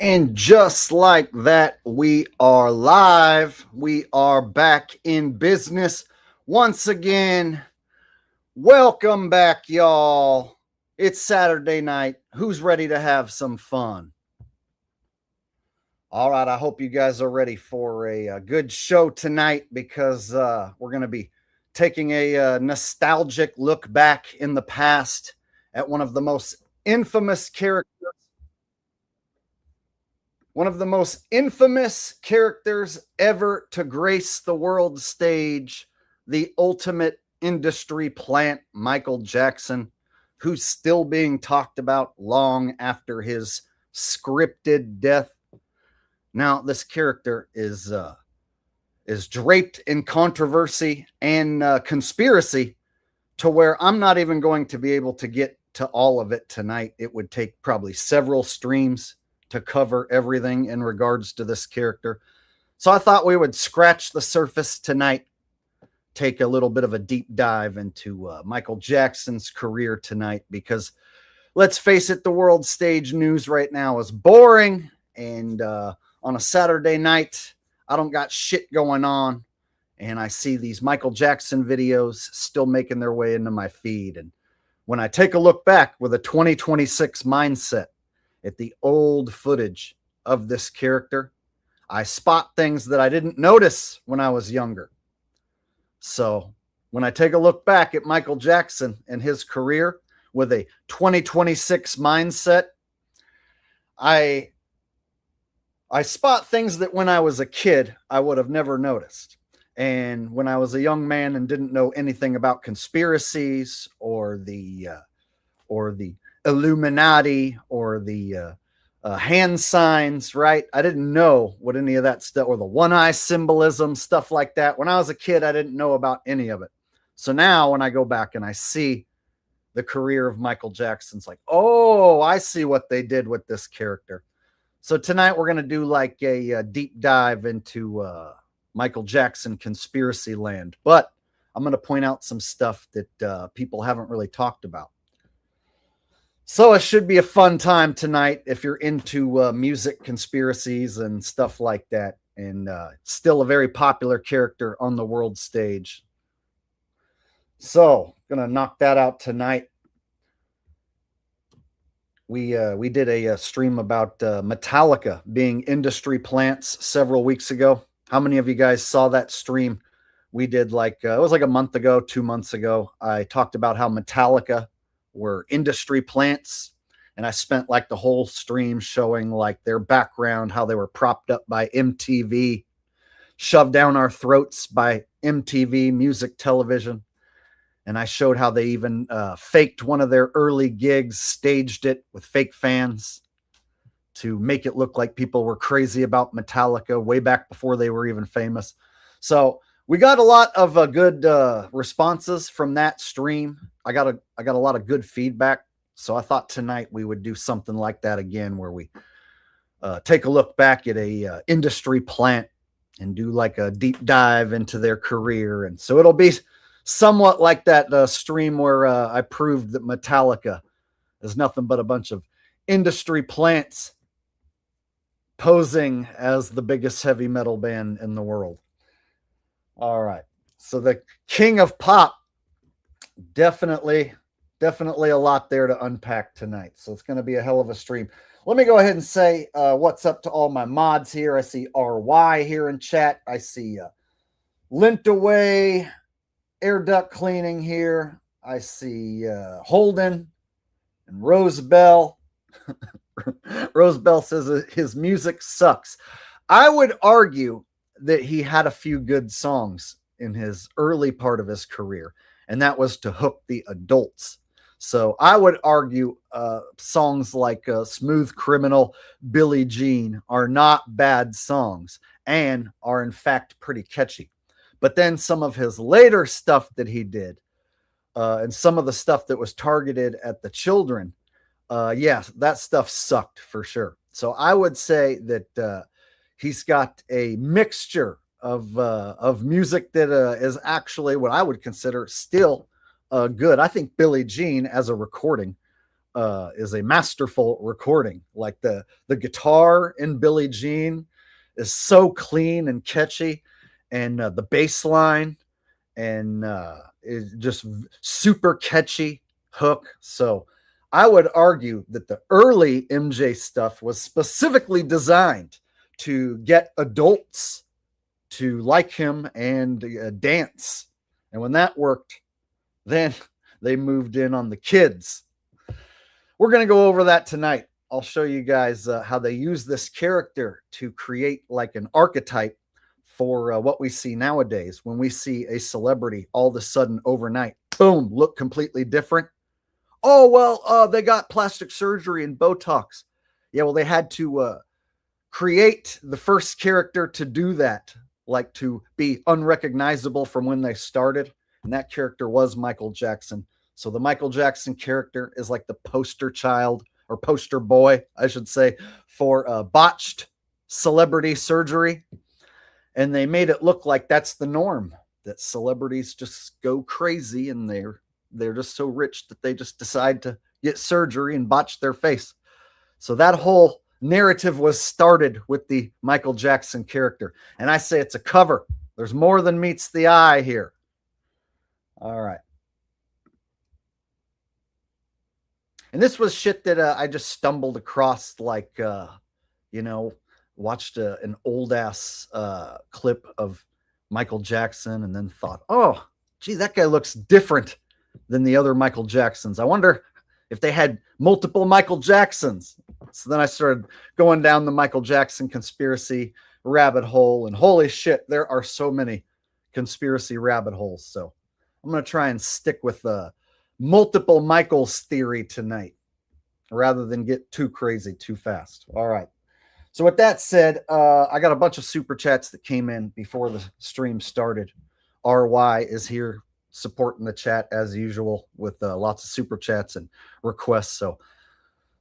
And just like that, we are live. We are back in business once again. Welcome back, y'all. It's Saturday night. Who's ready to have some fun? All right, I hope you guys are ready for a good show tonight because we're going to be taking a nostalgic look back in the past at infamous characters one of the most infamous characters ever to grace the world stage, the ultimate industry plant, Michael Jackson, who's still being talked about long after his scripted death. Now, this character is draped in controversy and conspiracy to where I'm not even going to be able to get to all of it tonight. It would take probably several streams to cover everything in regards to this character. So I thought we would scratch the surface tonight, take a little bit of a deep dive into Michael Jackson's career tonight, because let's face it, the world stage news right now is boring. And on a Saturday night, I don't got shit going on. And I see these Michael Jackson videos still making their way into my feed. And when I take a look back with a 2026 mindset at the old footage of this character, I spot things that I didn't notice when I was younger. So when I take a look back at Michael Jackson and his career with a 2026 mindset, I spot things that when I was a kid, I would have never noticed. And when I was a young man and didn't know anything about conspiracies or the Illuminati or the hand signs, right? I didn't know what any of that stuff, or the one eye symbolism, stuff like that. When I was a kid, I didn't know about any of it. So now when I go back and I see the career of Michael Jackson, it's like, oh, I see what they did with this character. So tonight we're going to do like a deep dive into Michael Jackson conspiracy land. But I'm going to point out some stuff that people haven't really talked about. So it should be a fun time tonight if you're into music conspiracies and stuff like that. And still a very popular character on the world stage. So going to knock that out tonight. We did a stream about Metallica being industry plants several weeks ago. How many of you guys saw that stream? We did it was like a month ago, 2 months ago. I talked about how Metallica were industry plants, and I spent like the whole stream showing like their background, how they were propped up by MTV, shoved down our throats by MTV music television. And I showed how they even faked one of their early gigs, staged it with fake fans to make it look like people were crazy about Metallica way back before they were even famous. So we got a lot of good responses from that stream. I got a lot of good feedback. So I thought tonight we would do something like that again, where we take a look back at a industry plant and do like a deep dive into their career. And so it'll be somewhat like that stream where I proved that Metallica is nothing but a bunch of industry plants posing as the biggest heavy metal band in the world. All right. So the king of pop, definitely a lot there to unpack tonight. So it's going to be a hell of a stream. Let me go ahead and say what's up to all my mods here. I see RY here in chat. I see Lint Away, Air Duct Cleaning here. I see Holden and Rose Bell. Rose Bell says his music sucks. I would argue that he had a few good songs in his early part of his career, and that was to hook the adults. So I would argue songs like Smooth Criminal, Billie Jean are not bad songs and are in fact pretty catchy. But then some of his later stuff that he did and some of the stuff that was targeted at the children, that stuff sucked for sure. So I would say that he's got a mixture of music that is actually what I would consider still good. I think Billie Jean as a recording is a masterful recording. Like the guitar in Billie Jean is so clean and catchy, and the bass line and is just super catchy hook. So I would argue that the early MJ stuff was specifically designed to get adults to like him and dance. And when that worked, then they moved in on the kids. We're going to go over that tonight. I'll show you guys how they use this character to create like an archetype for what we see nowadays. When we see a celebrity all of a sudden overnight, boom, look completely different. Oh, well, they got plastic surgery and Botox. Yeah, well, they had to create the first character to do that, like to be unrecognizable from when they started. And that character was Michael Jackson. So the Michael Jackson character is like the poster child, or poster boy, I should say, for botched celebrity surgery. And they made it look like that's the norm, that celebrities just go crazy and they're just so rich that they just decide to get surgery and botch their face. So that whole narrative was started with the Michael Jackson character. And I say it's a cover. There's more than meets the eye here. All right. And this was shit that I just stumbled across, like, watched an old ass clip of Michael Jackson and then thought, oh, gee, that guy looks different than the other Michael Jacksons. I wonder if they had multiple Michael Jacksons. So then I started going down the Michael Jackson conspiracy rabbit hole, and holy shit, there are so many conspiracy rabbit holes. So I'm going to try and stick with the multiple Michaels theory tonight rather than get too crazy too fast. All right. So with that said, I got a bunch of super chats that came in before the stream started. RY is here supporting the chat as usual with lots of super chats and requests. So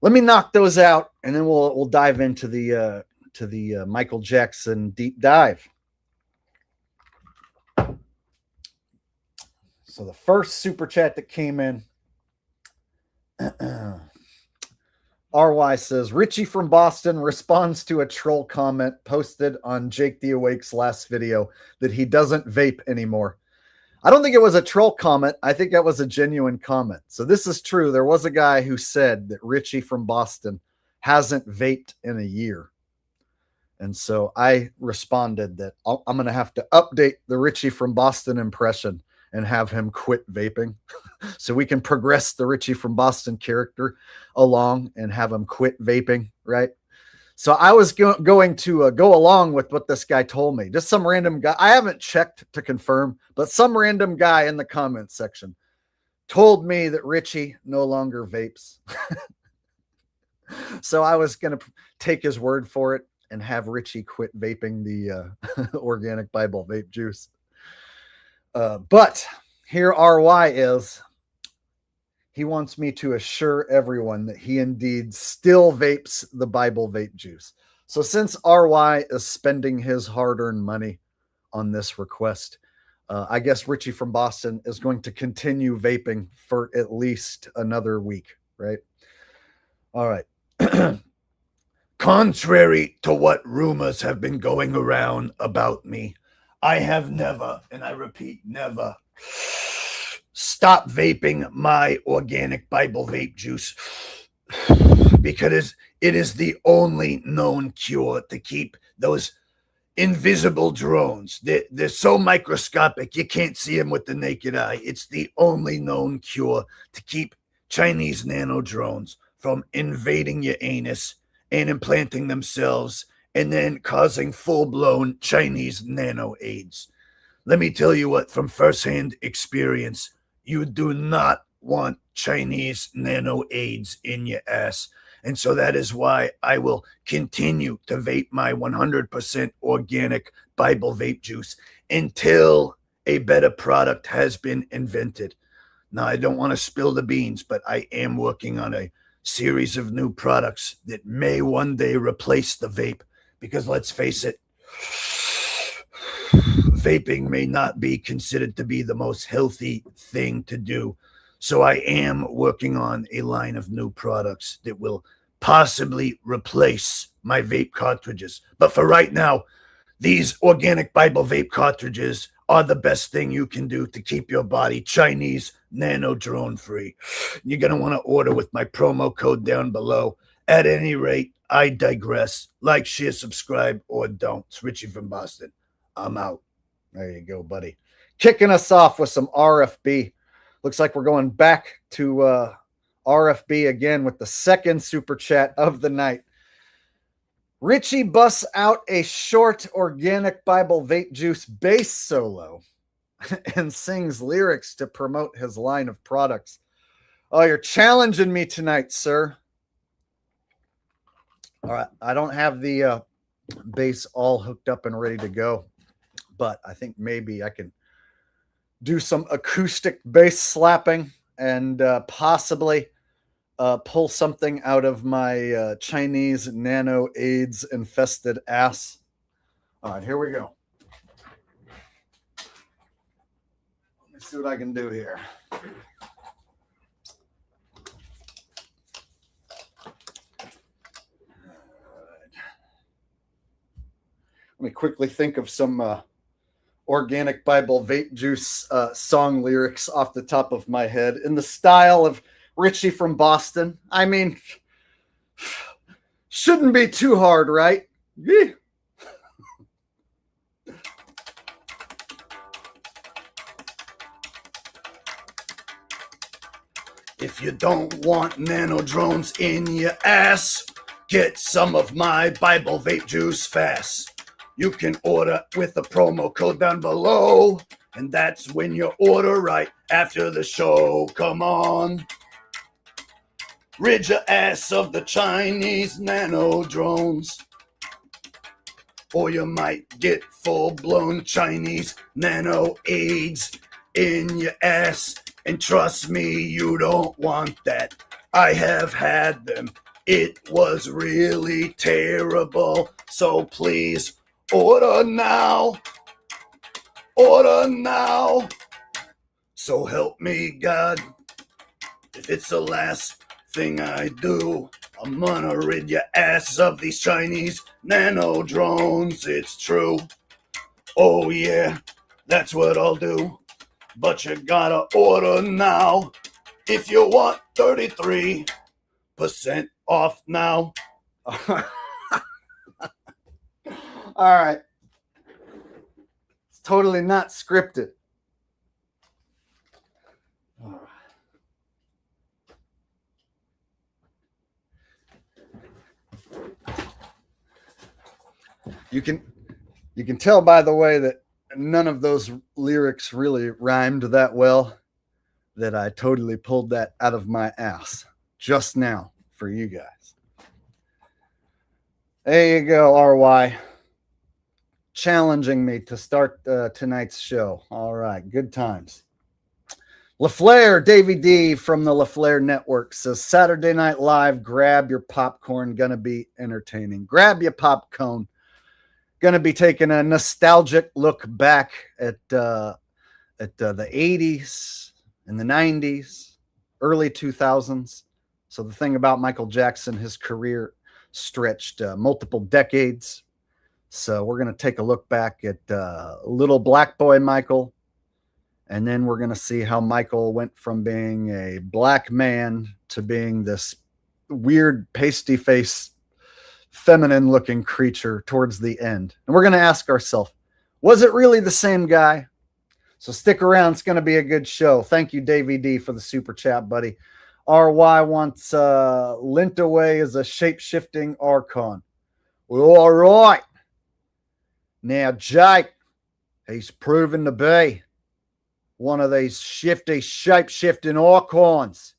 let me knock those out, and then we'll dive into the Michael Jackson deep dive. So the first super chat that came in, RY says, Richie from Boston responds to a troll comment posted on Jake the Awake's last video that he doesn't vape anymore. I don't think it was a troll comment. I think that was a genuine comment. So this is true. There was a guy who said that Richie from Boston hasn't vaped in a year. And so I responded that I'm going to have to update the Richie from Boston impression and have him quit vaping so we can progress the Richie from Boston character along and have him quit vaping, right? So I was going to go along with what this guy told me. Just some random guy. I haven't checked to confirm, but some random guy in the comment section told me that Richie no longer vapes. So I was going to take his word for it and have Richie quit vaping the organic Bible vape juice. But here RY is. He wants me to assure everyone that he indeed still vapes the Bible vape juice. So since RY is spending his hard-earned money on this request, I guess Richie from Boston is going to continue vaping for at least another week, right? All right. Contrary to what rumors have been going around about me, I have never, and I repeat, never stop vaping my organic Bible vape juice because it is the only known cure to keep those invisible drones. They're so microscopic, you can't see them with the naked eye. It's the only known cure to keep Chinese nano drones from invading your anus and implanting themselves and then causing full-blown Chinese nano AIDS. Let me tell you what, from firsthand experience, you do not want Chinese nano AIDS in your ass. And so that is why I will continue to vape my 100% organic Bible vape juice until a better product has been invented. Now, I don't want to spill the beans, but I am working on a series of new products that may one day replace the vape. Because let's face it, vaping may not be considered to be the most healthy thing to do. So I am working on a line of new products that will possibly replace my vape cartridges. But for right now, these organic Bible vape cartridges are the best thing you can do to keep your body Chinese nano drone free. You're going to want to order with my promo code down below. At any rate, I digress. Like, share, subscribe, or don't. It's Richie from Boston. I'm out. There you go, buddy. Kicking us off with some RFB. Looks like we're going back to RFB again with the second super chat of the night. Richie busts out a short organic Bible vape juice bass solo and sings lyrics to promote his line of products. Oh, you're challenging me tonight, sir. All right, I don't have the bass all hooked up and ready to go, but I think maybe I can do some acoustic bass slapping and possibly pull something out of my Chinese nano AIDS infested ass. All right, here we go. Let me see what I can do here. Let me quickly think of some organic Bible vape juice song lyrics off the top of my head in the style of Richie from Boston. I mean, shouldn't be too hard, right? Yeah. If you don't want nano drones in your ass, get some of my Bible vape juice fast. You can order with the promo code down below, and that's when you order right after the show. Come on. Rid your ass of the Chinese nano drones, or you might get full-blown Chinese nano AIDS in your ass. And trust me, you don't want that. I have had them. It was really terrible. So please, order now. Order now. So help me God. If it's the last thing I do, I'm gonna rid your ass of these Chinese nano drones. It's true. Oh yeah, that's what I'll do. But you gotta order now if you want 33% off now. All right. It's totally not scripted. All right. You can tell by the way that none of those lyrics really rhymed that well, that I totally pulled that out of my ass just now for you guys. There you go, RY. Challenging me to start tonight's show. All right, good times. LaFleur, Davey D from the LaFleur Network says, Saturday Night Live, grab your popcorn, gonna be entertaining. Grab your popcorn. Going to be taking a nostalgic look back at the 80s and the 90s, early 2000s. So the thing about Michael Jackson, his career stretched multiple decades. So we're going to take a look back at little black boy Michael, and then we're going to see how Michael went from being a black man to being this weird pasty face feminine looking creature towards the end. And we're going to ask ourselves, was it really the same guy? So stick around. It's going to be a good show. Thank you, Davey D, for the super chat, buddy. RY wants lint away as a shape-shifting Archon. Well, all right. Now, Jake, he's proven to be one of these shifty, shape-shifting Archons.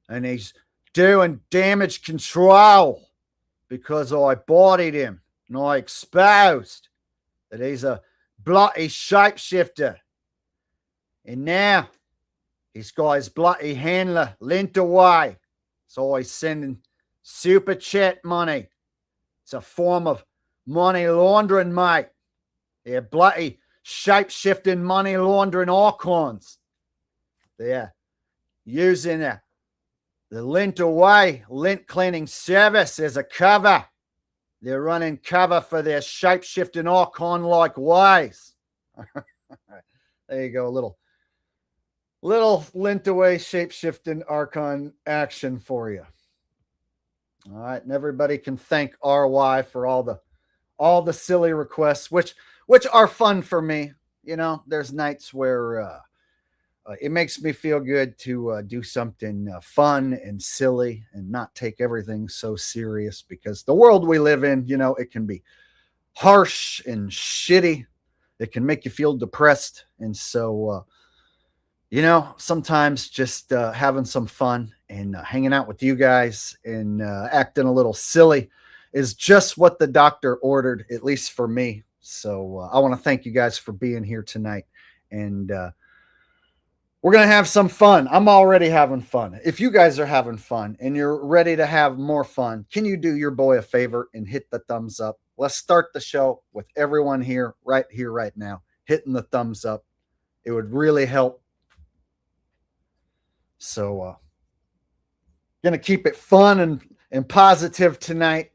And he's doing damage control, because I bodied him and I exposed that he's a bloody shapeshifter. And now he's got his bloody handler lent away. So he's sending super chat money. It's a form of money laundering, mate. They're bloody shape-shifting money laundering icons. They're using the Lint Away lint cleaning service as a cover. They're running cover for their shape-shifting icon-like ways. There you go, a little Lint Away shape-shifting archon action for you. All right, and everybody can thank RY for all the silly requests, which are fun for me. You know, there's nights where it makes me feel good to do something fun and silly and not take everything so serious, because the world we live in, you know, it can be harsh and shitty. It can make you feel depressed. And so, you know, sometimes just having some fun and hanging out with you guys and acting a little silly is just what the doctor ordered, at least for me. So I want to thank you guys for being here tonight. And we're going to have some fun. I'm already having fun. If you guys are having fun and you're ready to have more fun, can you do your boy a favor and hit the thumbs up? Let's start the show with everyone here, right now, hitting the thumbs up. It would really help. So, going to keep it fun and positive tonight.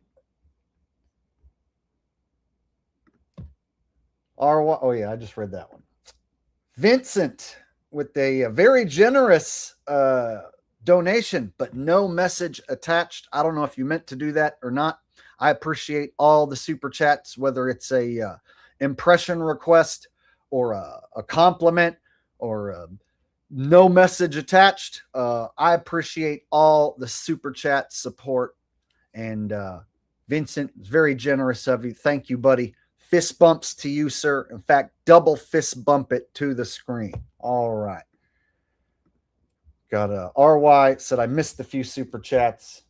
Oh yeah, I just read that one. Vincent with a very generous donation, but no message attached. I don't know if you meant to do that or not. I appreciate all the super chats, whether it's a impression request or a compliment or no message attached. I appreciate all the super chat support. And Vincent, very generous of you. Thank you, buddy. Fist bumps to you, sir. In fact, double fist bump it to the screen. All right. Got a RY said I missed a few super chats.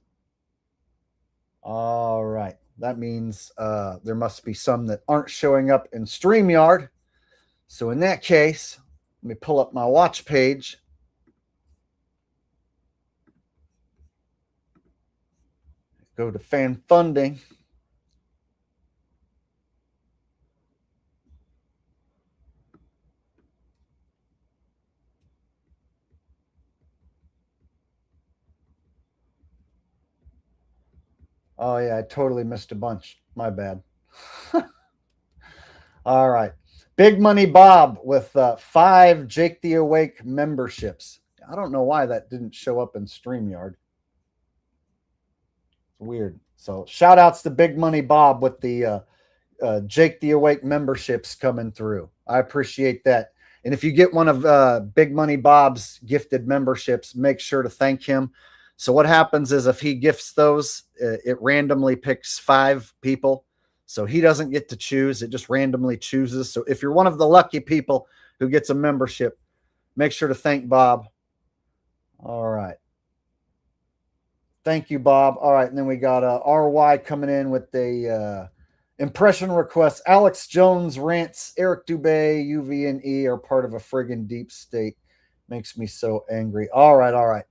All right. That means there must be some that aren't showing up in StreamYard. So in that case, let me pull up my watch page. Go to fan funding. Oh, yeah, I totally missed a bunch. My bad. All right. Big Money Bob with 5 Jake the Awake memberships. I don't know why that didn't show up in StreamYard. It's weird. So shout outs to Big Money Bob with the Jake the Awake memberships coming through. I appreciate that. And if you get one of Big Money Bob's gifted memberships, make sure to thank him. So what happens is if he gifts those, it randomly picks 5 people. So he doesn't get to choose. It just randomly chooses. So if you're one of the lucky people who gets a membership, make sure to thank Bob. All right. Thank you, Bob. All right. And then we got RY coming in with the impression request. Alex Jones rants Eric Dubay, UV, and E are part of a friggin' deep state. Makes me so angry. All right.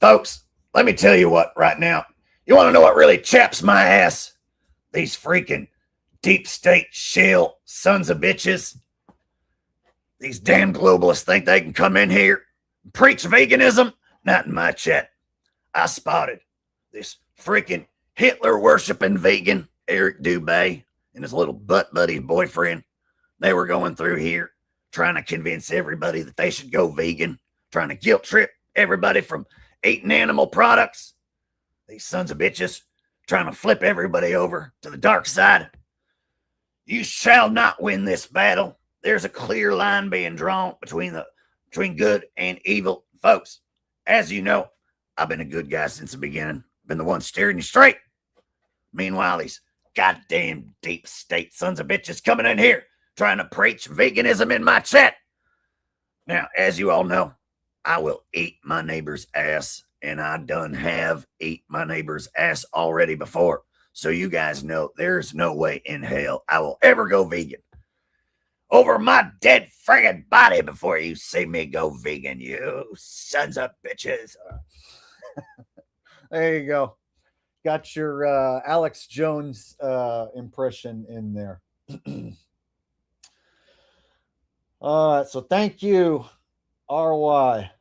Folks, let me tell you what right now. You want to know what really chaps my ass? These freaking deep state shell sons of bitches. These damn globalists think they can come in here and preach veganism? Not in my chat. I spotted this freaking Hitler worshiping vegan, Eric Dubay, and his little butt buddy boyfriend. They were going through here trying to convince everybody that they should go vegan, trying to guilt trip everybody from eating animal products. These sons of bitches trying to flip everybody over to the dark side. You shall not win this battle. There's a clear line being drawn between good and evil. Folks, as you know, I've been a good guy since the beginning. Been the one steering you straight. Meanwhile, these goddamn deep state sons of bitches coming in here trying to preach veganism in my chat. Now, as you all know, I will eat my neighbor's ass, and I done have eat my neighbor's ass already before. So you guys know there's no way in hell I will ever go vegan over my dead friggin' body before you see me go vegan, you sons of bitches. There you go. Got your Alex Jones impression in there. All right. So thank you, RY.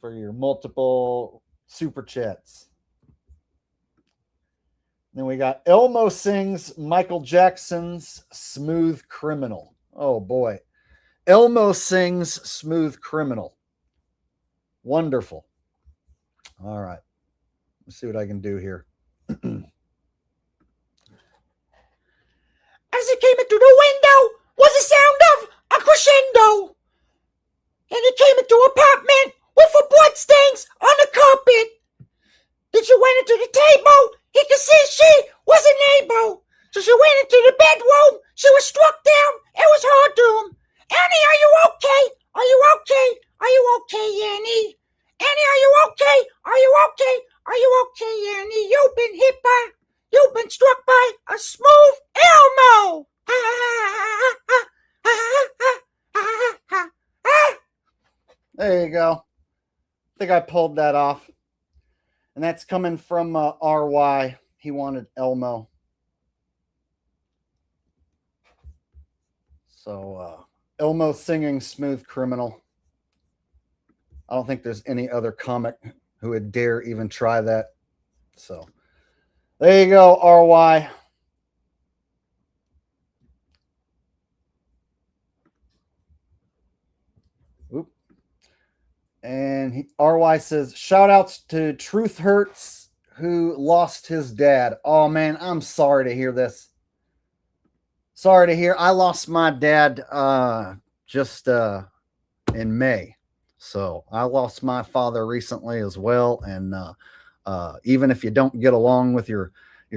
for your multiple super chats. Then we got Elmo sings Michael Jackson's Smooth Criminal. Oh boy. Elmo sings Smooth Criminal. Wonderful. All right. Let's see what I can do here. As it came into the window was the sound of a crescendo. And he came into an apartment with a bloodstains on the carpet. Then she went into the table. He could see she was a neighbor. So she went into the bedroom. She was struck down. It was her doom. Annie, are you okay? Are you okay? Are you okay, Annie? Annie, are you okay? Are you okay? Are you okay, Annie? You've been hit by, you've been struck by a smooth Elmo. There you go. I think I pulled that off. And that's coming from RY. He wanted Elmo. So Elmo singing Smooth Criminal. I don't think there's any other comic who would dare even try that. So there you go, RY. Oop. And RY says, shout outs to Truth Hurts who lost his dad. Oh man, I'm sorry to hear this. Sorry to hear. I lost my dad just in May. So I lost my father recently as well. And even if you don't get along with your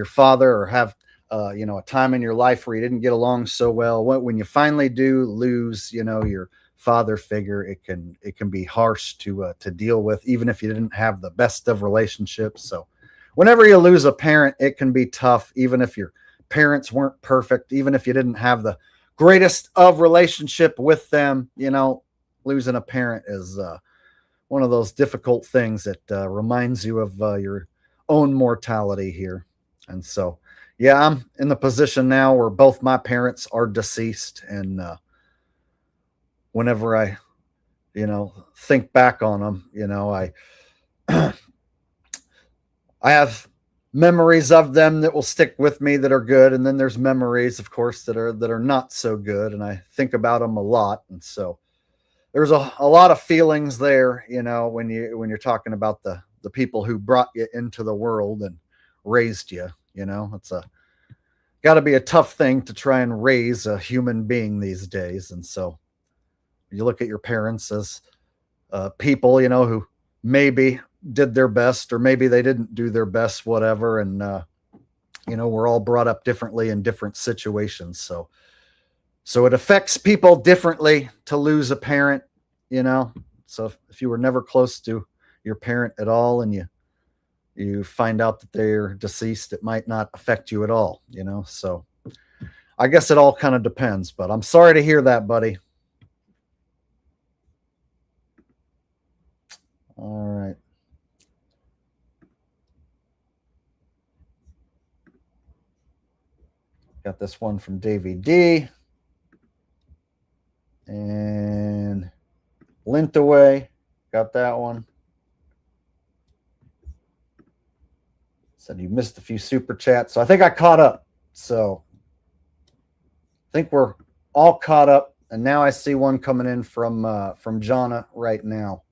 father or have a time in your life where you didn't get along so well, when you finally do lose, your father figure, it can be harsh to deal with, even if you didn't have the best of relationships. So whenever you lose a parent, it can be tough, even if your parents weren't perfect, even if you didn't have the greatest of relationship with them. Losing a parent is one of those difficult things that reminds you of your own mortality here. And so, yeah, I'm in the position now where both my parents are deceased. And whenever I, think back on them, I have memories of them that will stick with me that are good. And then there's memories, of course, that are not so good. And I think about them a lot. And so there's a lot of feelings there, when you're talking about the people who brought you into the world and raised you. It's got to be a tough thing to try and raise a human being these days. And so you look at your parents as people, who maybe did their best or maybe they didn't do their best, whatever. And, we're all brought up differently in different situations. So it affects people differently to lose a parent, So if you were never close to your parent at all and you find out that they're deceased, it might not affect you at all, So I guess it all kind of depends, but I'm sorry to hear that, buddy. All right. Got this one from Davey D. And Lintaway, got that one. Said you missed a few super chats. So I think I caught up. So I think we're all caught up. And now I see one coming in from Jonna right now.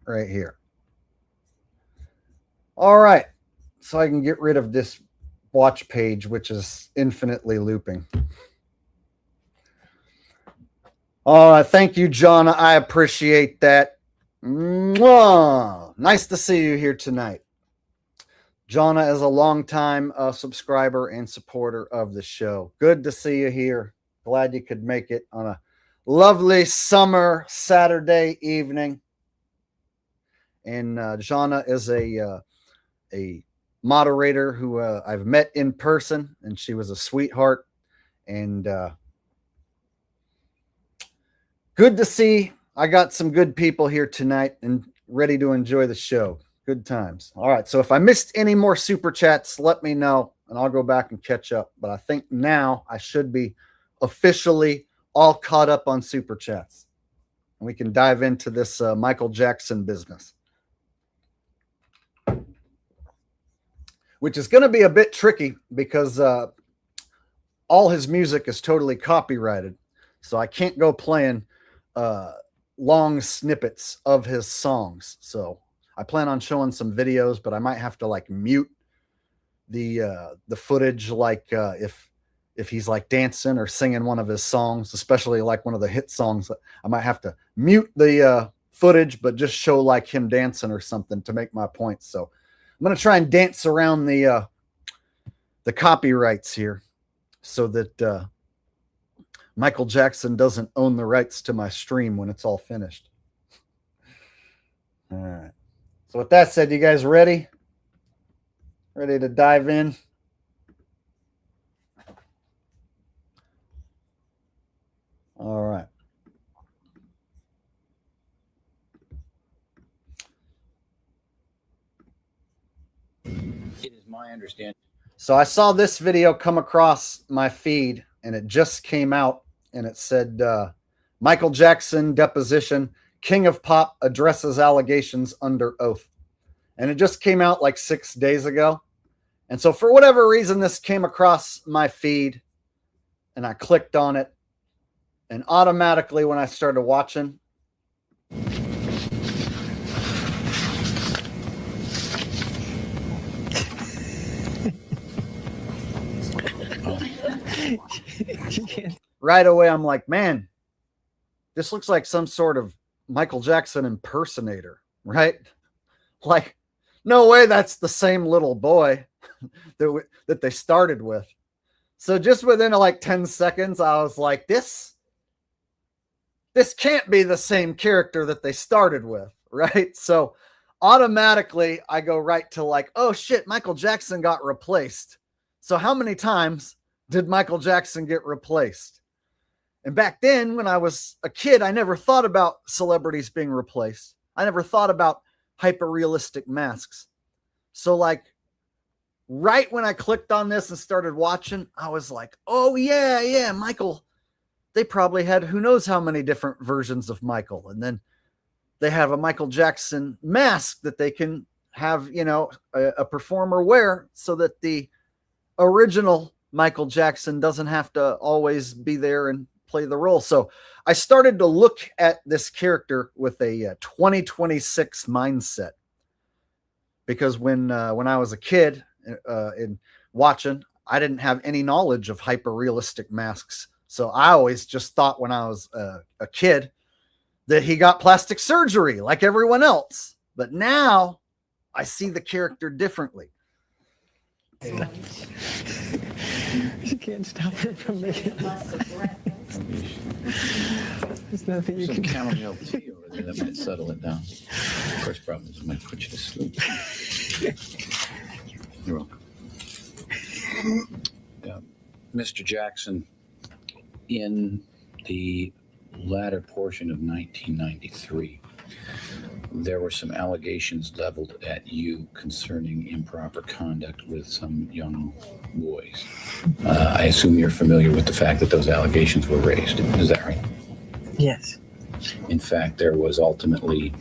Right here. All right. So I can get rid of this watch page, which is infinitely looping. Thank you, Jonna. I appreciate that. Mwah! Nice to see you here tonight. Jonna is a longtime subscriber and supporter of the show. Good to see you here. Glad you could make it on a lovely summer Saturday evening. And Jonna is a moderator who I've met in person, and she was a sweetheart. And good to see. I got some good people here tonight and ready to enjoy the show. Good times. All right. So if I missed any more super chats, let me know and I'll go back and catch up. But I think now I should be officially all caught up on super chats. And we can dive into this Michael Jackson business, which is going to be a bit tricky because all his music is totally copyrighted. So I can't go playing long snippets of his songs. So I plan on showing some videos, but I might have to like mute the footage, like if he's like dancing or singing one of his songs, especially like one of the hit songs. I might have to mute the footage, but just show like him dancing or something to make my point. So I'm going to try and dance around the copyrights here so that Michael Jackson doesn't own the rights to my stream when it's all finished. All right. So with that said, you guys ready? Ready to dive in? All right. It is my understanding. So I saw this video come across my feed, and it just came out, and it said, Michael Jackson deposition, King of Pop addresses allegations under oath. And it just came out like 6 days ago. And so for whatever reason, this came across my feed, and I clicked on it. And automatically when I started watching, right away I'm like, man, this looks like some sort of Michael Jackson impersonator, right? Like, no way that's the same little boy that they started with. So just within like 10 seconds, I was like, this can't be the same character that they started with, right? So automatically I go right to like, oh shit, Michael Jackson got replaced. So how many times did Michael Jackson get replaced? And back then when I was a kid, I never thought about celebrities being replaced. I never thought about hyper-realistic masks. So like right when I clicked on this and started watching, I was like, oh yeah, Michael. They probably had who knows how many different versions of Michael. And then they have a Michael Jackson mask that they can have, you know, a performer wear so that the original Michael Jackson doesn't have to always be there and play the role. So I started to look at this character with a 2026 mindset, because when I was a kid in watching, I didn't have any knowledge of hyper realistic masks. So I always just thought when I was a kid that he got plastic surgery like everyone else. But now I see the character differently. You can't stop her from making There's nothing you Some can do. chamomile tea over there that might settle it down. First problem is it might put you to sleep. You're welcome. Mr. Jackson, in the latter portion of 1993, there were some allegations leveled at you concerning improper conduct with some young boys. I assume you're familiar with the fact that those allegations were raised. Is that right? Yes. In fact, there was ultimately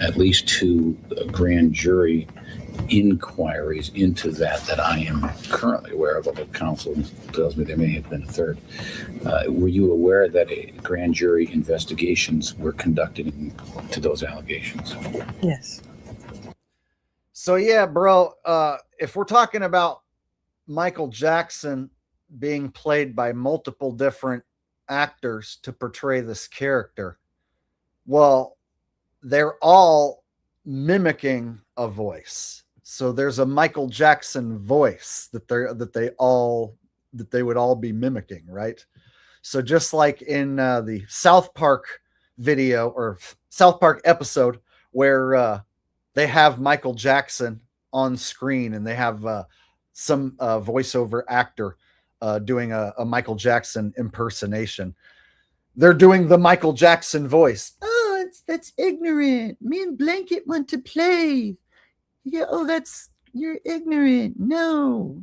at least 2 grand jury inquiries into that I am currently aware of, although counsel tells me there may have been a third. Were you aware that grand jury investigations were conducted into those allegations? Yes. So yeah, bro, if we're talking about Michael Jackson being played by multiple different actors to portray this character, well, they're all mimicking a voice. So there's a Michael Jackson voice that they would all be mimicking, right? So just like in the South Park video or South Park episode where they have Michael Jackson on screen and they have some voiceover actor doing a Michael Jackson impersonation. They're doing the Michael Jackson voice. Oh, that's ignorant. Me and Blanket want to play. Yeah, oh, you're ignorant. No,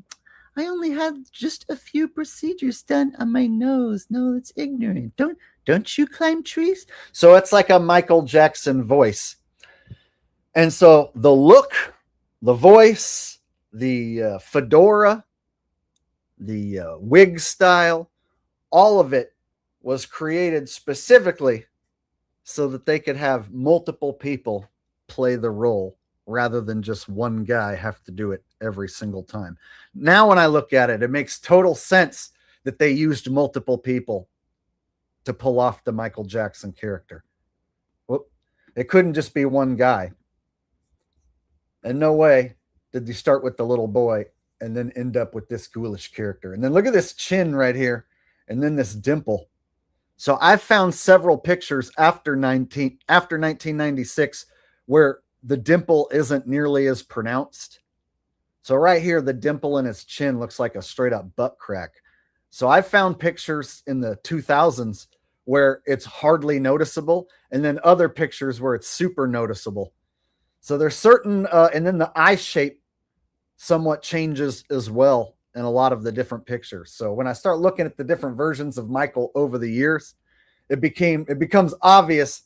I only had just a few procedures done on my nose. No, that's ignorant. Don't you climb trees? So it's like a Michael Jackson voice. And so the look, the voice, the fedora, the wig style, all of it was created specifically so that they could have multiple people play the role rather than just one guy have to do it every single time. Now, when I look at it, it makes total sense that they used multiple people to pull off the Michael Jackson character. Well, it couldn't just be one guy. And no way did you start with the little boy and then end up with this ghoulish character. And then look at this chin right here, and then this dimple. So I found several pictures after 1996 where the dimple isn't nearly as pronounced. So right here, the dimple in his chin looks like a straight up butt crack. So I found pictures in the 2000s where it's hardly noticeable, and then other pictures where it's super noticeable. So there's certain, and then the eye shape somewhat changes as well in a lot of the different pictures. So when I start looking at the different versions of Michael over the years, it becomes obvious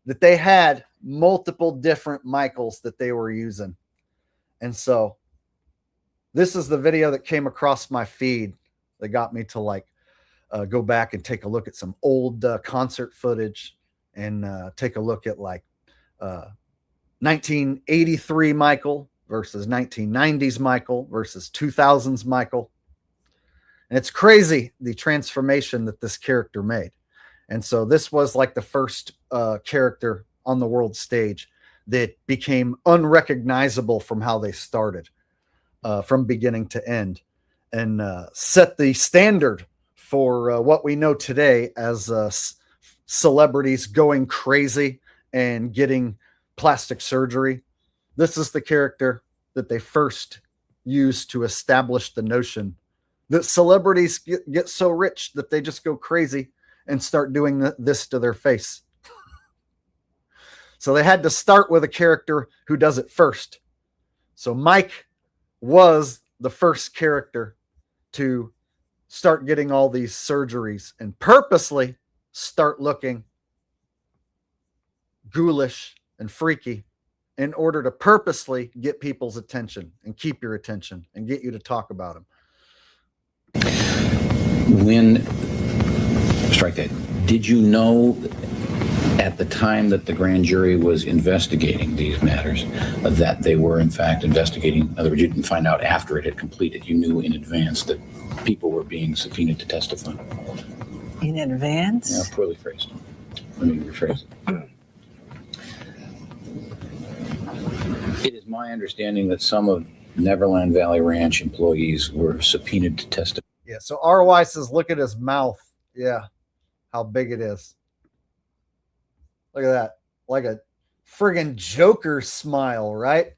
that they had multiple different Michaels that they were using. And so this is the video that came across my feed that got me to like go back and take a look at some old concert footage and take a look at like 1983 Michael versus 1990s Michael versus 2000s Michael. And it's crazy the transformation that this character made. And so this was like the first character on the world stage that became unrecognizable from how they started, from beginning to end, and set the standard for what we know today as celebrities going crazy and getting plastic surgery. This is the character that they first used to establish the notion that celebrities get so rich that they just go crazy and start doing this to their face. So they had to start with a character who does it first. So Mike was the first character to start getting all these surgeries and purposely start looking ghoulish and freaky in order to purposely get people's attention and keep your attention and get you to talk about them. When, strike that, did you know at the time that the grand jury was investigating these matters that they were in fact investigating? In other words, you didn't find out after it had completed. You knew in advance that people were being subpoenaed to testify. In advance? Yeah, poorly phrased. Let me rephrase it. It is my understanding that some of Neverland Valley Ranch employees were subpoenaed to testify. Yeah, so RY says, look at his mouth. Yeah, how big it is. Look at that. Like a friggin' Joker smile, right?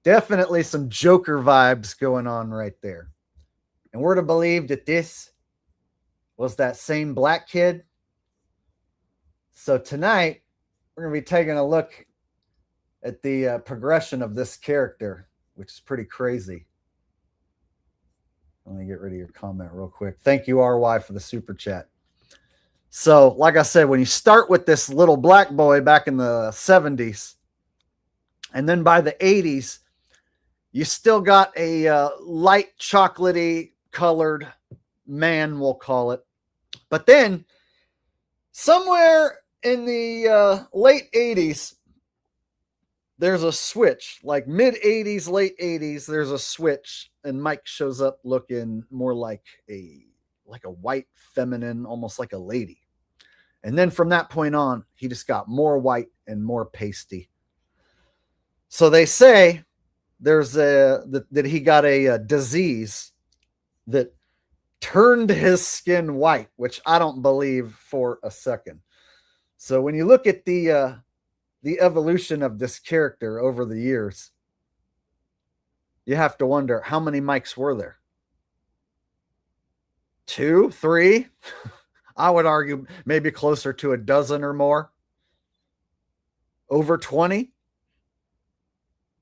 Definitely some Joker vibes going on right there. And we're to believe that this was that same black kid. So tonight, we're going to be taking a look at the progression of this character, which is pretty crazy. Let me get rid of your comment real quick. Thank you, RY, for the super chat. So, like I said, when you start with this little black boy back in the 70s, and then by the 80s, you still got a light chocolatey colored man, we'll call it. But then, somewhere in the late 80s, there's a switch, like mid 80s, late 80s, there's a switch, and Mike shows up looking more like a white feminine, almost like a lady. And then from that point on, he just got more white and more pasty. So they say that he got a disease that turned his skin white, which I don't believe for a second. So when you look at the evolution of this character over the years, you have to wonder, how many Mikes were there? 2, 3? I would argue maybe closer to a dozen or more. Over 20?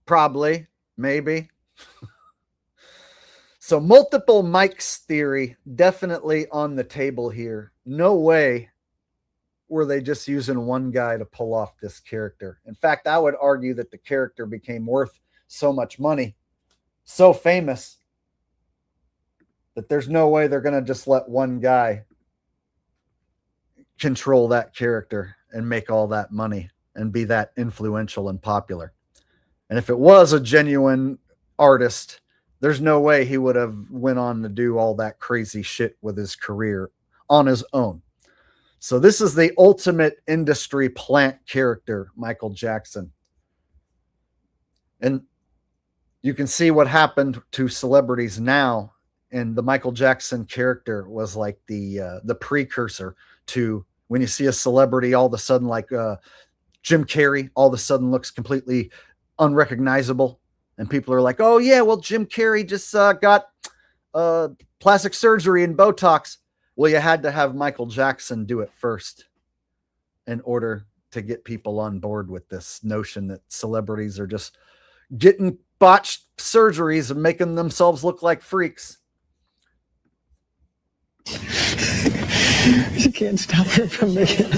Probably, maybe. So multiple Mikes theory definitely on the table here. No way were they just using one guy to pull off this character. In fact, I would argue that the character became worth so much money, so famous, that there's no way they're going to just let one guy control that character and make all that money and be that influential and popular. And if it was a genuine artist, there's no way he would have went on to do all that crazy shit with his career on his own. So this is the ultimate industry plant character, Michael Jackson. And you can see what happened to celebrities now. And the Michael Jackson character was like the precursor to when you see a celebrity all of a sudden, like Jim Carrey, all of a sudden looks completely unrecognizable. And people are like, oh, yeah, well, Jim Carrey just got plastic surgery and Botox. Well, you had to have Michael Jackson do it first in order to get people on board with this notion that celebrities are just getting botched surgeries and making themselves look like freaks. You can't stop her from making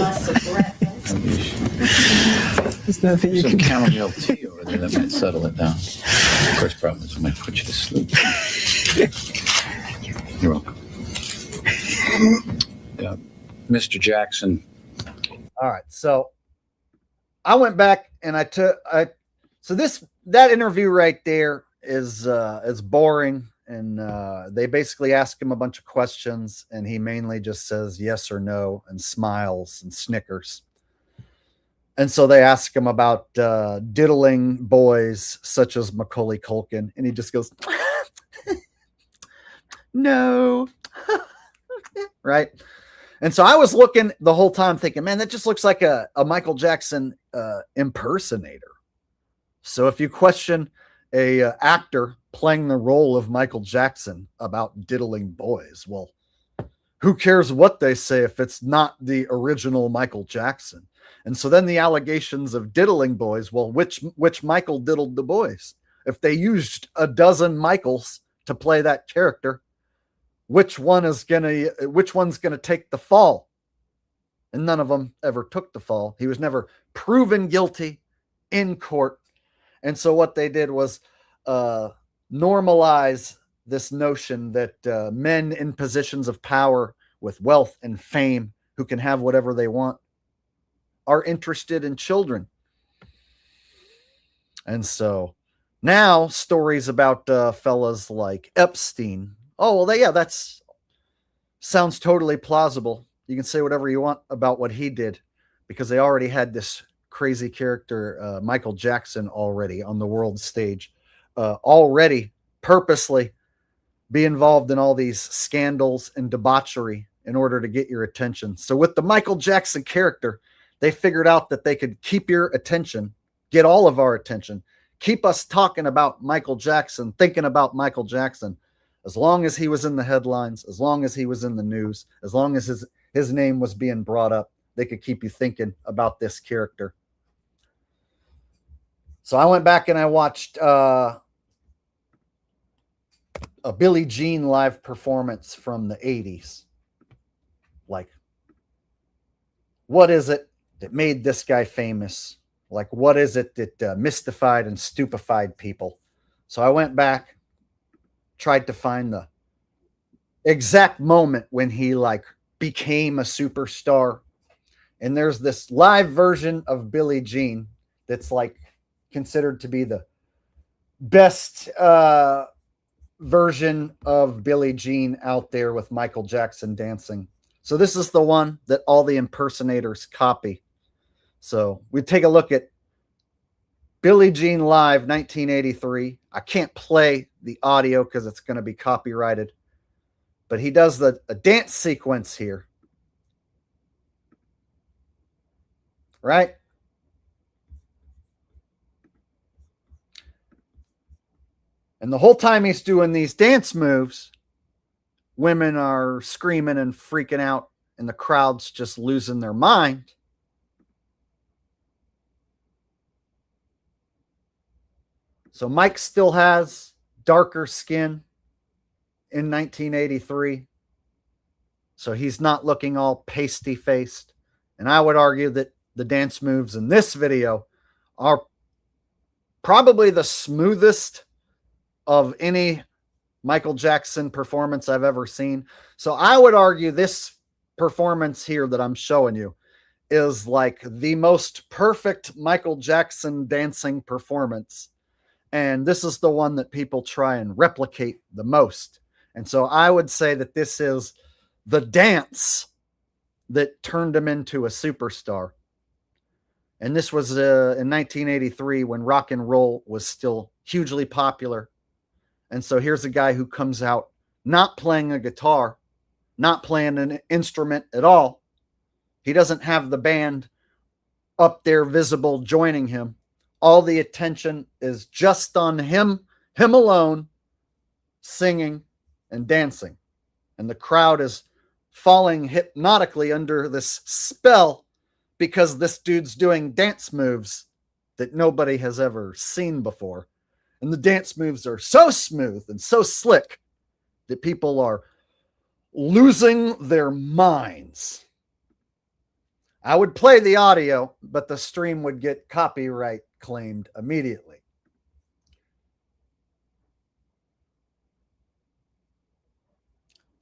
There's nothing you Some can do. chamomile tea over there that might settle it down. Of course, problem is it might put you to sleep. You're welcome. Mr. Jackson. All right. So I went back and so that interview right there is boring. And they basically ask him a bunch of questions and he mainly just says yes or no and smiles and snickers. And so they ask him about diddling boys such as Macaulay Culkin. And he just goes, no. Right. And so I was looking the whole time thinking, man, that just looks like a Michael Jackson impersonator. So if you question a actor playing the role of Michael Jackson about diddling boys, well, who cares what they say if it's not the original Michael Jackson? And so then the allegations of diddling boys, well, which Michael diddled the boys? If they used a dozen Michaels to play that character, which one's gonna take the fall? And none of them ever took the fall. He was never proven guilty in court. And so what they did was normalize this notion that men in positions of power with wealth and fame who can have whatever they want are interested in children. And so now stories about fellas like Epstein. Oh, well, that's sounds totally plausible. You can say whatever you want about what he did because they already had this crazy character, Michael Jackson, already on the world stage, already purposely be involved in all these scandals and debauchery in order to get your attention. So with the Michael Jackson character, they figured out that they could keep your attention, get all of our attention, keep us talking about Michael Jackson, thinking about Michael Jackson, as long as he was in the headlines, as long as he was in the news, as long as his name was being brought up, they could keep you thinking about this character. So I went back and I watched a Billie Jean live performance from the 80s. Like, what is it that made this guy famous? Like, what is it that mystified and stupefied people? So I went back, tried to find the exact moment when he became a superstar. And there's this live version of Billie Jean that's considered to be the best version of Billie Jean out there with Michael Jackson dancing. So this is the one that all the impersonators copy. So we take a look at Billie Jean Live 1983. I can't play the audio because it's going to be copyrighted. But he does a dance sequence here. Right? And the whole time he's doing these dance moves, women are screaming and freaking out, and the crowd's just losing their mind. So Mike still has darker skin. in 1983. So he's not looking all pasty faced. And I would argue that the dance moves in this video are probably the smoothest of any Michael Jackson performance I've ever seen. So I would argue this performance here that I'm showing you is like the most perfect Michael Jackson dancing performance. And this is the one that people try and replicate the most. And so I would say that this is the dance that turned him into a superstar. And this was in 1983 when rock and roll was still hugely popular. And so here's a guy who comes out not playing a guitar, not playing an instrument at all. He doesn't have the band up there visible joining him. All the attention is just on him alone, singing and dancing. And the crowd is falling hypnotically under this spell because this dude's doing dance moves that nobody has ever seen before. And the dance moves are so smooth and so slick that people are losing their minds. I would play the audio, but the stream would get copyright claimed immediately.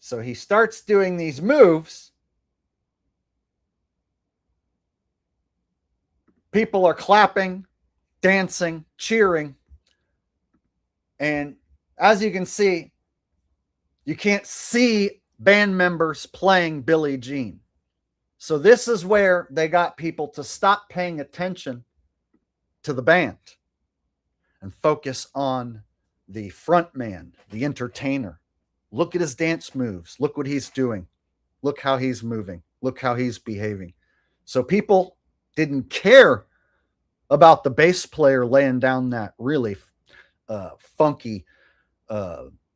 So he starts doing these moves. People are clapping, dancing, cheering. And as you can see, you can't see band members playing Billie Jean. So this is where they got people to stop paying attention to the band and focus on the front man, the entertainer. Look at his dance moves. Look what he's doing. Look how he's moving. Look how he's behaving. So people didn't care about the bass player laying down that really funky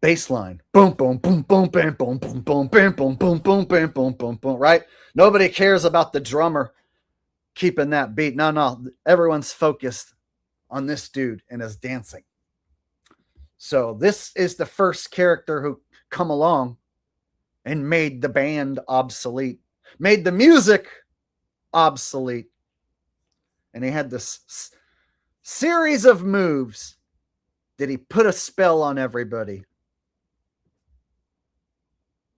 bass line. Boom, boom, boom, boom, bam, boom, boom, boom, bam, boom, boom, boom, bam, boom, boom, boom, right? Nobody cares about the drummer keeping that beat. No. Everyone's focused on this dude and his dancing. So this is the first character who come along and made the band obsolete, made the music obsolete. And he had this series of moves that he put a spell on everybody.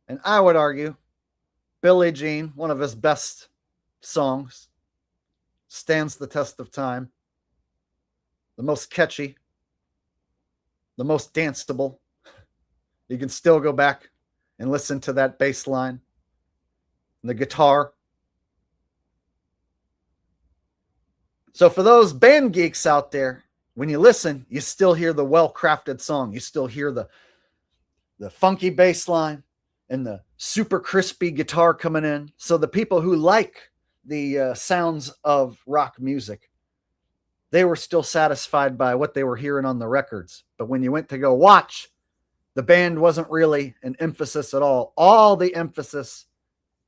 And I would argue Billie Jean, one of his best songs, stands the test of time. The most catchy, the most danceable. You can still go back and listen to that bass line, the guitar. So for those band geeks out there, when you listen, you still hear the well-crafted song. You still hear the funky bass line and the super crispy guitar coming in. So the people who like the sounds of rock music, they were still satisfied by what they were hearing on the records. But when you went to go watch, the band wasn't really an emphasis at all. All the emphasis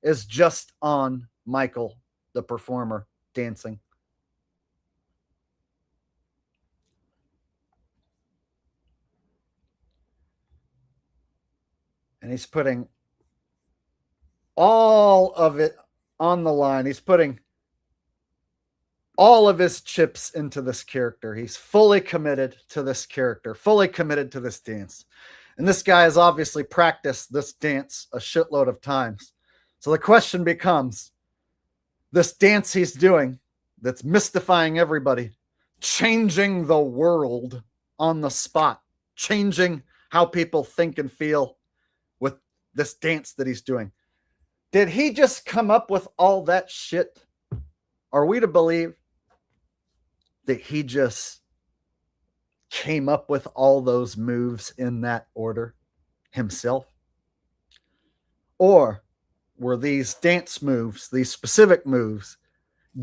is just on Michael, the performer, dancing. And he's putting all of it on the line. He's putting all of his chips into this character. He's fully committed to this character, fully committed to this dance. And this guy has obviously practiced this dance a shitload of times. So the question becomes, this dance he's doing that's mystifying everybody, changing the world on the spot, changing how people think and feel with this dance that he's doing. Did he just come up with all that shit? Are we to believe that he just came up with all those moves in that order himself? Or were these dance moves, these specific moves,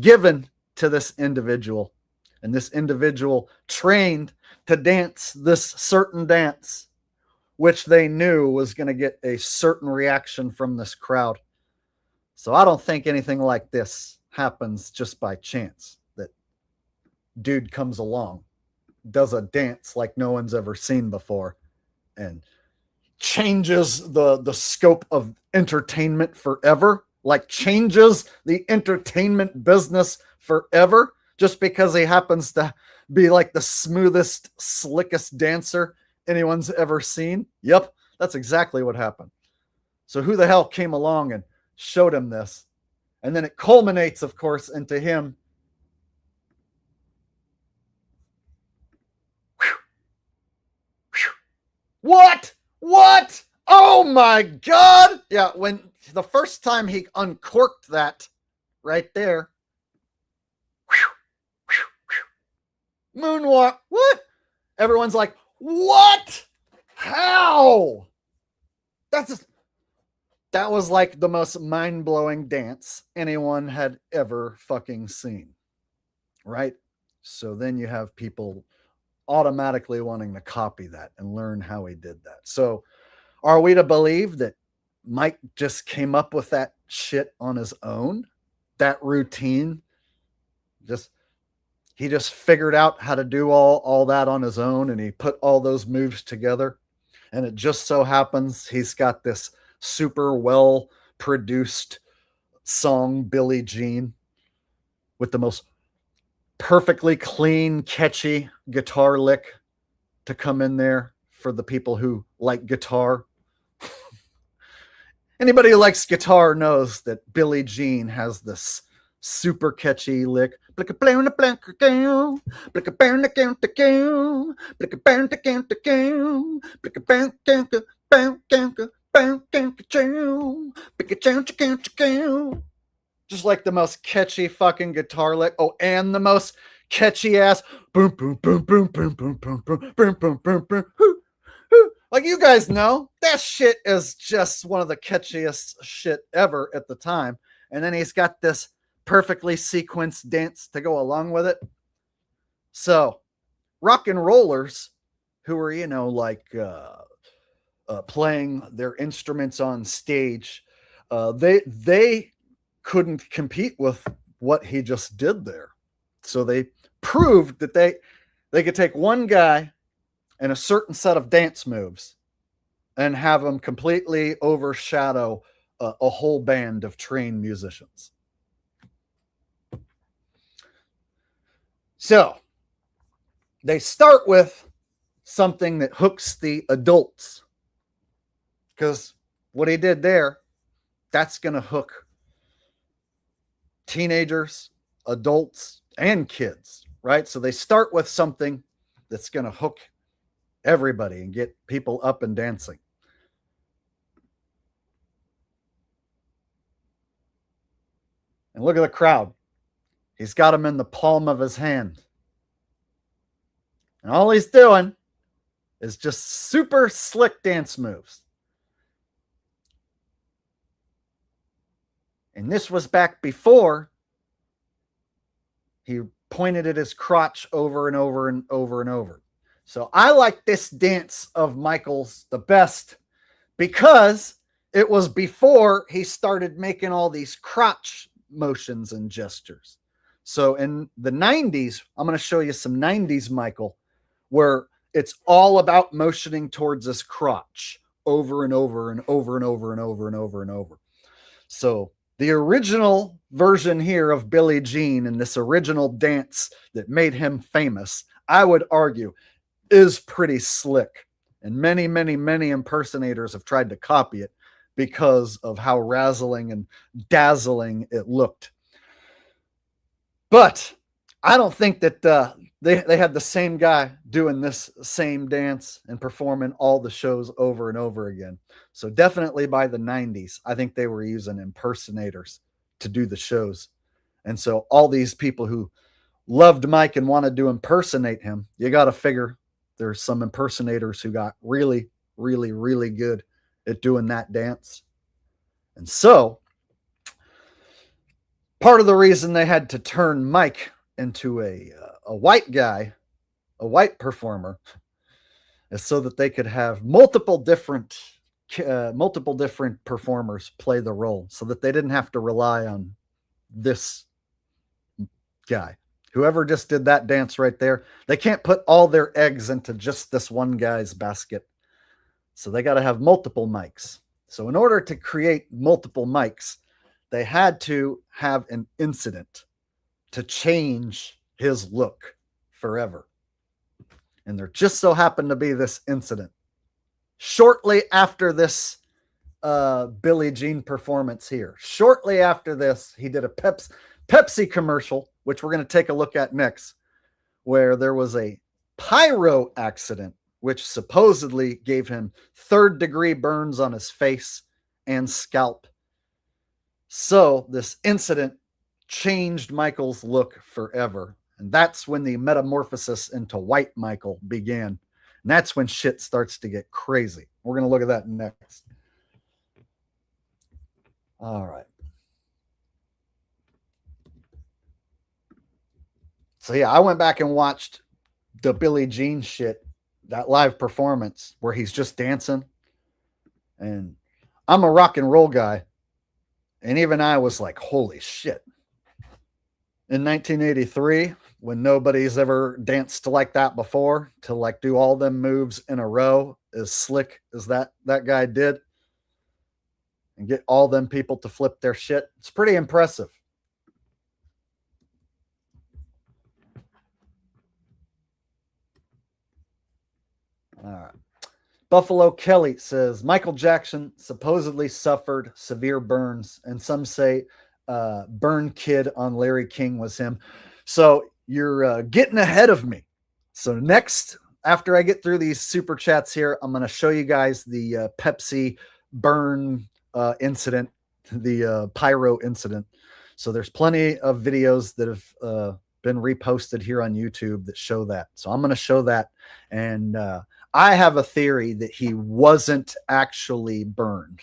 given to this individual, and this individual trained to dance this certain dance, which they knew was going to get a certain reaction from this crowd? So I don't think anything like this happens just by chance, that dude comes along, does a dance like no one's ever seen before, and changes the scope of entertainment forever, like changes the entertainment business forever, just because he happens to be like the smoothest, slickest dancer anyone's ever seen. Yep, that's exactly what happened. So who the hell came along and showed him this? And then it culminates, of course, into him. What? What? Oh my God. Yeah, when the first time he uncorked that right there. Moonwalk. What? Everyone's like, what? How? That was like the most mind-blowing dance anyone had ever fucking seen. Right? So then you have people automatically wanting to copy that and learn how he did that. So are we to believe that Mike just came up with that shit on his own? That routine? He just figured out how to do all that on his own, and he put all those moves together. And it just so happens he's got this super well produced song, Billie Jean, with the most perfectly clean, catchy guitar lick to come in there for the people who like guitar. Anybody who likes guitar knows that Billie Jean has this super catchy lick. Just like the most catchy fucking guitar lick. Oh, and the most catchy ass boom boom boom boom boom boom boom boom boom boom boom boom. Like you guys know, that shit is just one of the catchiest shit ever at the time. And then he's got this perfectly sequenced dance to go along with it. So, rock and rollers who were, like playing their instruments on stage, they couldn't compete with what he just did there. So they proved that they could take one guy and a certain set of dance moves and have them completely overshadow a whole band of trained musicians. So they start with something that hooks the adults, because what he did there, that's going to hook teenagers, adults, and kids, right? So they start with something that's going to hook everybody and get people up and dancing. And look at the crowd. He's got them in the palm of his hand. And all he's doing is just super slick dance moves. And this was back before he pointed at his crotch over and over and over and over. So I like this dance of Michael's the best because it was before he started making all these crotch motions and gestures. So in the 90s, I'm going to show you some 90s Michael where it's all about motioning towards his crotch over and over and over and over and over and over and over. So the original version here of Billie Jean and this original dance that made him famous, I would argue, is pretty slick. And many, many, many impersonators have tried to copy it because of how razzling and dazzling it looked. But I don't think that they had the same guy doing this same dance and performing all the shows over and over again. So definitely by the 90s, I think they were using impersonators to do the shows. And so all these people who loved Mike and wanted to impersonate him, you got to figure there's some impersonators who got really, really, really good at doing that dance. And so part of the reason they had to turn Mike into a white guy, a white performer, is so that they could have multiple different performers play the role, so that they didn't have to rely on this guy. Whoever just did that dance right there, they can't put all their eggs into just this one guy's basket. So they got to have multiple mics. So in order to create multiple mics, they had to have an incident to change his look forever. And there just so happened to be this incident. Shortly after this Billie Jean performance here, shortly after this, he did a Pepsi commercial, which we're going to take a look at next, where there was a pyro accident, which supposedly gave him third-degree burns on his face and scalp. So this incident changed Michael's look forever. And that's when the metamorphosis into White Michael began. And that's when shit starts to get crazy. We're going to look at that next. All right. So yeah, I went back and watched the Billie Jean shit, that live performance where he's just dancing. And I'm a rock and roll guy. And even I was like, holy shit. In 1983, when nobody's ever danced like that before, to like do all them moves in a row as slick as that guy did and get all them people to flip their shit, it's pretty impressive. All right. Buffalo Kelly says Michael Jackson supposedly suffered severe burns, and some say Burn Kid on Larry King was him. So you're getting ahead of me. So next, after I get through these super chats here, I'm going to show you guys the Pepsi burn incident, the pyro incident. So there's plenty of videos that have been reposted here on YouTube that show that. So I'm going to show that. And I have a theory that he wasn't actually burned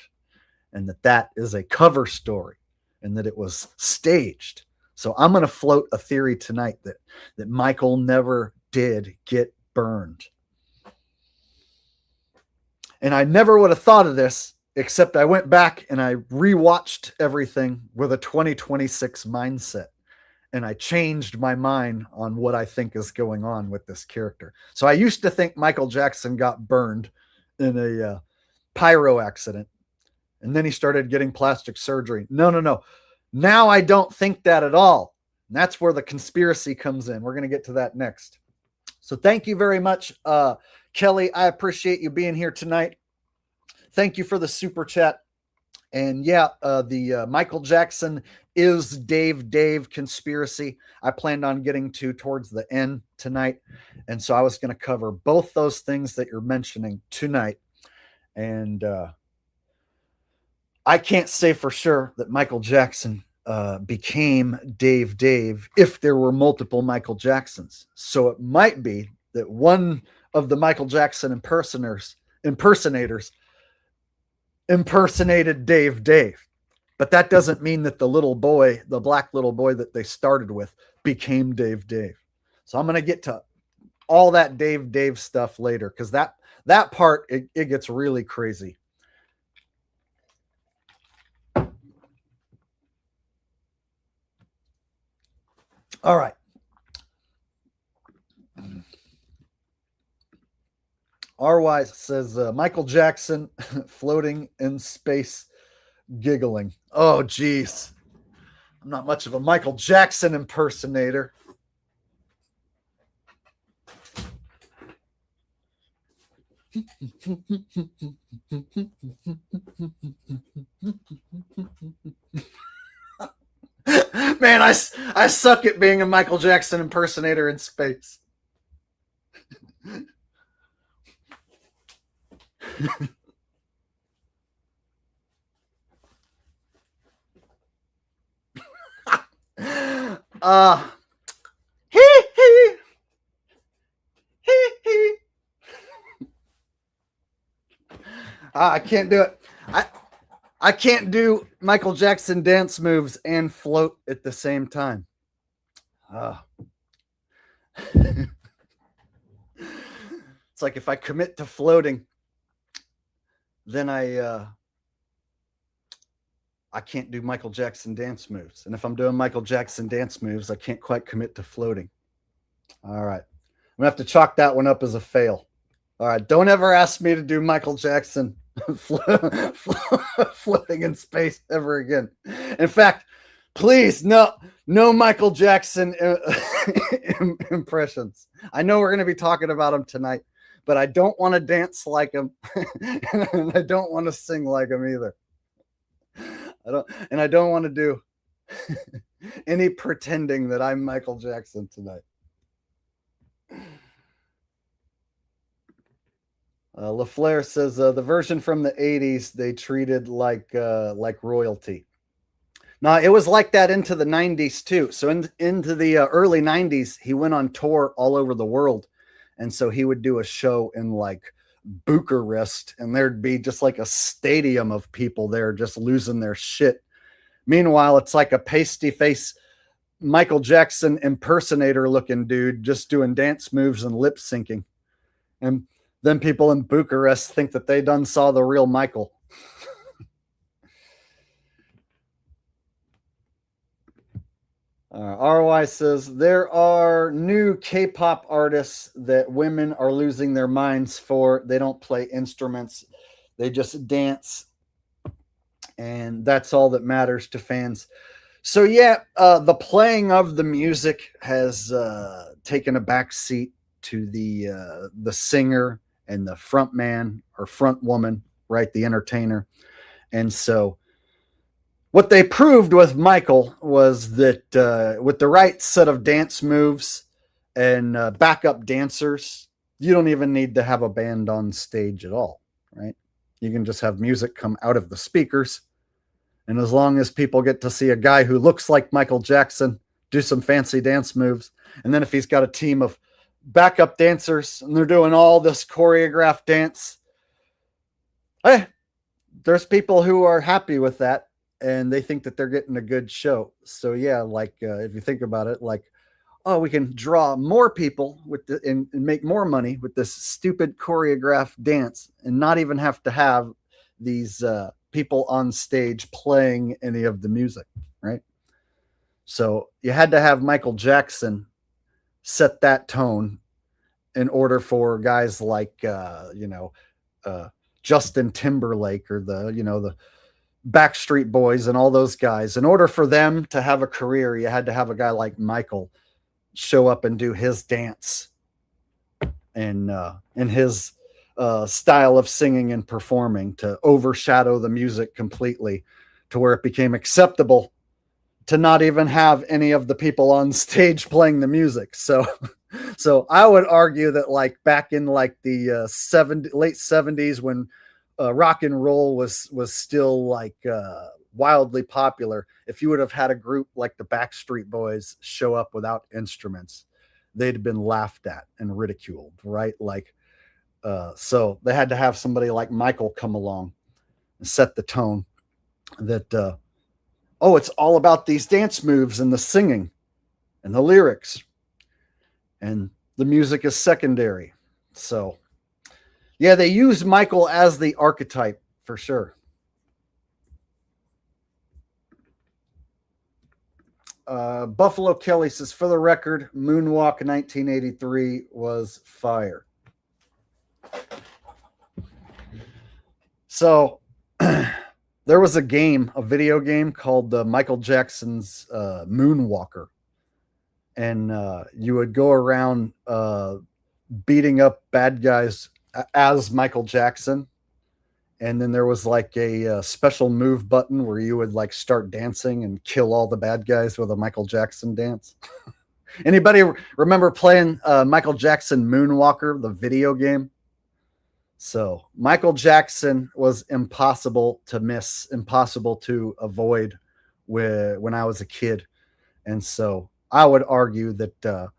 and that is a cover story and that it was staged. So I'm going to float a theory tonight that Michael never did get burned. And I never would have thought of this, except I went back and I rewatched everything with a 2026 mindset. And I changed my mind on what I think is going on with this character. So I used to think Michael Jackson got burned in a pyro accident. And then he started getting plastic surgery. No. Now I don't think that at all. And that's where the conspiracy comes in. We're going to get to that next. So thank you very much, Kelly. I appreciate you being here tonight. Thank you for the super chat. And yeah, the Michael Jackson is Dave conspiracy I planned on getting to towards the end tonight. And so I was going to cover both those things that you're mentioning tonight. And I can't say for sure that Michael Jackson became Dave if there were multiple Michael Jacksons. So it might be that one of the Michael Jackson impersonators impersonated Dave. But that doesn't mean that the little boy, the black little boy that they started with, became Dave. So I'm going to get to all that Dave stuff later, because that part, it gets really crazy. All right. R-Wise says Michael Jackson floating in space giggling. Oh, geez. I'm not much of a Michael Jackson impersonator. Man, I suck at being a Michael Jackson impersonator in space. I can't do it. I can't do Michael Jackson dance moves and float at the same time. It's like if I commit to floating, then I can't do Michael Jackson dance moves. And if I'm doing Michael Jackson dance moves, I can't quite commit to floating. All right. I'm going to have to chalk that one up as a fail. All right, don't ever ask me to do Michael Jackson flipping in space ever again. In fact, please, no Michael Jackson impressions. I know we're going to be talking about him tonight, but I don't want to dance like him, and I don't want to sing like him either. I don't want to do any pretending that I'm Michael Jackson tonight. LaFleur says the version from the 80s they treated like royalty. Now, it was like that into the 90s too. So into the early 90s, he went on tour all over the world. And so he would do a show in like Bucharest, and there'd be just like a stadium of people there just losing their shit. Meanwhile, it's like a pasty face Michael Jackson impersonator looking dude just doing dance moves and lip syncing. And then people in Bucharest think that they done saw the real Michael. ROI says there are new K-pop artists that women are losing their minds for. They don't play instruments. They just dance. And that's all that matters to fans. So yeah, the playing of the music has taken a back seat to the singer and the front man or front woman, right? The entertainer. And so what they proved with Michael was that with the right set of dance moves and backup dancers, you don't even need to have a band on stage at all, right? You can just have music come out of the speakers. And as long as people get to see a guy who looks like Michael Jackson do some fancy dance moves, and then if he's got a team of backup dancers and they're doing all this choreographed dance, hey, there's people who are happy with that and they think that they're getting a good show. So yeah, like if you think about it, like, oh, we can draw more people with and make more money with this stupid choreographed dance and not even have to have these people on stage playing any of the music, right? So you had to have Michael Jackson set that tone in order for guys like Justin Timberlake or the Backstreet Boys and all those guys. In order for them to have a career, you had to have a guy like Michael show up and do his dance and his style of singing and performing to overshadow the music completely, to where it became acceptable to not even have any of the people on stage playing the music. So I would argue that like back in like the late 70s when rock and roll was still like wildly popular, if you would have had a group like the Backstreet Boys show up without instruments, they'd have been laughed at and ridiculed, right? Like so they had to have somebody like Michael come along and set the tone that it's all about these dance moves and the singing and the lyrics, and the music is secondary. So yeah, they use Michael as the archetype for sure. Buffalo Kelly says, for the record, Moonwalk 1983 was fire. So there was a video game called Michael Jackson's Moonwalker. And you would go around beating up bad guys as Michael Jackson. And then there was like a special move button where you would like start dancing and kill all the bad guys with a Michael Jackson dance. Anybody remember playing Michael Jackson Moonwalker, the video game? So Michael Jackson was impossible to miss, impossible to avoid when I was a kid. And so I would argue that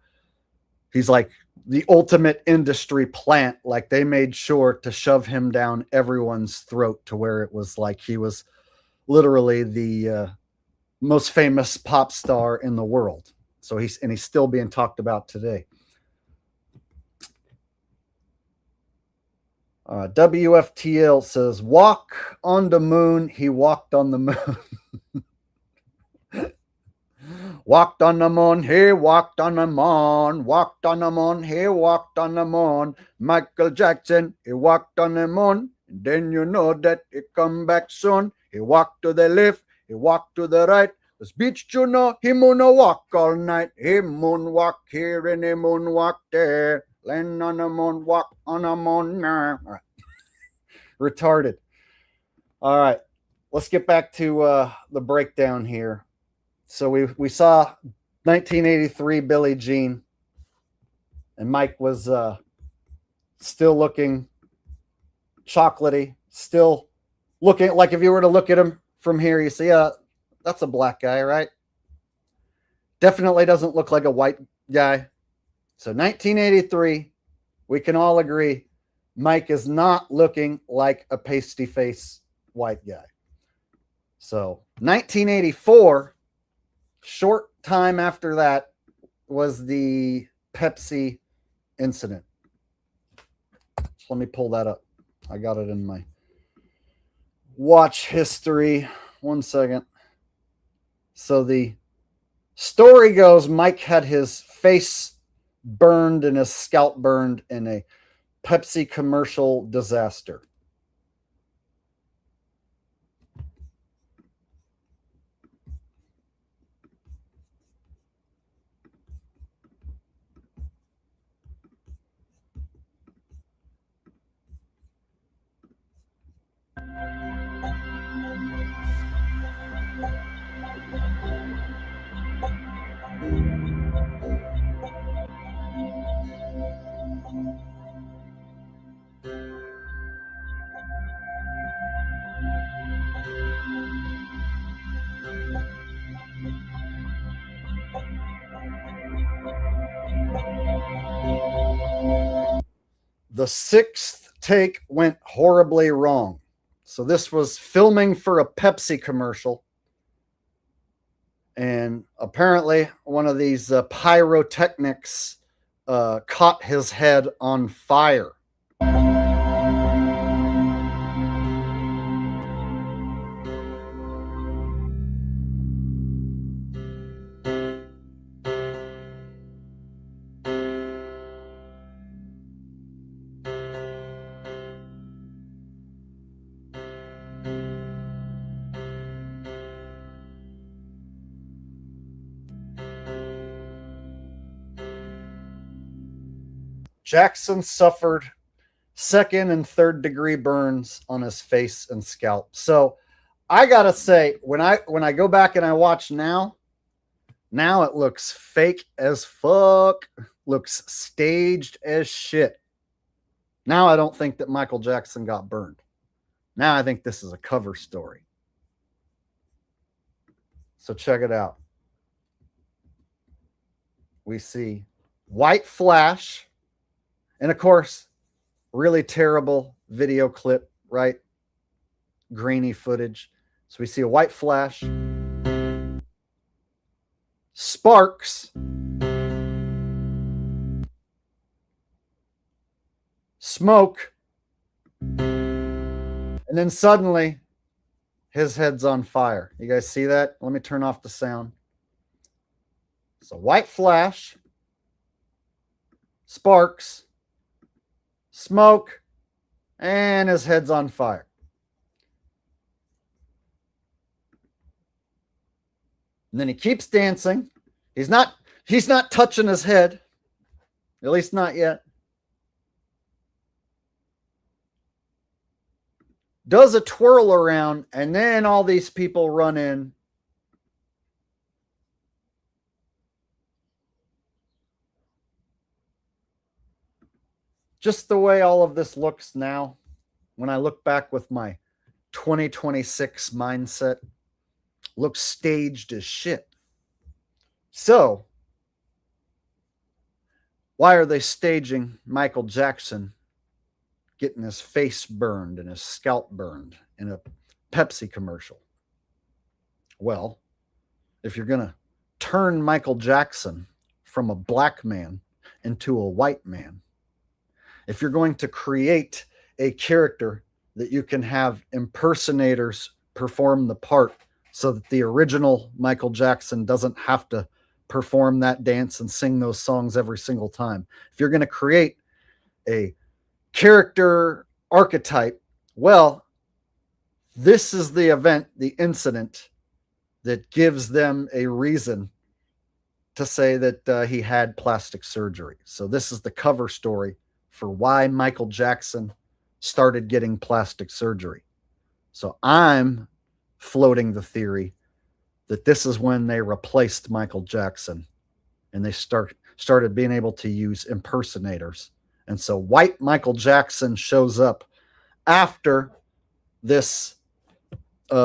he's like the ultimate industry plant. Like they made sure to shove him down everyone's throat to where it was like he was literally the most famous pop star in the world. So he's still being talked about today. WFTL says, walk on the moon. He walked on the moon. Walked on the moon, he walked on the moon. Walked on the moon, he walked on the moon. Michael Jackson, he walked on the moon. And then you know that he come back soon. He walked to the left, he walked to the right. This beach, you know, he moon walk all night. He moonwalk here and he moonwalk there. Land on the moon, walk on the moon. All right. Retarded. All right. Let's get back to the breakdown here. So we saw 1983 Billie Jean, and Mike was still looking chocolatey, still looking like if you were to look at him from here, you see, that's a black guy, right? Definitely doesn't look like a white guy. So 1983, we can all agree Mike is not looking like a pasty face white guy. So 1984, short time after that, was the Pepsi incident. So let me pull that up. I got it in my watch history. 1 second. So the story goes Mike had his face burned and his scalp burned in a Pepsi commercial disaster. The sixth take went horribly wrong. So this was filming for a Pepsi commercial. And apparently one of these pyrotechnics caught his head on fire. Jackson suffered second and third degree burns on his face and scalp. So I gotta say, when I go back and I watch now it looks fake as fuck, looks staged as shit. Now I don't think that Michael Jackson got burned. Now I think this is a cover story. So check it out. We see white flash, and of course, really terrible video clip, right? Grainy footage. So we see a white flash, sparks, smoke, and then suddenly his head's on fire. You guys see that? Let me turn off the sound. So white flash, sparks, smoke, and his head's on fire. And then he keeps dancing. He's not touching his head. At least not yet. Does a twirl around, and then all these people run in. Just the way all of this looks now, when I look back with my 2026 mindset, looks staged as shit. So, why are they staging Michael Jackson getting his face burned and his scalp burned in a Pepsi commercial? Well, if you're going to turn Michael Jackson from a black man into a white man, if you're going to create a character that you can have impersonators perform the part so that the original Michael Jackson doesn't have to perform that dance and sing those songs every single time. If you're going to create a character archetype, well, this is the event, the incident that gives them a reason to say that he had plastic surgery. So this is the cover story for why Michael Jackson started getting plastic surgery. So I'm floating the theory that this is when they replaced Michael Jackson and they started being able to use impersonators. And so white Michael Jackson shows up after this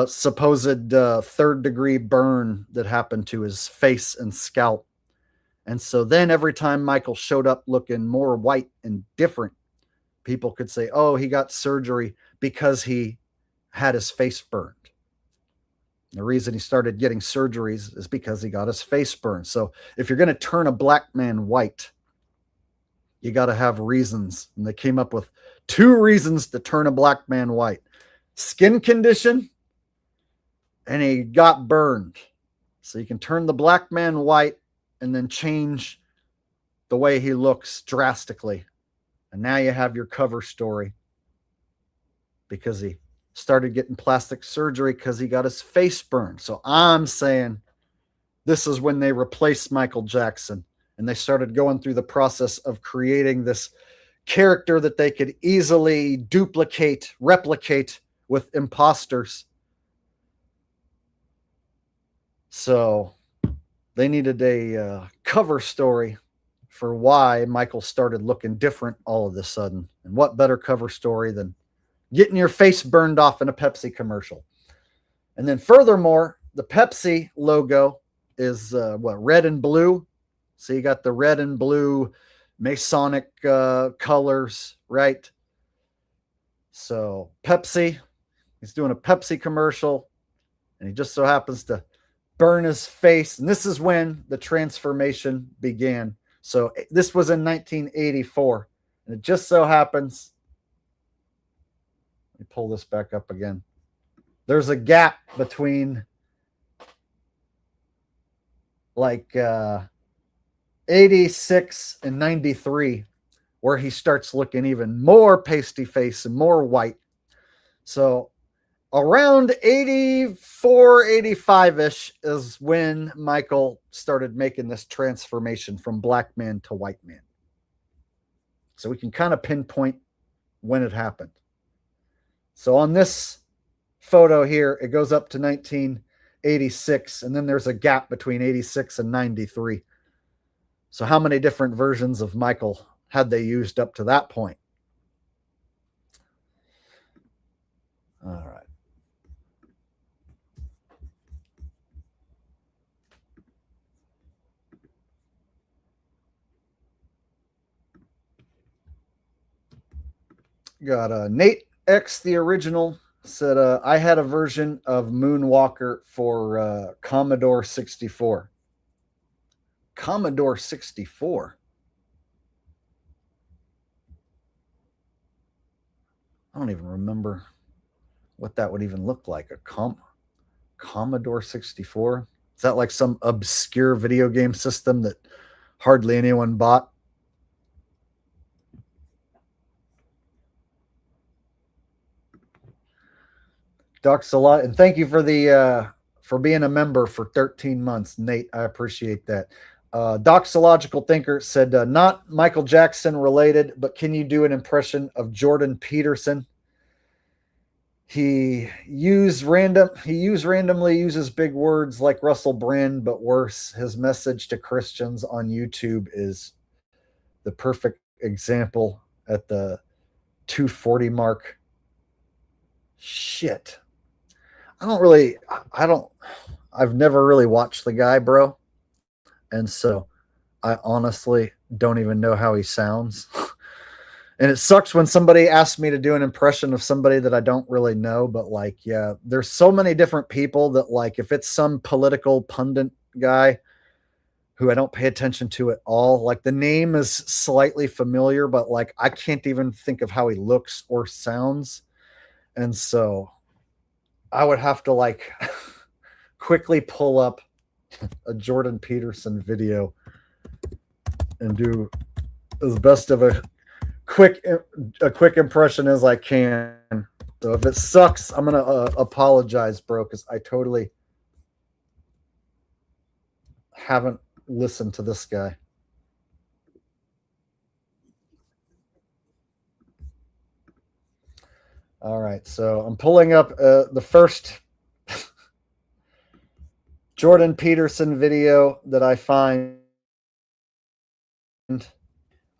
supposed third-degree burn that happened to his face and scalp. And so then every time Michael showed up looking more white and different, people could say, oh, he got surgery because he had his face burned. The reason he started getting surgeries is because he got his face burned. So if you're going to turn a black man white, you got to have reasons. And they came up with 2 reasons to turn a black man white: skin condition, and he got burned. So you can turn the black man white and then change the way he looks drastically. And now you have your cover story, because he started getting plastic surgery because he got his face burned. So I'm saying this is when they replaced Michael Jackson and they started going through the process of creating this character that they could easily duplicate, replicate with imposters. So they needed a cover story for why Michael started looking different all of a sudden. And what better cover story than getting your face burned off in a Pepsi commercial? And then furthermore, the Pepsi logo is red and blue. So you got the red and blue Masonic colors, right? So Pepsi, he's doing a Pepsi commercial, and he just so happens to burn his face. And this is when the transformation began. So this was in 1984. And it just so happens, let me pull this back up again. There's a gap between like 86 and 93 where he starts looking even more pasty face and more white. So around 84, 85-ish is when Michael started making this transformation from black man to white man. So we can kind of pinpoint when it happened. So on this photo here, it goes up to 1986, and then there's a gap between 86 and 93. So how many different versions of Michael had they used up to that point? All right. Got Nate X, the original, said, I had a version of Moonwalker for Commodore 64. Commodore 64? I don't even remember what that would even look like. A Commodore 64? Is that like some obscure video game system that hardly anyone bought? Ducks a lot, and thank you for the for being a member for 13 months, Nate. I appreciate that. Doxological Thinker said, not Michael Jackson related, but can you do an impression of Jordan Peterson? He randomly uses big words like Russell Brand, but worse. His message to Christians on YouTube is the perfect example at the 240 mark. Shit. I've never really watched the guy, bro. And so I honestly don't even know how he sounds. And it sucks when somebody asks me to do an impression of somebody that I don't really know. But like, yeah, there's so many different people that like, if it's some political pundit guy who I don't pay attention to at all, like the name is slightly familiar, but like, I can't even think of how he looks or sounds. And so I would have to like quickly pull up a Jordan Peterson video and do as best of a quick impression as I can. So if it sucks, I'm gonna apologize, bro, because I totally haven't listened to this guy. All right, so I'm pulling up the first Jordan Peterson video that I find.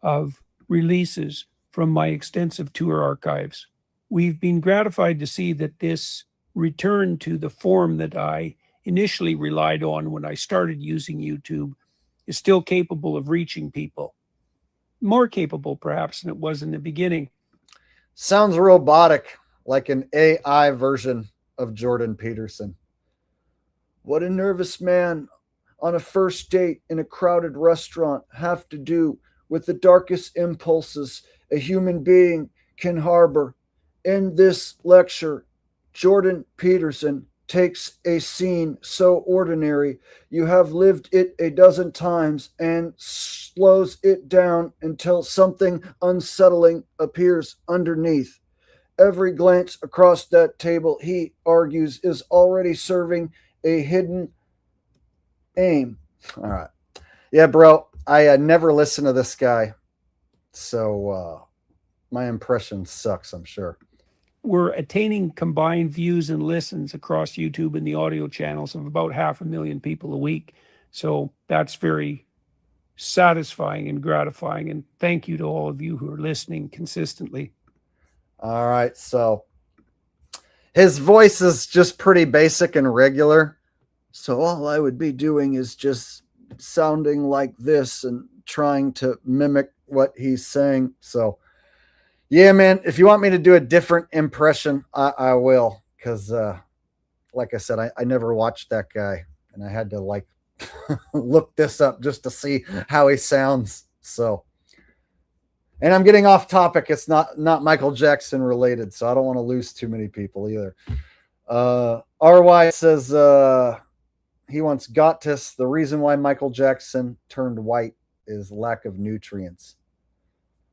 Of releases from my extensive tour archives. We've been gratified to see that this return to the form that I initially relied on when I started using YouTube is still capable of reaching people. More capable, perhaps, than it was in the beginning. Sounds robotic, like an AI version of Jordan Peterson. What a nervous man on a first date in a crowded restaurant have to do with the darkest impulses a human being can harbor. In this lecture, Jordan Peterson takes a scene so ordinary you have lived it a dozen times and slows it down until something unsettling appears underneath. Every glance across that table, he argues, is already serving a hidden aim. All right. Yeah, bro. I never listened to this guy. So my impression sucks, I'm sure. We're attaining combined views and listens across YouTube and the audio channels of about 500,000 people a week. So that's very satisfying and gratifying. And thank you to all of you who are listening consistently. All right. So his voice is just pretty basic and regular. So all I would be doing is just sounding like this and trying to mimic what he's saying. So yeah, man, if you want me to do a different impression, I will. Because like I said, I never watched that guy. And I had to like look this up just to see how he sounds. So, and I'm getting off topic. It's not Michael Jackson related, so I don't want to lose too many people either. RY says he wants Gottis. The reason why Michael Jackson turned white is lack of nutrients.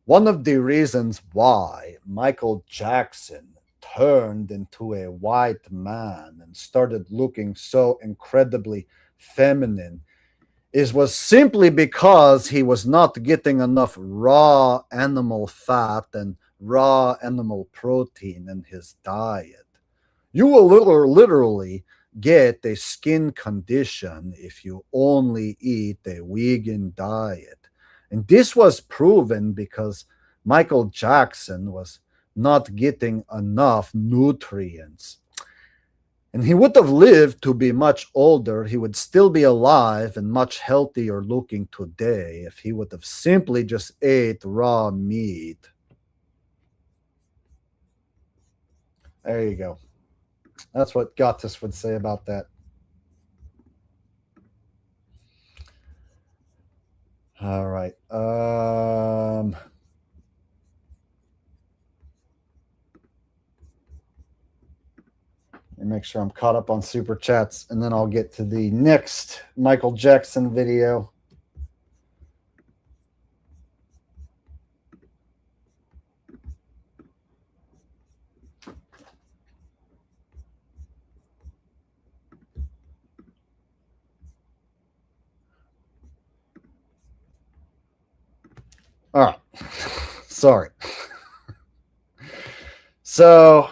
One of the reasons why Michael Jackson turned into a white man and started looking so incredibly feminine was simply because he was not getting enough raw animal fat and raw animal protein in his diet. You will literally get a skin condition if you only eat a vegan diet. And this was proven because Michael Jackson was not getting enough nutrients. And he would have lived to be much older. He would still be alive and much healthier looking today if he would have simply just ate raw meat. There you go. That's what Gottis would say about that. All right. Let me make sure I'm caught up on super chats, and then I'll get to the next Michael Jackson video. All right. Sorry. So,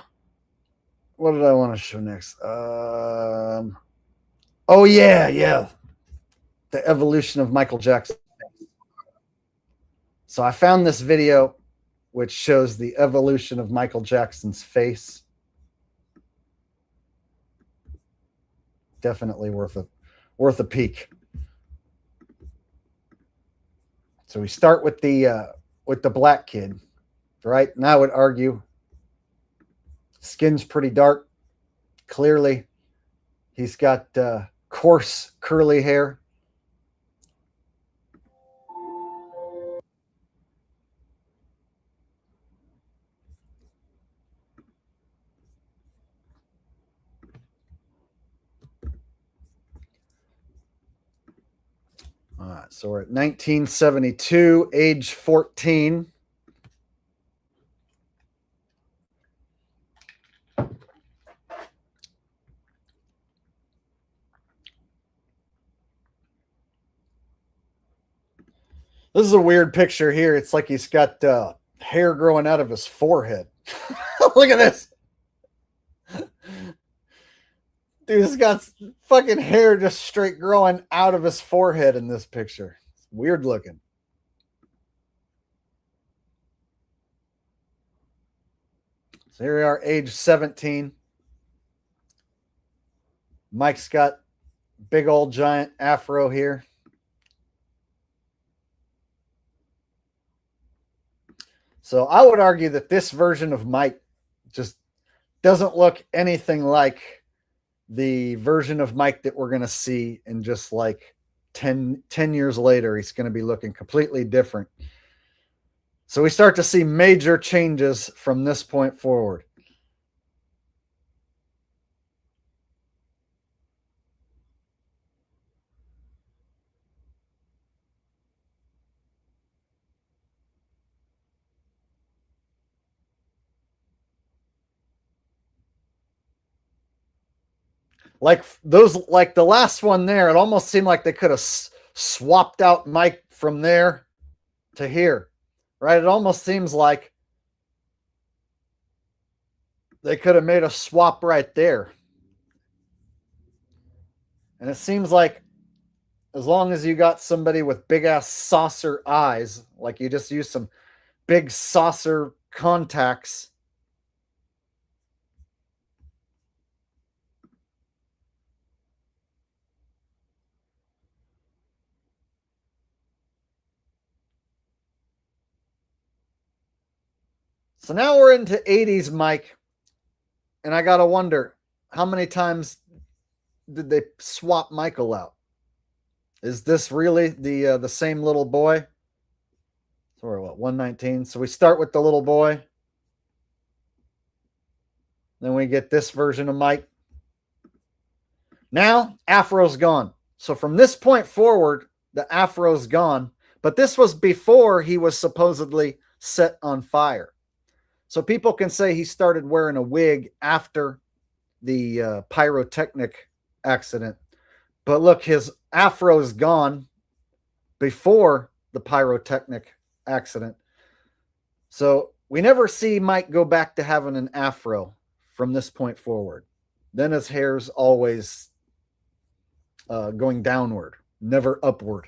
what did I want to show next? Oh, yeah. The evolution of Michael Jackson. So, I found this video which shows the evolution of Michael Jackson's face. Definitely worth a peek. So we start with the black kid, right? And I would argue skin's pretty dark. Clearly, he's got coarse curly hair. All right, so we're at 1972, age 14. This is a weird picture here. It's like he's got hair growing out of his forehead. Look at this. Dude, he's got fucking hair just straight growing out of his forehead in this picture. It's weird looking. So here we are, age 17. Mike's got big old giant afro here. So I would argue that this version of Mike just doesn't look anything like the version of Mike that we're going to see in just like 10 years later. He's going to be looking completely different. So we start to see major changes from this point forward. Like those, like the last one there, it almost seemed like they could have swapped out Mike from there to here, right? It almost seems like they could have made a swap right there. And it seems like as long as you got somebody with big ass saucer eyes, like you just use some big saucer contacts, so now we're into 80s Mike, and I gotta wonder how many times did they swap Michael out? Is this really the same little boy? So we're what, 119? So we start with the little boy. Then we get this version of Mike. Now, afro's gone. So from this point forward, the afro's gone. But this was before he was supposedly set on fire. So people can say he started wearing a wig after the pyrotechnic accident. But look, his afro's gone before the pyrotechnic accident. So we never see Mike go back to having an afro from this point forward. Then his hair's always going downward, never upward.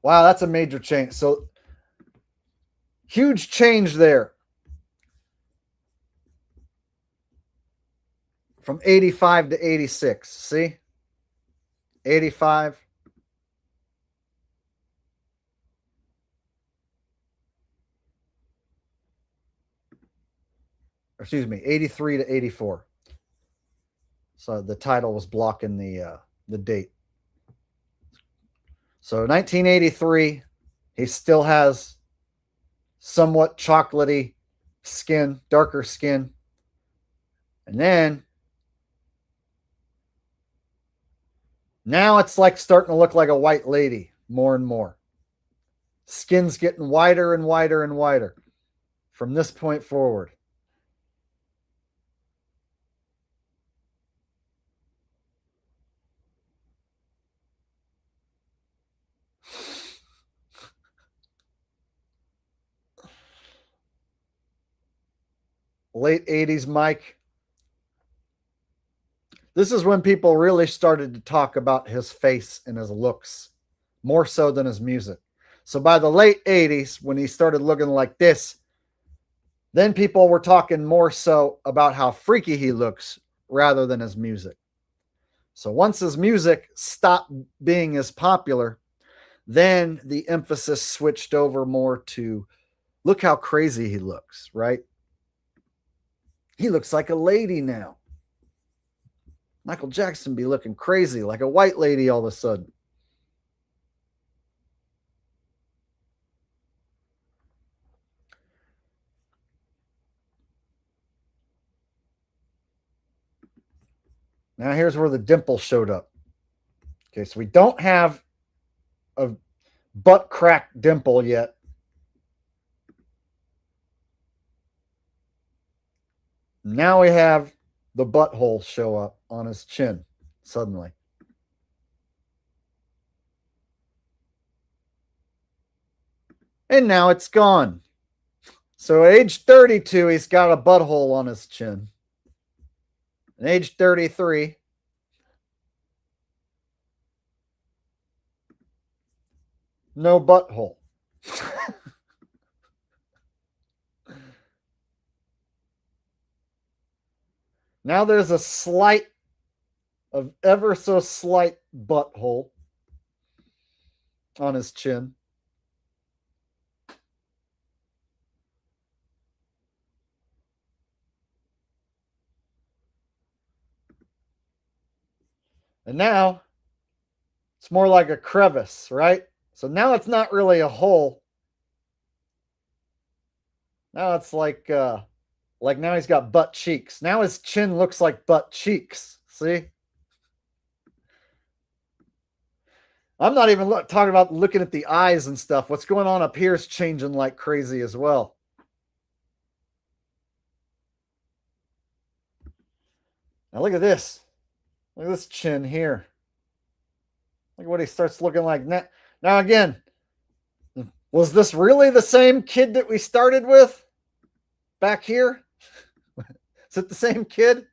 Wow, that's a major change. So huge change there. From 85 to 86. See? 85. Excuse me, 83 to 84. So the title was blocking the date. So 1983, he still has somewhat chocolatey skin, darker skin. And then now it's like starting to look like a white lady more and more. Skin's getting wider and wider and wider from this point forward. Late 80s Mike. This is when people really started to talk about his face and his looks, more so than his music. So by the late 80s, when he started looking like this, then people were talking more so about how freaky he looks rather than his music. So once his music stopped being as popular, then the emphasis switched over more to look how crazy he looks, right? He looks like a lady now. Michael Jackson be looking crazy, like a white lady all of a sudden. Now here's where the dimple showed up. Okay, so we don't have a butt crack dimple yet. Now we have the butthole show up on his chin suddenly. And now it's gone. So at age 32, he's got a butthole on his chin. At age 33, no butthole. Now there's a slight, of ever so slight butthole on his chin. And now it's more like a crevice, right? So now it's not really a hole. Now it's like now he's got butt cheeks. Now his chin looks like butt cheeks. See? I'm not even talking about looking at the eyes and stuff. What's going on up here is changing like crazy as well. Now look at this. Look at this chin here. Look at what he starts looking like. Now again, was this really the same kid that we started with back here? Is it the same kid?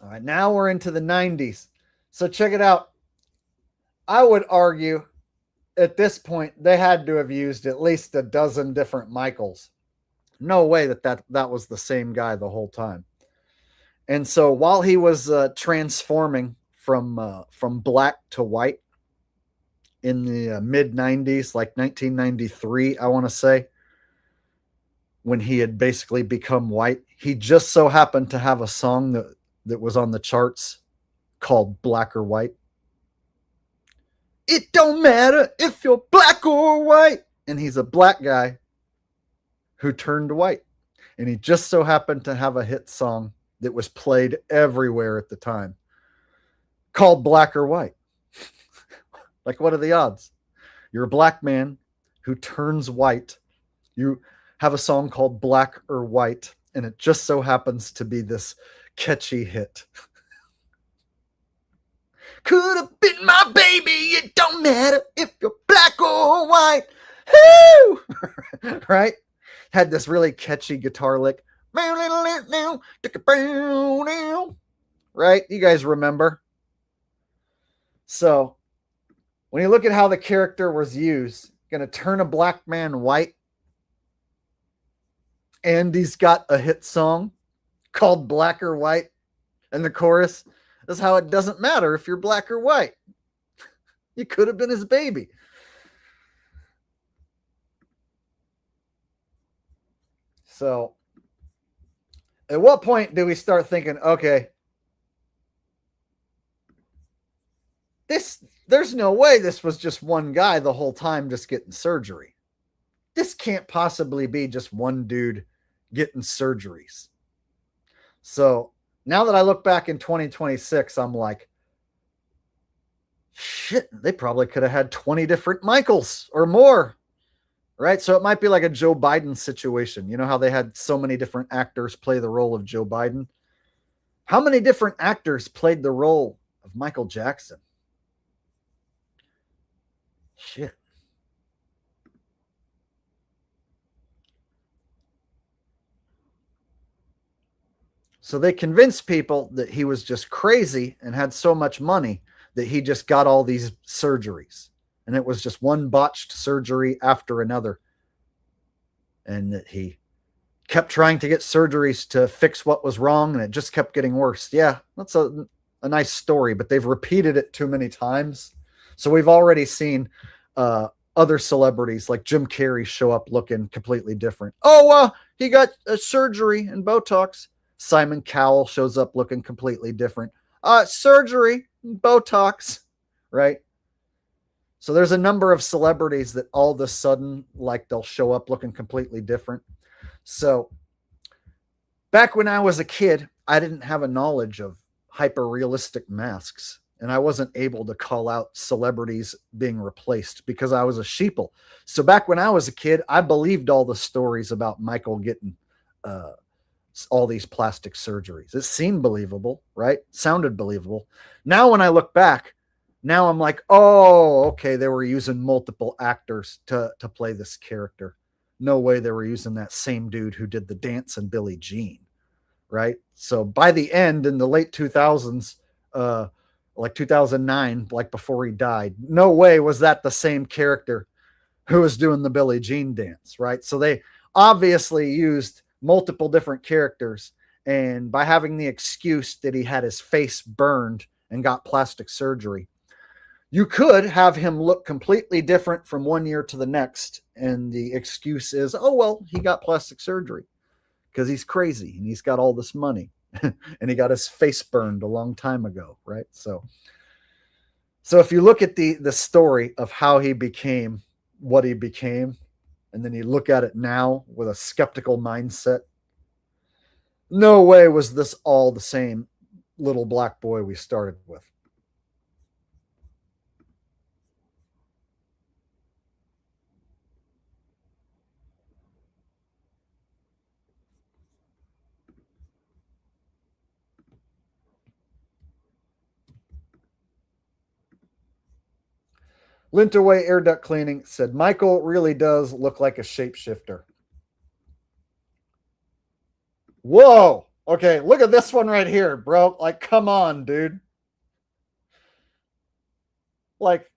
All right, now we're into the 90s. So check it out. I would argue at this point they had to have used at least a dozen different Michaels. No way that was the same guy the whole time. And so while he was transforming from black to white in the mid 90s, like 1993, I want to say, when he had basically become white, he just so happened to have a song that was on the charts called Black or White. It don't matter if you're black or white. And he's a black guy who turned white. And he just so happened to have a hit song that was played everywhere at the time called Black or White. Like, what are the odds? You're a black man who turns white. You have a song called Black or White, and it just so happens to be this catchy hit. Could have been my baby. It don't matter if you're black or white. Woo! Right? Had this really catchy guitar lick. Right? You guys remember? So, when you look at how the character was used, going to turn a black man white, and he's got a hit song called Black or White, and the chorus is how it doesn't matter if you're black or white. You could have been his baby. So, at what point do we start thinking, okay, there's no way this was just one guy the whole time just getting surgery. This can't possibly be just one dude getting surgeries. So now that I look back in 2026, I'm like, shit, they probably could have had 20 different Michaels or more, right? So it might be like a Joe Biden situation. You know how they had so many different actors play the role of Joe Biden? How many different actors played the role of Michael Jackson? Shit. So they convinced people that he was just crazy and had so much money that he just got all these surgeries. And it was just one botched surgery after another. And that he kept trying to get surgeries to fix what was wrong, and it just kept getting worse. Yeah, that's a nice story, but they've repeated it too many times. So we've already seen other celebrities like Jim Carrey show up looking completely different. Oh, he got a surgery and Botox. Simon Cowell shows up looking completely different. Surgery, Botox, right? So there's a number of celebrities that all of a sudden, like, they'll show up looking completely different. So back when I was a kid, I didn't have a knowledge of hyper realistic masks, and I wasn't able to call out celebrities being replaced because I was a sheeple. So back when I was a kid, I believed all the stories about Michael getting all these plastic surgeries. It seemed believable, right? Sounded believable. Now when I look back, now I'm like, oh, okay, they were using multiple actors to play this character. No way they were using that same dude who did the dance in Billie Jean, right? So by the end, in the late 2000s, like 2009, like before he died, no way was that the same character who was doing the Billie Jean dance, right? So they obviously used multiple different characters, and by having the excuse that he had his face burned and got plastic surgery, you could have him look completely different from one year to the next, and the excuse is, oh, well, he got plastic surgery because he's crazy and he's got all this money and he got his face burned a long time ago, right? So if you look at the story of how he became what he became, and then you look at it now with a skeptical mindset, no way was this all the same little black boy we started with. Lintaway Air Duct Cleaning said, Michael really does look like a shapeshifter. Whoa. Okay, look at this one right here, bro. Like, come on, dude. Like,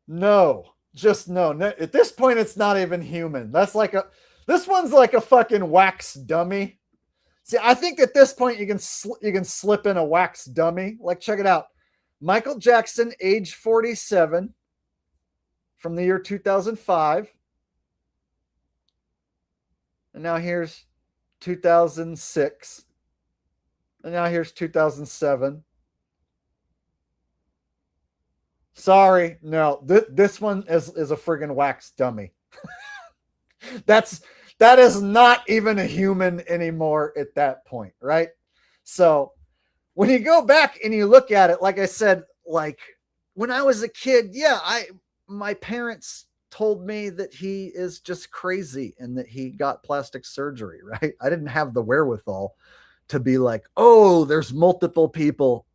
no. Just no. At this point, it's not even human. This one's like a fucking wax dummy. See, I think at this point you can slip in a wax dummy. Like, check it out. Michael Jackson, age 47, from the year 2005. And now here's 2006. And now here's 2007. Sorry, no. This one is a friggin' wax dummy. That is not even a human anymore at that point, right? So when you go back and you look at it, like I said, like when I was a kid, yeah, my parents told me that he is just crazy and that he got plastic surgery, right? I didn't have the wherewithal to be like, oh, there's multiple people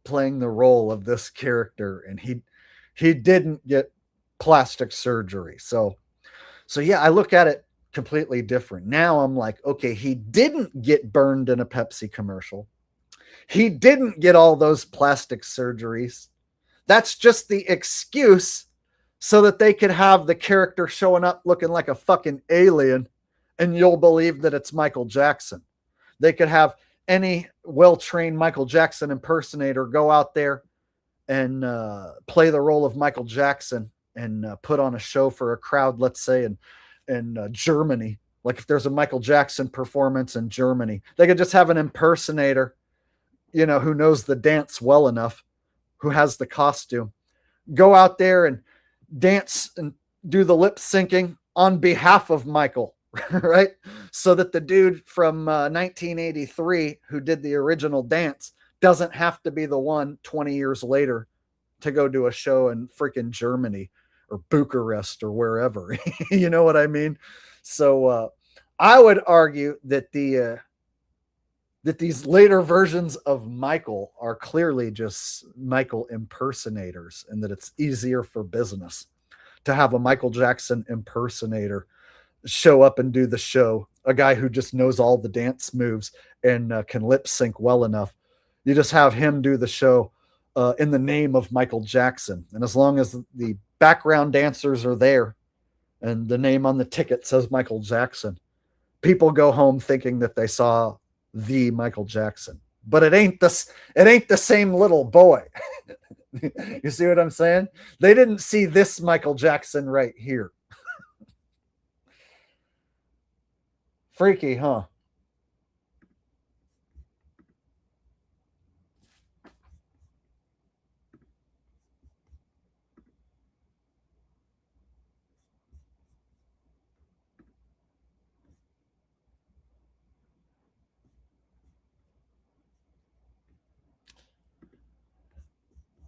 playing the role of this character, and he didn't get plastic surgery. So yeah, I look at it completely different. Now I'm like, okay, he didn't get burned in a Pepsi commercial. He didn't get all those plastic surgeries. That's just the excuse so that they could have the character showing up looking like a fucking alien, and you'll believe that it's Michael Jackson. They could have any well-trained Michael Jackson impersonator go out there and play the role of Michael Jackson and put on a show for a crowd, let's say in Germany. Like if there's a Michael Jackson performance in Germany, they could just have an impersonator, who knows the dance well enough, who has the costume, go out there and dance and do the lip syncing on behalf of Michael, right? So that the dude from 1983 who did the original dance doesn't have to be the one 20 years later to go do a show in freaking Germany or Bucharest or wherever. You know what I mean? So I would argue that that these later versions of Michael are clearly just Michael impersonators, and that it's easier for business to have a Michael Jackson impersonator show up and do the show, a guy who just knows all the dance moves and can lip sync well enough. You just have him do the show in the name of Michael Jackson. And as long as the background dancers are there and the name on the ticket says Michael Jackson, people go home thinking that they saw the Michael Jackson. But it ain't the same little boy. You see what I'm saying? They didn't see this Michael Jackson right here. Freaky, huh?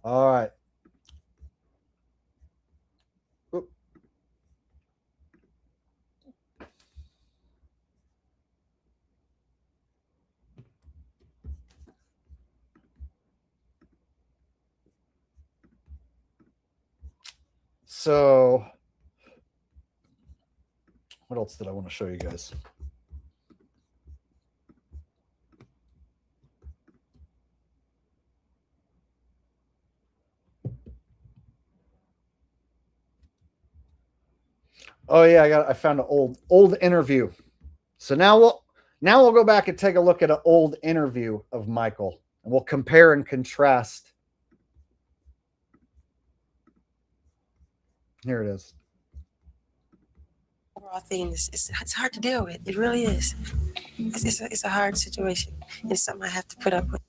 All right. Oop. So, what else did I want to show you guys? Oh yeah, I found an old interview. So now we'll go back and take a look at an old interview of Michael, and we'll compare and contrast. Here it is. Overall thing is it's hard to deal with. It really is. It's a hard situation. It's something I have to put up with.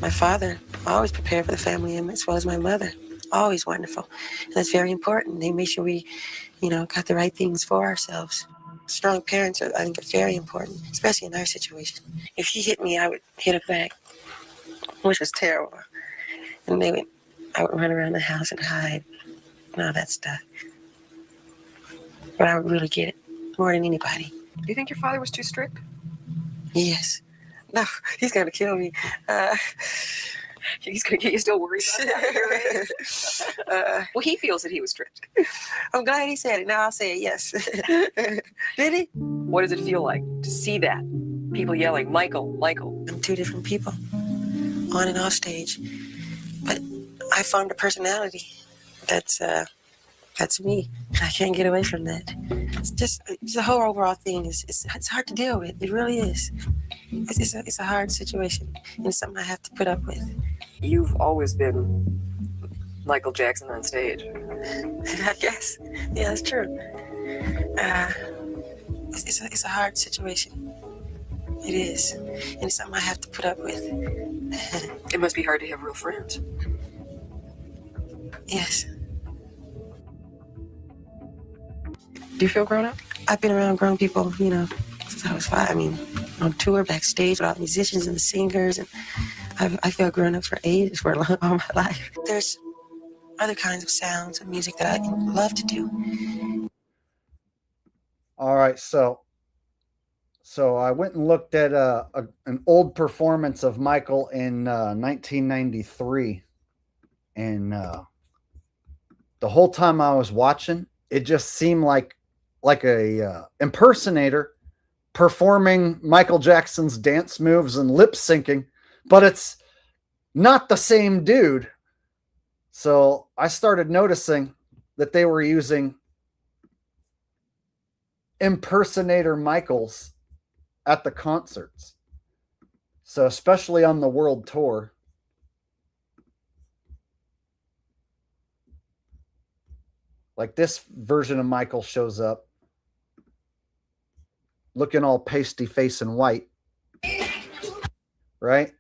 My father always prepared for the family, as well as my mother. Always wonderful. And that's very important. They make sure we, got the right things for ourselves. Strong parents, I think, are very important, especially in our situation. If he hit me, I would hit him back, which was terrible. And I would run around the house and hide and all that stuff. But I would really get it more than anybody. Do you think your father was too strict? Yes. No, he's going to kill me. He's going to get you still worried about that. Well, he feels that he was strict. I'm glad he said it. Now I'll say it, yes. Did he? What does it feel like to see that? People yelling, Michael, Michael. I'm two different people, on and off stage. But I formed a personality that's me. I can't get away from that. It's the whole overall thing it's hard to deal with. It really is. It's a hard situation, and it's something I have to put up with. You've always been Michael Jackson on stage. I guess. Yeah, that's true. It's a hard situation. It is, and it's something I have to put up with. It must be hard to have real friends. Yes. Do you feel grown up? I've been around grown people, since I was 5. I mean, on tour, backstage with all the musicians and the singers, and I feel grown up for ages, for all my life. There's other kinds of sounds of music that I love to do. All right, so I went and looked at an old performance of Michael in 1993, and the whole time I was watching, it just seemed like a impersonator performing Michael Jackson's dance moves and lip syncing, but it's not the same dude. So I started noticing that they were using impersonator Michaels at the concerts. So especially on the world tour. Like this version of Michael shows up looking all pasty face and white, right?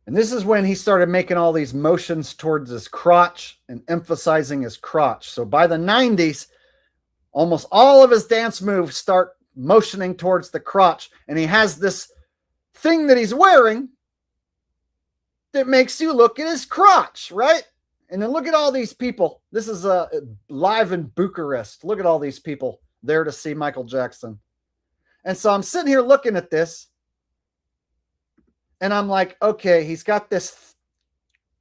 And this is when he started making all these motions towards his crotch and emphasizing his crotch. So by the 90s, almost all of his dance moves start motioning towards the crotch. And he has this thing that he's wearing that makes you look at his crotch, right? And then look at all these people. This is live in Bucharest. Look at all these people there to see Michael Jackson. And so I'm sitting here looking at this, and I'm like, okay, he's got this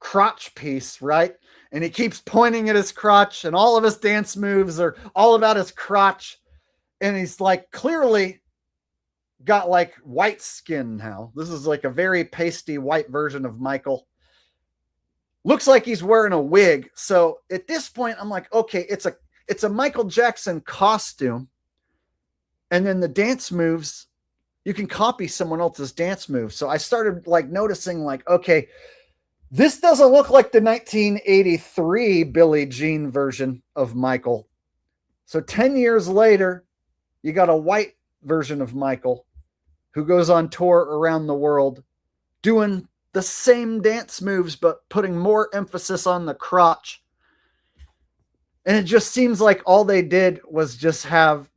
crotch piece, right? And he keeps pointing at his crotch, and all of his dance moves are all about his crotch. And he's like clearly got like white skin now. This is like a very pasty white version of Michael. Looks like he's wearing a wig. So at this point, I'm like, okay, it's a Michael Jackson costume. And then the dance moves, you can copy someone else's dance moves. So I started like noticing like, okay, this doesn't look like the 1983 Billie Jean version of Michael. So 10 years later, you got a white version of Michael who goes on tour around the world doing the same dance moves, but putting more emphasis on the crotch. And it just seems like all they did was just have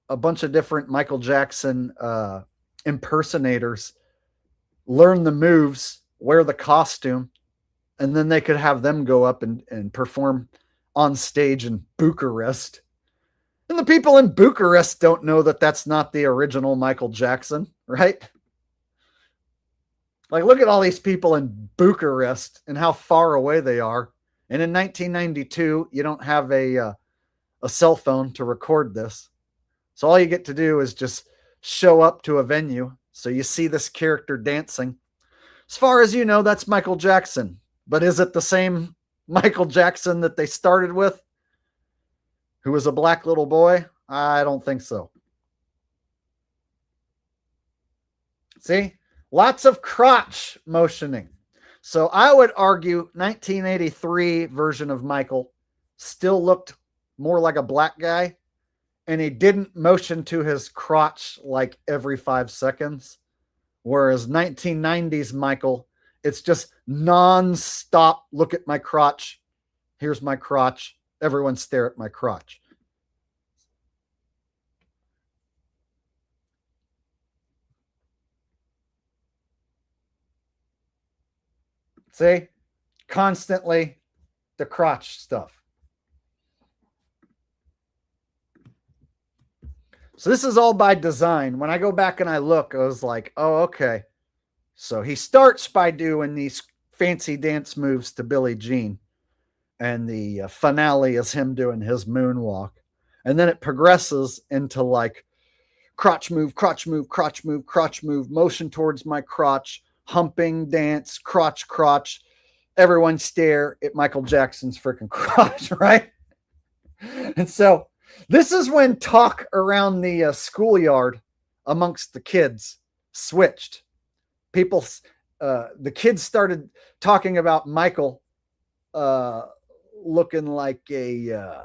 a bunch of different Michael Jackson impersonators learn the moves, wear the costume, and then they could have them go up and perform on stage in Bucharest. And the people in Bucharest don't know that that's not the original Michael Jackson, right? Like, look at all these people in Bucharest and how far away they are. And in 1992, you don't have a cell phone to record this. So all you get to do is just show up to a venue. So you see this character dancing. As far as you know, that's Michael Jackson. But is it the same Michael Jackson that they started with, who was a black little boy? I don't think so. See? Lots of crotch motioning. So I would argue 1983 version of Michael still looked more like a black guy, and he didn't motion to his crotch like every 5 seconds. Whereas 1990s Michael, it's just non-stop, look at my crotch. Here's my crotch. Everyone stare at my crotch. See? Constantly the crotch stuff. So this is all by design. When I go back and I look, I was like, oh, okay. So he starts by doing these fancy dance moves to Billie Jean. And the finale is him doing his moonwalk. And then it progresses into like crotch move, crotch move, crotch move, crotch move, motion towards my crotch, humping, dance, crotch, crotch. Everyone stare at Michael Jackson's freaking crotch, right? And so this is when talk around the schoolyard amongst the kids switched. People, the kids started talking about Michael looking like a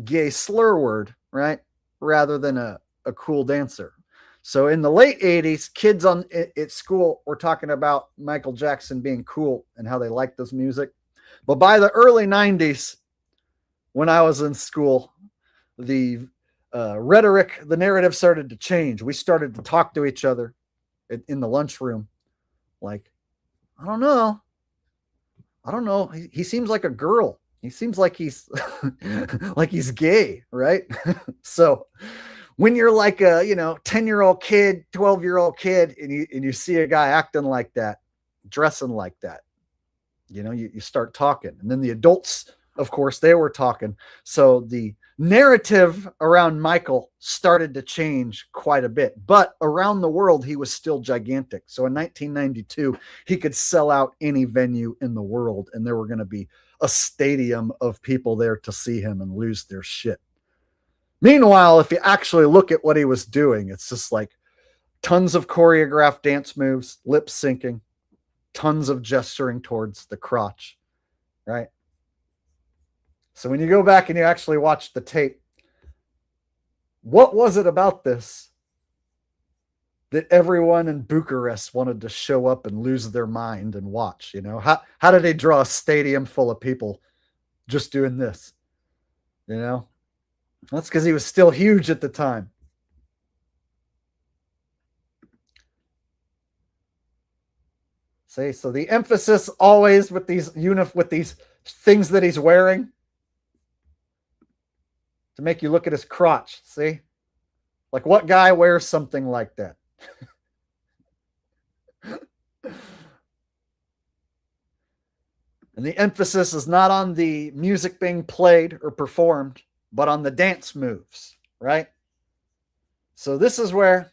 gay slur word, right? Rather than a cool dancer. So in the late 80s, kids at school were talking about Michael Jackson being cool and how they liked this music. But by the early 90s, when I was in school, the rhetoric, the narrative started to change. We started to talk to each other in the lunchroom. Like, I don't know. He seems like a girl. He seems like he's like he's gay, right? So when you're like a 10-year-old kid, 12-year-old kid, and you see a guy acting like that, dressing like that, you start talking. And then the adults, of course, they were talking. So the narrative around Michael started to change quite a bit. But around the world, he was still gigantic. So in 1992, he could sell out any venue in the world, and there were going to be a stadium of people there to see him and lose their shit. Meanwhile, if you actually look at what he was doing, it's just like tons of choreographed dance moves, lip syncing, tons of gesturing towards the crotch, right? So when you go back and you actually watch the tape, what was it about this that everyone in Bucharest wanted to show up and lose their mind and watch? How did they draw a stadium full of people just doing this? That's because he was still huge at the time. See, so the emphasis always with these things that he's wearing to make you look at his crotch. See, like what guy wears something like that? And the emphasis is not on the music being played or performed, but on the dance moves, right? So this is where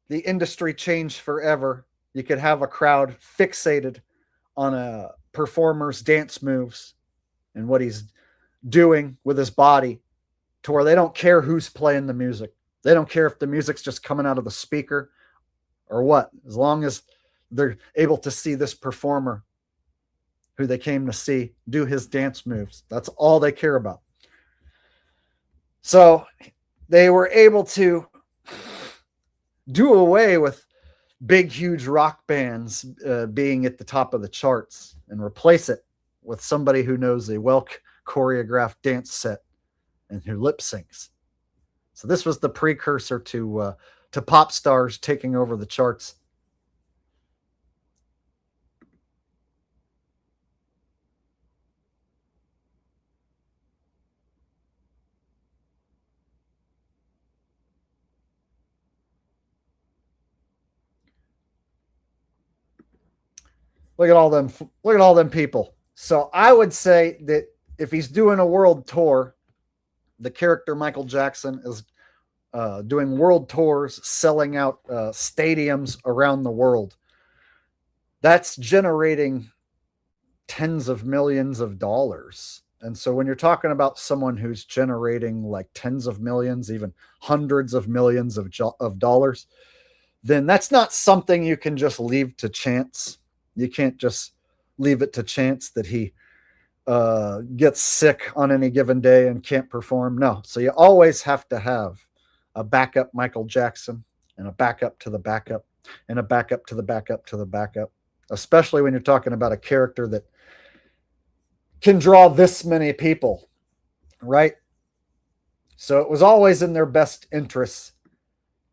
the industry changed forever. You could have a crowd fixated on a performer's dance moves and what he's doing with his body to where they don't care who's playing the music. They don't care if the music's just coming out of the speaker or what, as long as they're able to see this performer who they came to see do his dance moves. That's all they care about. So they were able to do away with big, huge rock bands being at the top of the charts and replace it with somebody who knows a well choreographed dance set and who lip syncs. So this was the precursor to pop stars taking over the charts. Look at all them. Look at all them people. So I would say that if he's doing a world tour, the character Michael Jackson is doing world tours, selling out stadiums around the world. That's generating tens of millions of dollars. And so when you're talking about someone who's generating like tens of millions, even hundreds of millions of dollars, then that's not something you can just leave to chance. You can't just leave it to chance that he gets sick on any given day and can't perform. No. So you always have to have a backup Michael Jackson and a backup to the backup and a backup to the backup to the backup, especially when you're talking about a character that can draw this many people, right? So it was always in their best interests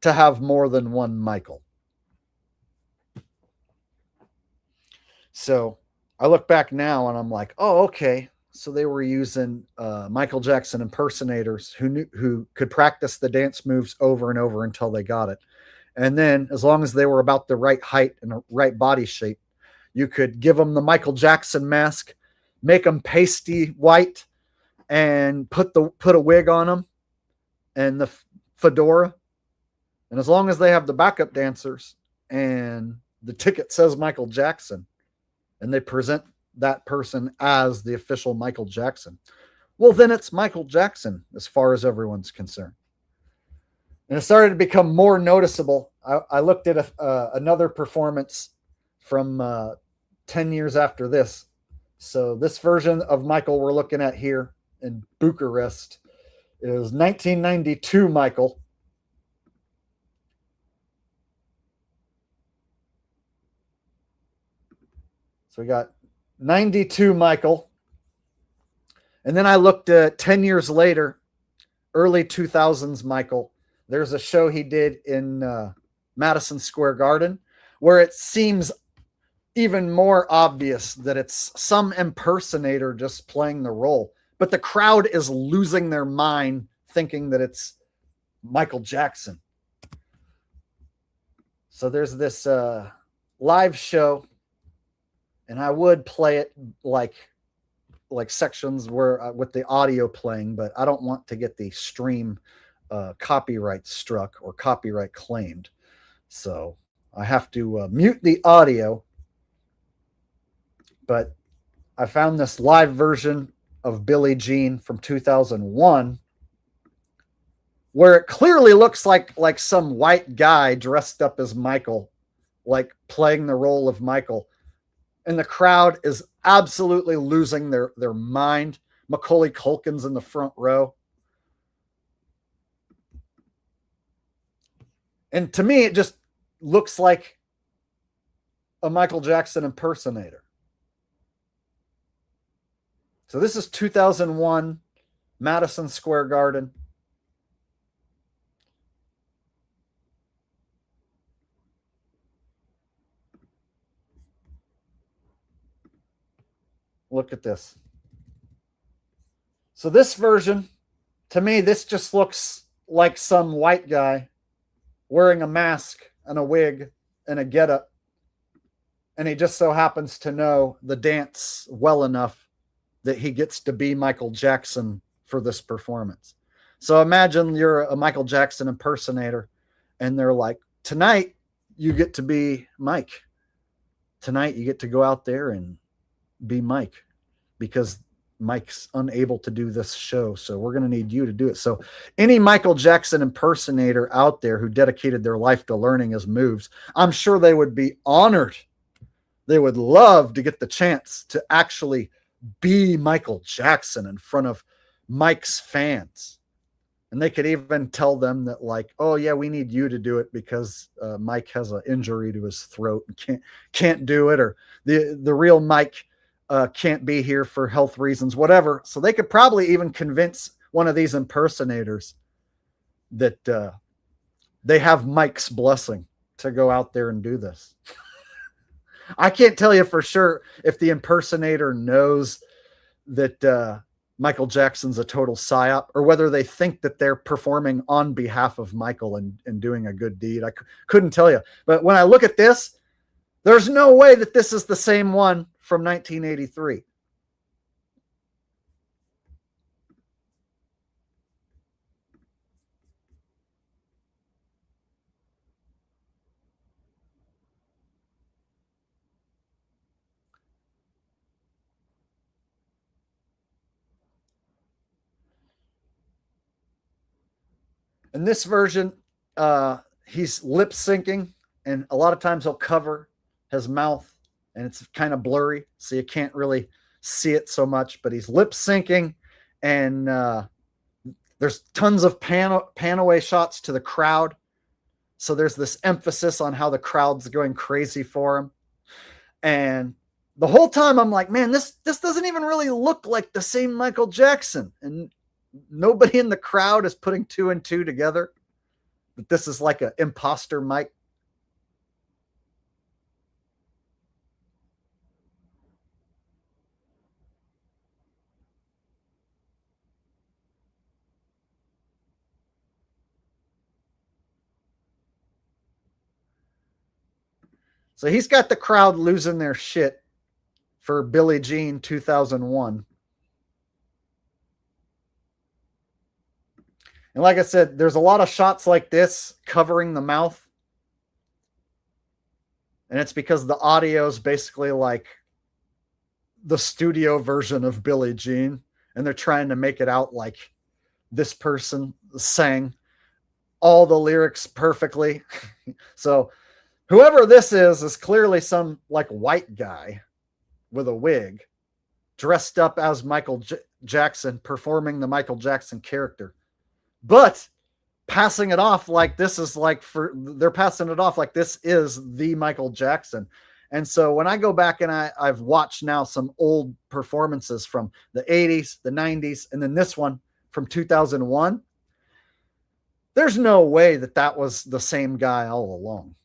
to have more than one Michael. So I look back now and I'm like, oh, okay. So they were using Michael Jackson impersonators who could practice the dance moves over and over until they got it. And then as long as they were about the right height and the right body shape, you could give them the Michael Jackson mask, make them pasty white, and put a wig on them and the fedora. And as long as they have the backup dancers and the ticket says Michael Jackson, and they present that person as the official Michael Jackson, well, then it's Michael Jackson as far as everyone's concerned. And it started to become more noticeable. I looked at another performance from 10 years after this. So this version of Michael we're looking at here in Bucharest is 1992 Michael. So we got 92 Michael. And then I looked at 10 years later, early 2000s Michael. There's a show he did in Madison Square Garden where it seems even more obvious that it's some impersonator just playing the role. But the crowd is losing their mind thinking that it's Michael Jackson. So there's this live show, and I would play it like sections where with the audio playing, but I don't want to get the stream copyright struck or copyright claimed. So I have to mute the audio. But I found this live version of Billie Jean from 2001 where it clearly looks like some white guy dressed up as Michael, like playing the role of Michael. And the crowd is absolutely losing their mind. Macaulay Culkin's in the front row. And to me, it just looks like a Michael Jackson impersonator. So this is 2001, Madison Square Garden. Look at this. So this version, to me, this just looks like some white guy wearing a mask and a wig and a getup. And he just so happens to know the dance well enough that he gets to be Michael Jackson for this performance. So imagine you're a Michael Jackson impersonator and they're like, tonight you get to be Mike. Tonight you get to go out there and be Mike because Mike's unable to do this show, so we're going to need you to do it. So any Michael Jackson impersonator out there who dedicated their life to learning his moves, I'm sure they would be honored. They would love to get the chance to actually be Michael Jackson in front of Mike's fans. And they could even tell them that, like, oh yeah, we need you to do it because Mike has an injury to his throat and can't do it, or the real Mike can't be here for health reasons, whatever. So they could probably even convince one of these impersonators that they have Mike's blessing to go out there and do this. I can't tell you for sure if the impersonator knows that Michael Jackson's a total psyop, or whether they think that they're performing on behalf of Michael and doing a good deed. I couldn't tell you. But when I look at this, there's no way that this is the same one from 1983. In this version, he's lip syncing, and a lot of times he'll cover his mouth, and it's kind of blurry, so you can't really see it so much. But he's lip syncing, and there's tons of pan away shots to the crowd. So there's this emphasis on how the crowd's going crazy for him. And the whole time I'm like, man, this doesn't even really look like the same Michael Jackson. And nobody in the crowd is putting two and two together, that this is like an imposter Mike. So he's got the crowd losing their shit for Billie Jean 2001. And like I said, there's a lot of shots like this covering the mouth. And it's because the audio is basically like the studio version of Billie Jean. And they're trying to make it out like this person sang all the lyrics perfectly. So whoever this is clearly some like white guy with a wig dressed up as Michael Jackson, performing the Michael Jackson character. But passing it off like this is like they're passing it off like this is the Michael Jackson. And so when I go back and I've watched now some old performances from the 80s, the 90s, and then this one from 2001, there's no way that that was the same guy all along.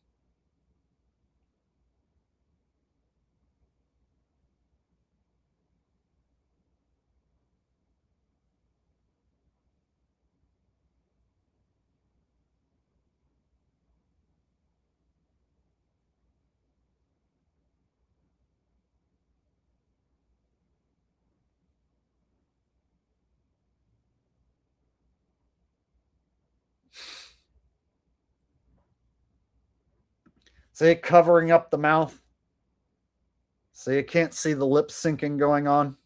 See, covering up the mouth. So you can't see the lip syncing going on.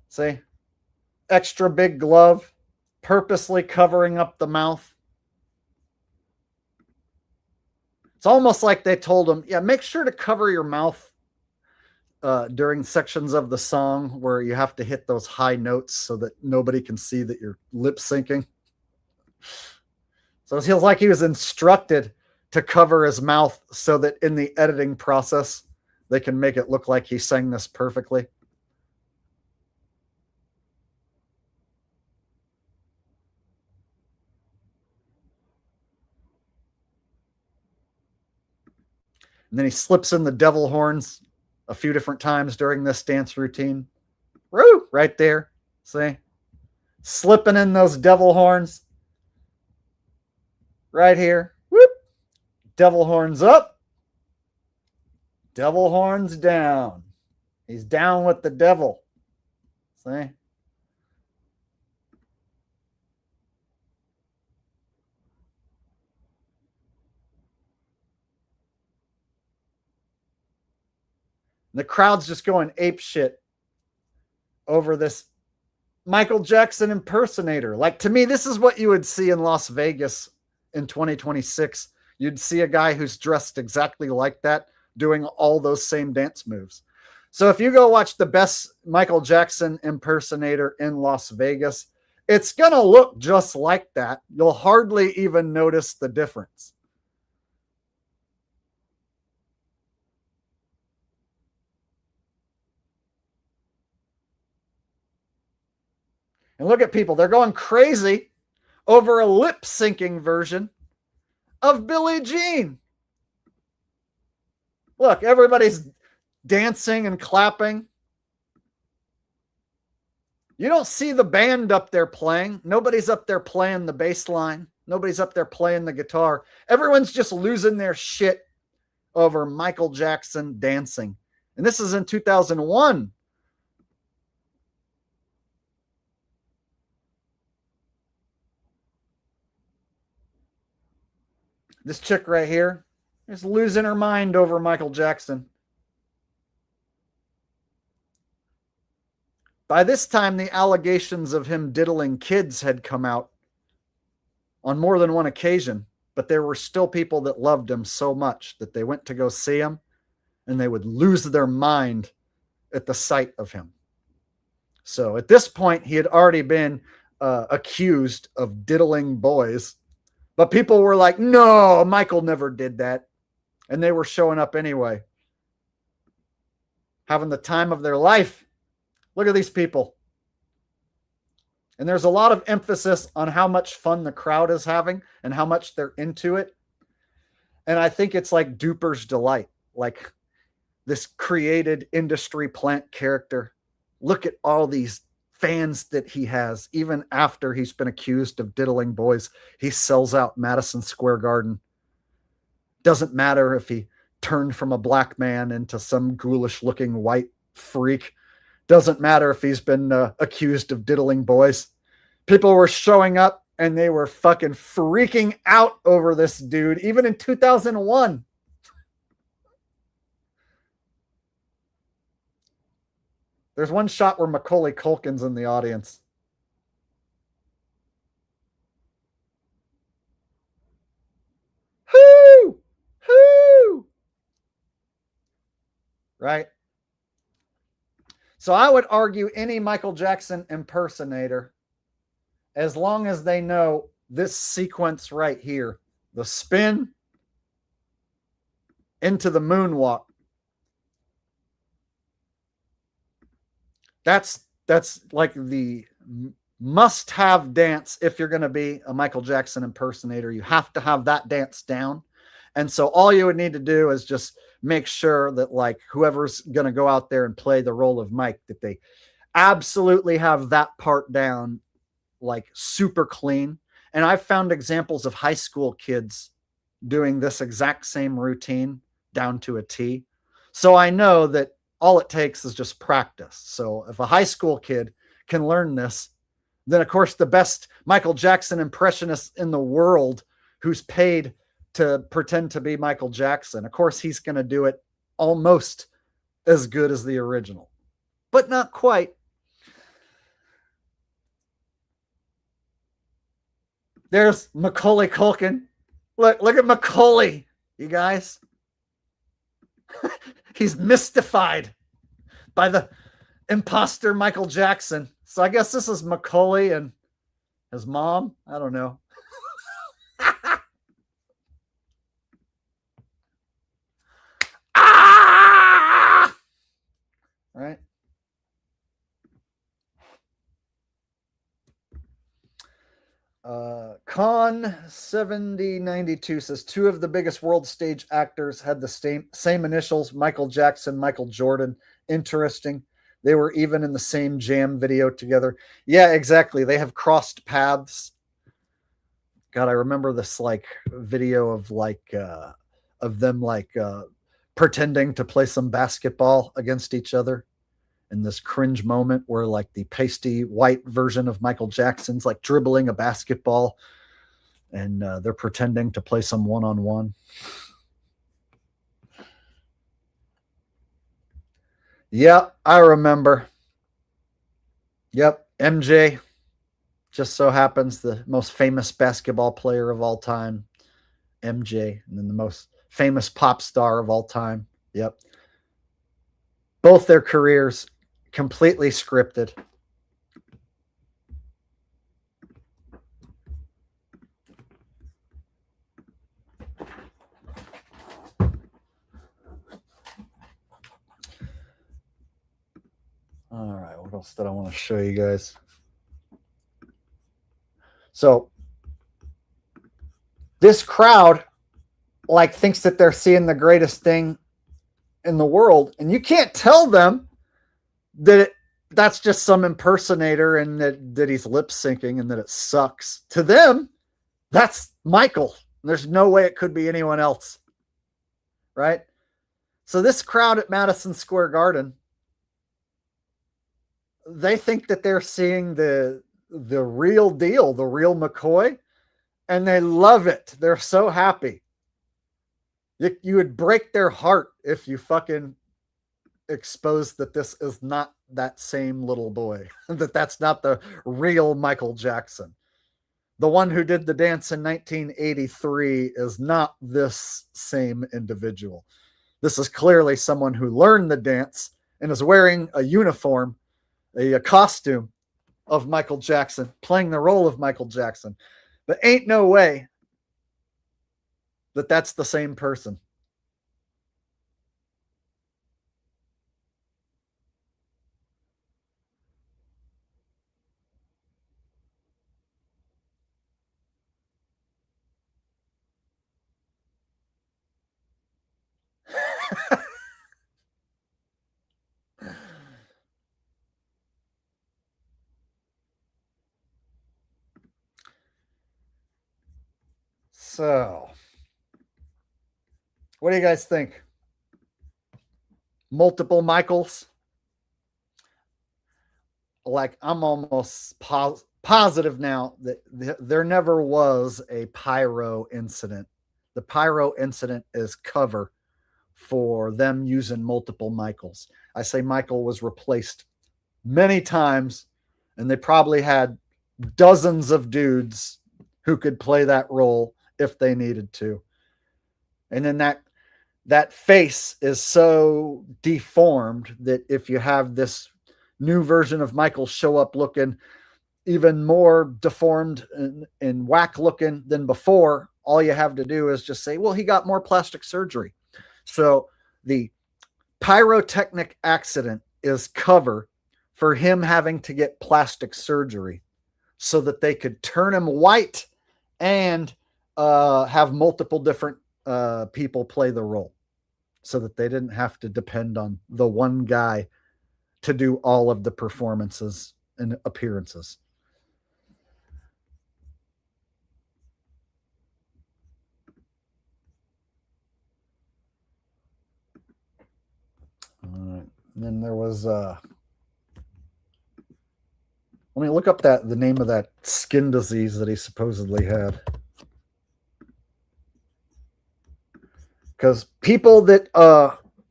See? Extra big glove, purposely covering up the mouth. It's almost like they told him, yeah, make sure to cover your mouth during sections of the song where you have to hit those high notes so that nobody can see that you're lip syncing. So it feels like he was instructed to cover his mouth so that in the editing process, they can make it look like he sang this perfectly. And then he slips in the devil horns a few different times during this dance routine. Woo! Right there. See? Slipping in those devil horns. Right here. Whoop! Devil horns up. Devil horns down. He's down with the devil. See? The crowd's just going ape shit over this Michael Jackson impersonator. Like, to me, this is what you would see in Las Vegas in 2026. You'd see a guy who's dressed exactly like that doing all those same dance moves. So if you go watch the best Michael Jackson impersonator in Las Vegas, it's going to look just like that. You'll hardly even notice the difference. And look at people. They're going crazy over a lip syncing version of Billie Jean. Look, everybody's dancing and clapping. You don't see the band up there playing. Nobody's up there playing the bass line. Nobody's up there playing the guitar. Everyone's just losing their shit over Michael Jackson dancing. And this is in 2001. This chick right here is losing her mind over Michael Jackson. By this time, the allegations of him diddling kids had come out on more than one occasion, but there were still people that loved him so much that they went to go see him, and they would lose their mind at the sight of him. So at this point, he had already been accused of diddling boys, but people were like, no, Michael never did that. And they were showing up anyway, having the time of their life. Look at these people. And there's a lot of emphasis on how much fun the crowd is having and how much they're into it. And I think it's like Duper's delight, like this created industry plant character. Look at all these fans that he has. Even after he's been accused of diddling boys, he sells out Madison Square Garden. Doesn't matter if he turned from a black man into some ghoulish looking white freak. Doesn't matter if he's been accused of diddling boys. People were showing up and they were fucking freaking out over this dude, even in 2001. There's one shot where Macaulay Culkin's in the audience. Hoo! Hoo! Right? So I would argue any Michael Jackson impersonator, as long as they know this sequence right here, the spin into the moonwalk, that's like the must-have dance if you're going to be a Michael Jackson impersonator. You have to have that dance down. And so all you would need to do is just make sure that, like, whoever's going to go out there and play the role of Mike, that they absolutely have that part down, like, super clean. And I've found examples of high school kids doing this exact same routine down to a T. So I know that all it takes is just practice. So if a high school kid can learn this, then of course the best Michael Jackson impressionist in the world, who's paid to pretend to be Michael Jackson, of course he's going to do it almost as good as the original, but not quite. There's Macaulay Culkin. Look at Macaulay, you guys. He's mystified by the imposter Michael Jackson. So I guess this is Macaulay and his mom. I don't know. Ah! Right? Con 7092 says 2 of the biggest world stage actors had the same initials, Michael Jackson, Michael Jordan. Interesting. They were even in the same jam video together. Yeah, exactly. They have crossed paths. God, I remember this like video of like of them like pretending to play some basketball against each other. In this cringe moment where like the pasty white version of Michael Jackson's like dribbling a basketball and they're pretending to play some one-on-one. Yep, I remember. Yep, MJ just so happens the most famous basketball player of all time, MJ, and then the most famous pop star of all time. Yep. Both their careers completely scripted. All right, what else did I want to show you guys? So this crowd like thinks that they're seeing the greatest thing in the world, and you can't tell them that that's just some impersonator and that he's lip syncing and that it sucks. To them, that's Michael. There's no way it could be anyone else. Right? So this crowd at Madison Square Garden, they think that they're seeing the real deal, the real McCoy, and they love it. They're so happy. You would break their heart if you fucking exposed that this is not that same little boy, that that's not the real Michael Jackson. The one who did the dance in 1983 is not this same individual. This is clearly someone who learned the dance and is wearing a uniform, a costume of Michael Jackson, playing the role of Michael Jackson. But ain't no way that that's the same person. So, what do you guys think? Multiple Michaels? Like, I'm almost positive now that there never was a pyro incident. The pyro incident is cover for them using multiple Michaels. I say Michael was replaced many times, and they probably had dozens of dudes who could play that role if they needed to. And then that face is so deformed that if you have this new version of Michael show up looking even more deformed and whack looking than before, all you have to do is just say, well, he got more plastic surgery. So the pyrotechnic accident is cover for him having to get plastic surgery so that they could turn him white and have multiple different people play the role so that they didn't have to depend on the one guy to do all of the performances and appearances. And then there was let me look up the name of that skin disease that he supposedly had. Because people that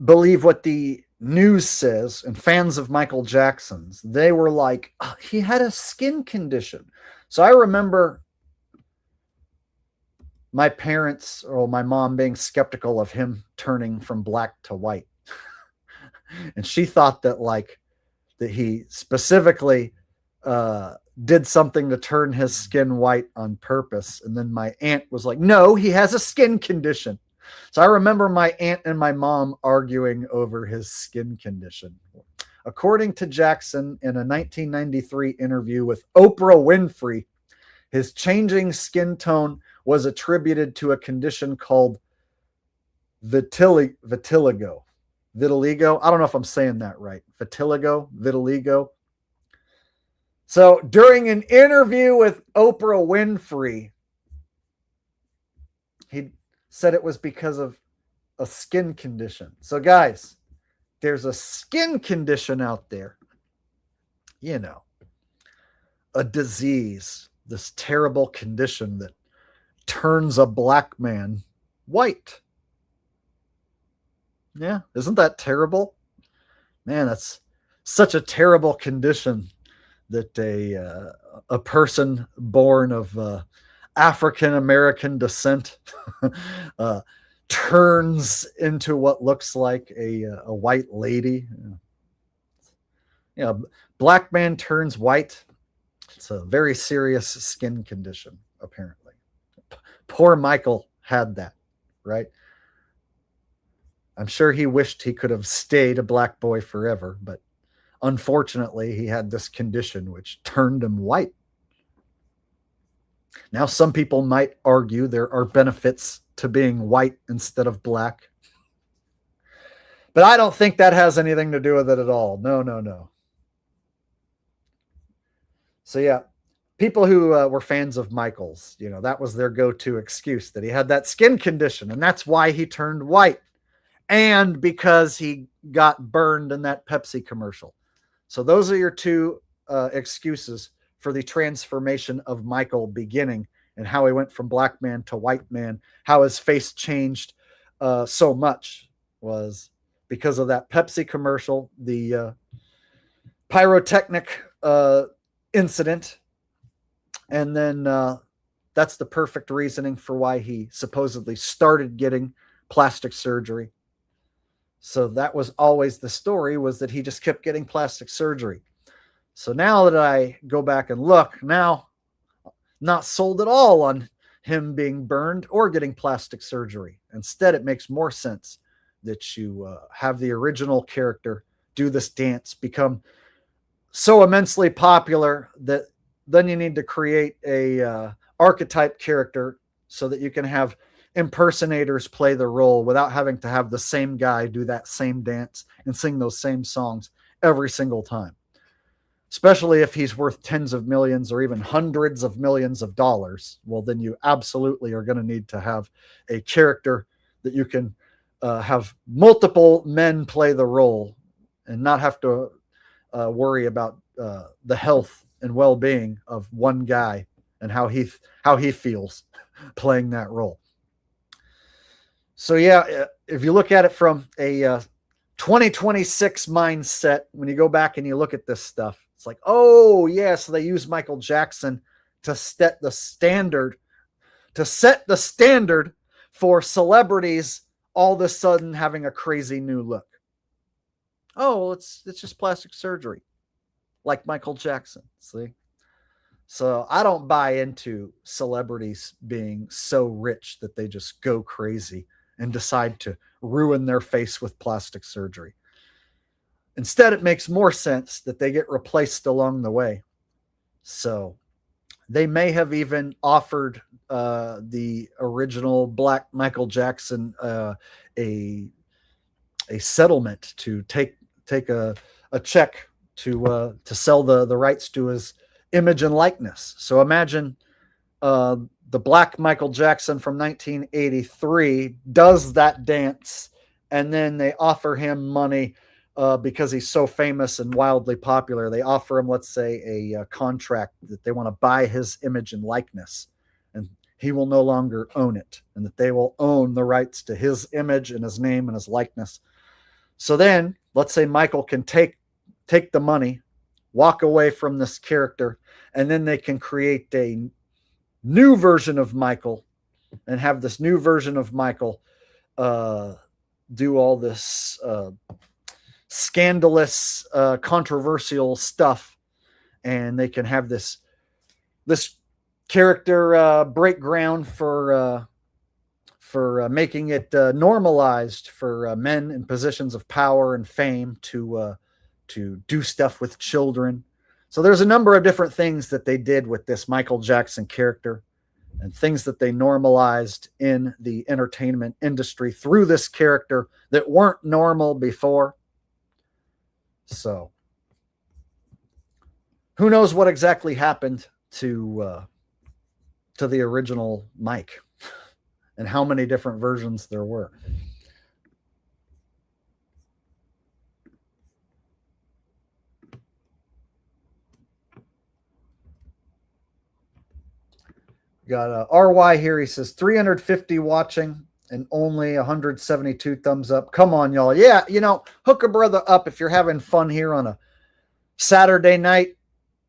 believe what the news says and fans of Michael Jackson's, they were like, oh, he had a skin condition. So I remember my parents or my mom being skeptical of him turning from black to white. And she thought that that he specifically did something to turn his skin white on purpose. And then my aunt was like, no, he has a skin condition. So I remember my aunt and my mom arguing over his skin condition. According to Jackson, in a 1993 interview with Oprah Winfrey, his changing skin tone was attributed to a condition called vitiligo. Vitiligo. I don't know if I'm saying that right. Vitiligo. So during an interview with Oprah Winfrey, he said it was because of a skin condition. So guys, there's a skin condition out there. You know, a disease, this terrible condition that turns a black man white. Yeah, isn't that terrible? Man, that's such a terrible condition that a person born of African American descent uh, turns into what looks like a white lady. Black man turns white. It's a very serious skin condition, apparently. Poor Michael had that, right? I'm sure he wished he could have stayed a black boy forever, but unfortunately, he had this condition which turned him white. Now, some people might argue there are benefits to being white instead of black, but I don't think that has anything to do with it at all. No, no, no. So, yeah, people who were fans of Michael's, that was their go-to excuse, that he had that skin condition, and that's why he turned white, and because he got burned in that Pepsi commercial. So those are your two excuses for the transformation of Michael beginning, and how he went from black man to white man, how his face changed so much was because of that Pepsi commercial, the pyrotechnic incident. And then that's the perfect reasoning for why he supposedly started getting plastic surgery. So that was always the story, was that he just kept getting plastic surgery. So now that I go back and look, now not sold at all on him being burned or getting plastic surgery. Instead, it makes more sense that you have the original character do this dance, become so immensely popular that then you need to create a archetype character so that you can have impersonators play the role without having to have the same guy do that same dance and sing those same songs every single time. Especially if he's worth tens of millions or even hundreds of millions of dollars. Well, then you absolutely are going to need to have a character that you can have multiple men play the role and not have to worry about the health and well-being of one guy and how he feels playing that role. So yeah, if you look at it from a 2026 mindset, when you go back and you look at this stuff, it's like, oh yeah, so they use Michael Jackson to set the standard for celebrities all of a sudden having a crazy new look. Oh, well, it's just plastic surgery, like Michael Jackson. See? So I don't buy into celebrities being so rich that they just go crazy and decide to ruin their face with plastic surgery. Instead, it makes more sense that they get replaced along the way. So they may have even offered the original Black Michael Jackson a settlement to take a check to sell the rights to his image and likeness. So imagine the Black Michael Jackson from 1983 does that dance, and then they offer him money because he's so famous and wildly popular. They offer him, let's say, a contract that they want to buy his image and likeness, and he will no longer own it, and that they will own the rights to his image and his name and his likeness. So then, let's say Michael can take the money, walk away from this character, and then they can create a new version of Michael and have this new version of Michael do all this scandalous, controversial stuff, and they can have this character break ground for making it normalized for men in positions of power and fame to do stuff with children. So there's a number of different things that they did with this Michael Jackson character, and things that they normalized in the entertainment industry through this character that weren't normal before. So who knows what exactly happened to the original Mike and how many different versions there were. Got RY here. He says 350 watching and only 172 thumbs up. Come on, y'all. Yeah, hook a brother up if you're having fun here on a Saturday night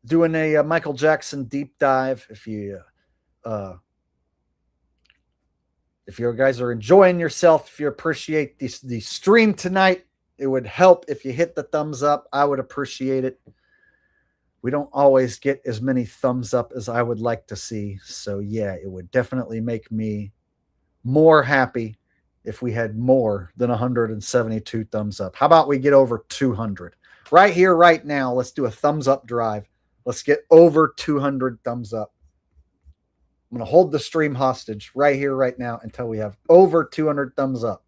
doing a Michael Jackson deep dive. If you guys are enjoying yourself, if you appreciate the stream tonight, it would help if you hit the thumbs up. I would appreciate it. We don't always get as many thumbs up as I would like to see. So yeah, it would definitely make me more happy if we had more than 172 thumbs up. How about we get over 200? Right here, right now, let's do a thumbs up drive. Let's get over 200 thumbs up. I'm going to hold the stream hostage right here, right now, until we have over 200 thumbs up.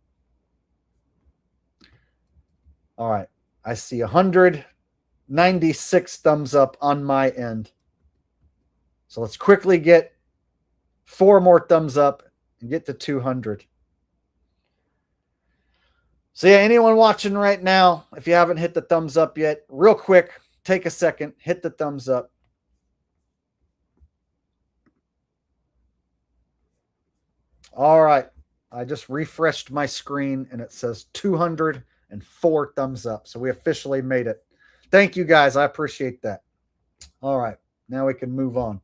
All right. I see 196 thumbs up on my end. So let's quickly get 4 more thumbs up and get to 200. So yeah, anyone watching right now, if you haven't hit the thumbs up yet, real quick, take a second, hit the thumbs up. All right. I just refreshed my screen and it says 204 thumbs up. So we officially made it. Thank you guys. I appreciate that. All right. Now we can move on.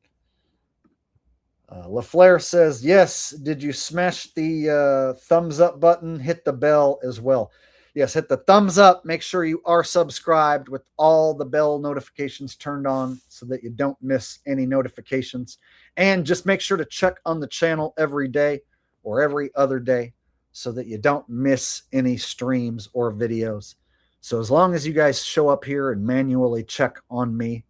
LaFleur says, yes, did you smash the thumbs up button? Hit the bell as well. Yes, hit the thumbs up. Make sure you are subscribed with all the bell notifications turned on so that you don't miss any notifications. And just make sure to check on the channel every day or every other day so that you don't miss any streams or videos. So as long as you guys show up here and manually check on me,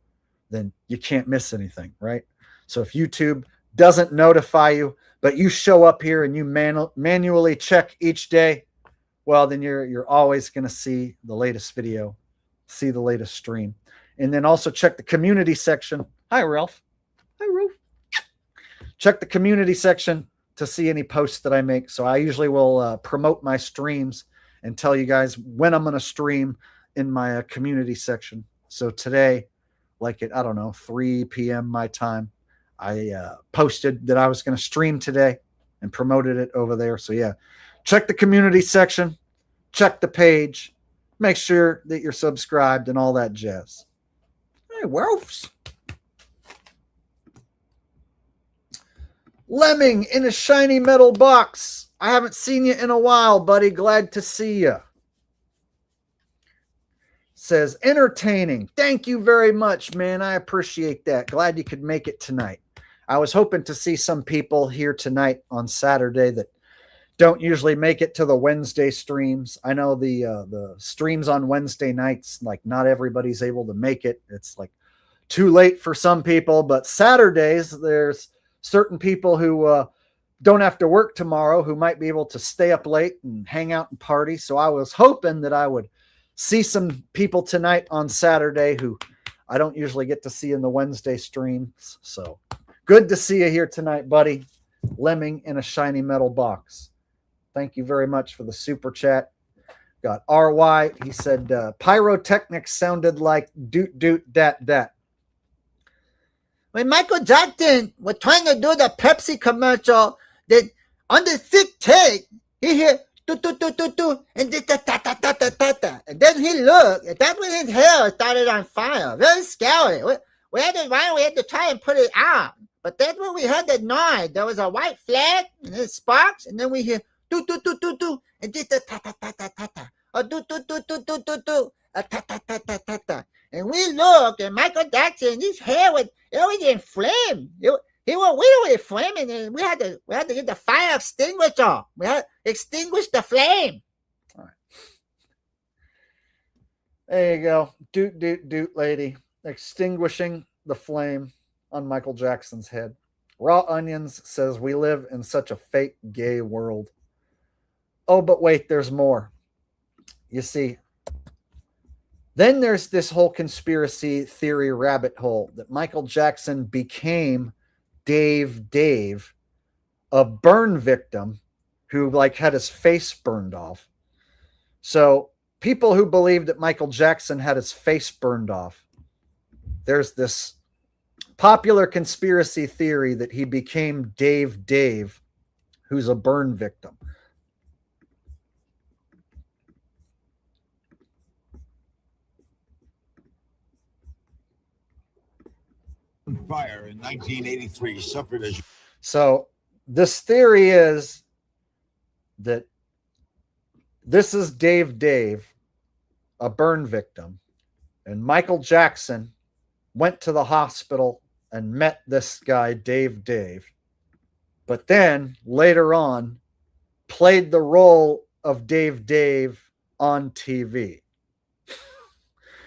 then you can't miss anything, right? So if YouTube doesn't notify you, but you show up here and you manually check each day, well, then you're always going to see the latest video, see the latest stream. And then also check the community section. Hi, Ralph. Hi, Ralph. Check the community section to see any posts that I make. So I usually will promote my streams and tell you guys when I'm going to stream in my community section. So today, like at, 3 p.m. my time, I posted that I was going to stream today and promoted it over there. So yeah, check the community section, check the page, make sure that you're subscribed and all that jazz. Hey, Wolves. Lemming in a shiny metal box. I haven't seen you in a while, buddy. Glad to see you. Says entertaining. Thank you very much, man. I appreciate that. Glad you could make it tonight. I was hoping to see some people here tonight on Saturday that don't usually make it to the Wednesday streams. I know the streams on Wednesday nights, like not everybody's able to make it. It's like too late for some people, but Saturdays, there's certain people who don't have to work tomorrow who might be able to stay up late and hang out and party. So I was hoping that I would see some people tonight on Saturday who I don't usually get to see in the Wednesday streams. So good to see you here tonight, buddy. Lemming in a shiny metal box. Thank you very much for the super chat. Got RY. He said, pyrotechnics sounded like doot doot dat dat. When Michael Jackson was trying to do the Pepsi commercial, then on the thick tape, he hear do do do do do and then ta ta ta ta ta ta ta. And then he looked, and that's when his hair started on fire. Very scary. We had to try and put it out. But that's when we heard the noise. There was a white flag and it sparks, and then we hear do do do do do and then ta ta ta ta ta ta ta. Or do do do do do do do ta ta ta ta ta ta. And we look, and Michael Jackson, his hair was inflamed. He was literally flaming, and we had to get the fire extinguisher. We had to extinguish the flame. All right. There you go. Doot, doot, doot, lady. Extinguishing the flame on Michael Jackson's head. Raw Onions says, we live in such a fake gay world. Oh, but wait, there's more. You see, then there's this whole conspiracy theory rabbit hole that Michael Jackson became Dave, a burn victim who had his face burned off. So people who believe that Michael Jackson had his face burned off, there's this popular conspiracy theory that he became Dave, who's a burn victim. Fire in 1983 suffered as. So this theory is that this is Dave, a burn victim, and Michael Jackson went to the hospital and met this guy, Dave, but then later on played the role of Dave on TV,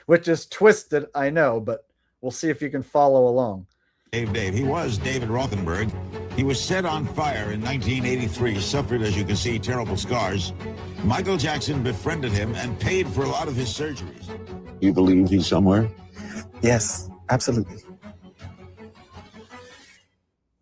which is twisted, I know, but we'll see if you can follow along. Dave. He was David Rothenberg. He was set on fire in 1983, suffered, as you can see, terrible scars. Michael Jackson befriended him and paid for a lot of his surgeries. You believe he's somewhere? Yes, absolutely.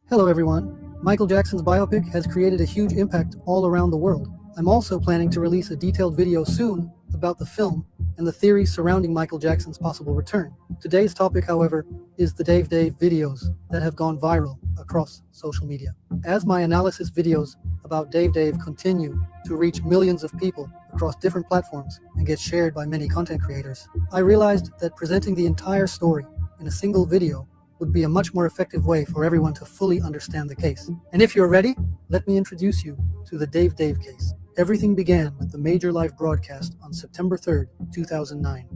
Hello, everyone. Michael Jackson's biopic has created a huge impact all around the world. I'm also planning to release a detailed video soon about the film and the theories surrounding Michael Jackson's possible return. Today's topic, however, is the Dave videos that have gone viral across social media. As my analysis videos about Dave continue to reach millions of people across different platforms and get shared by many content creators, I realized that presenting the entire story in a single video would be a much more effective way for everyone to fully understand the case. And if you're ready, let me introduce you to the Dave case. Everything began with the major live broadcast on September 3rd, 2009.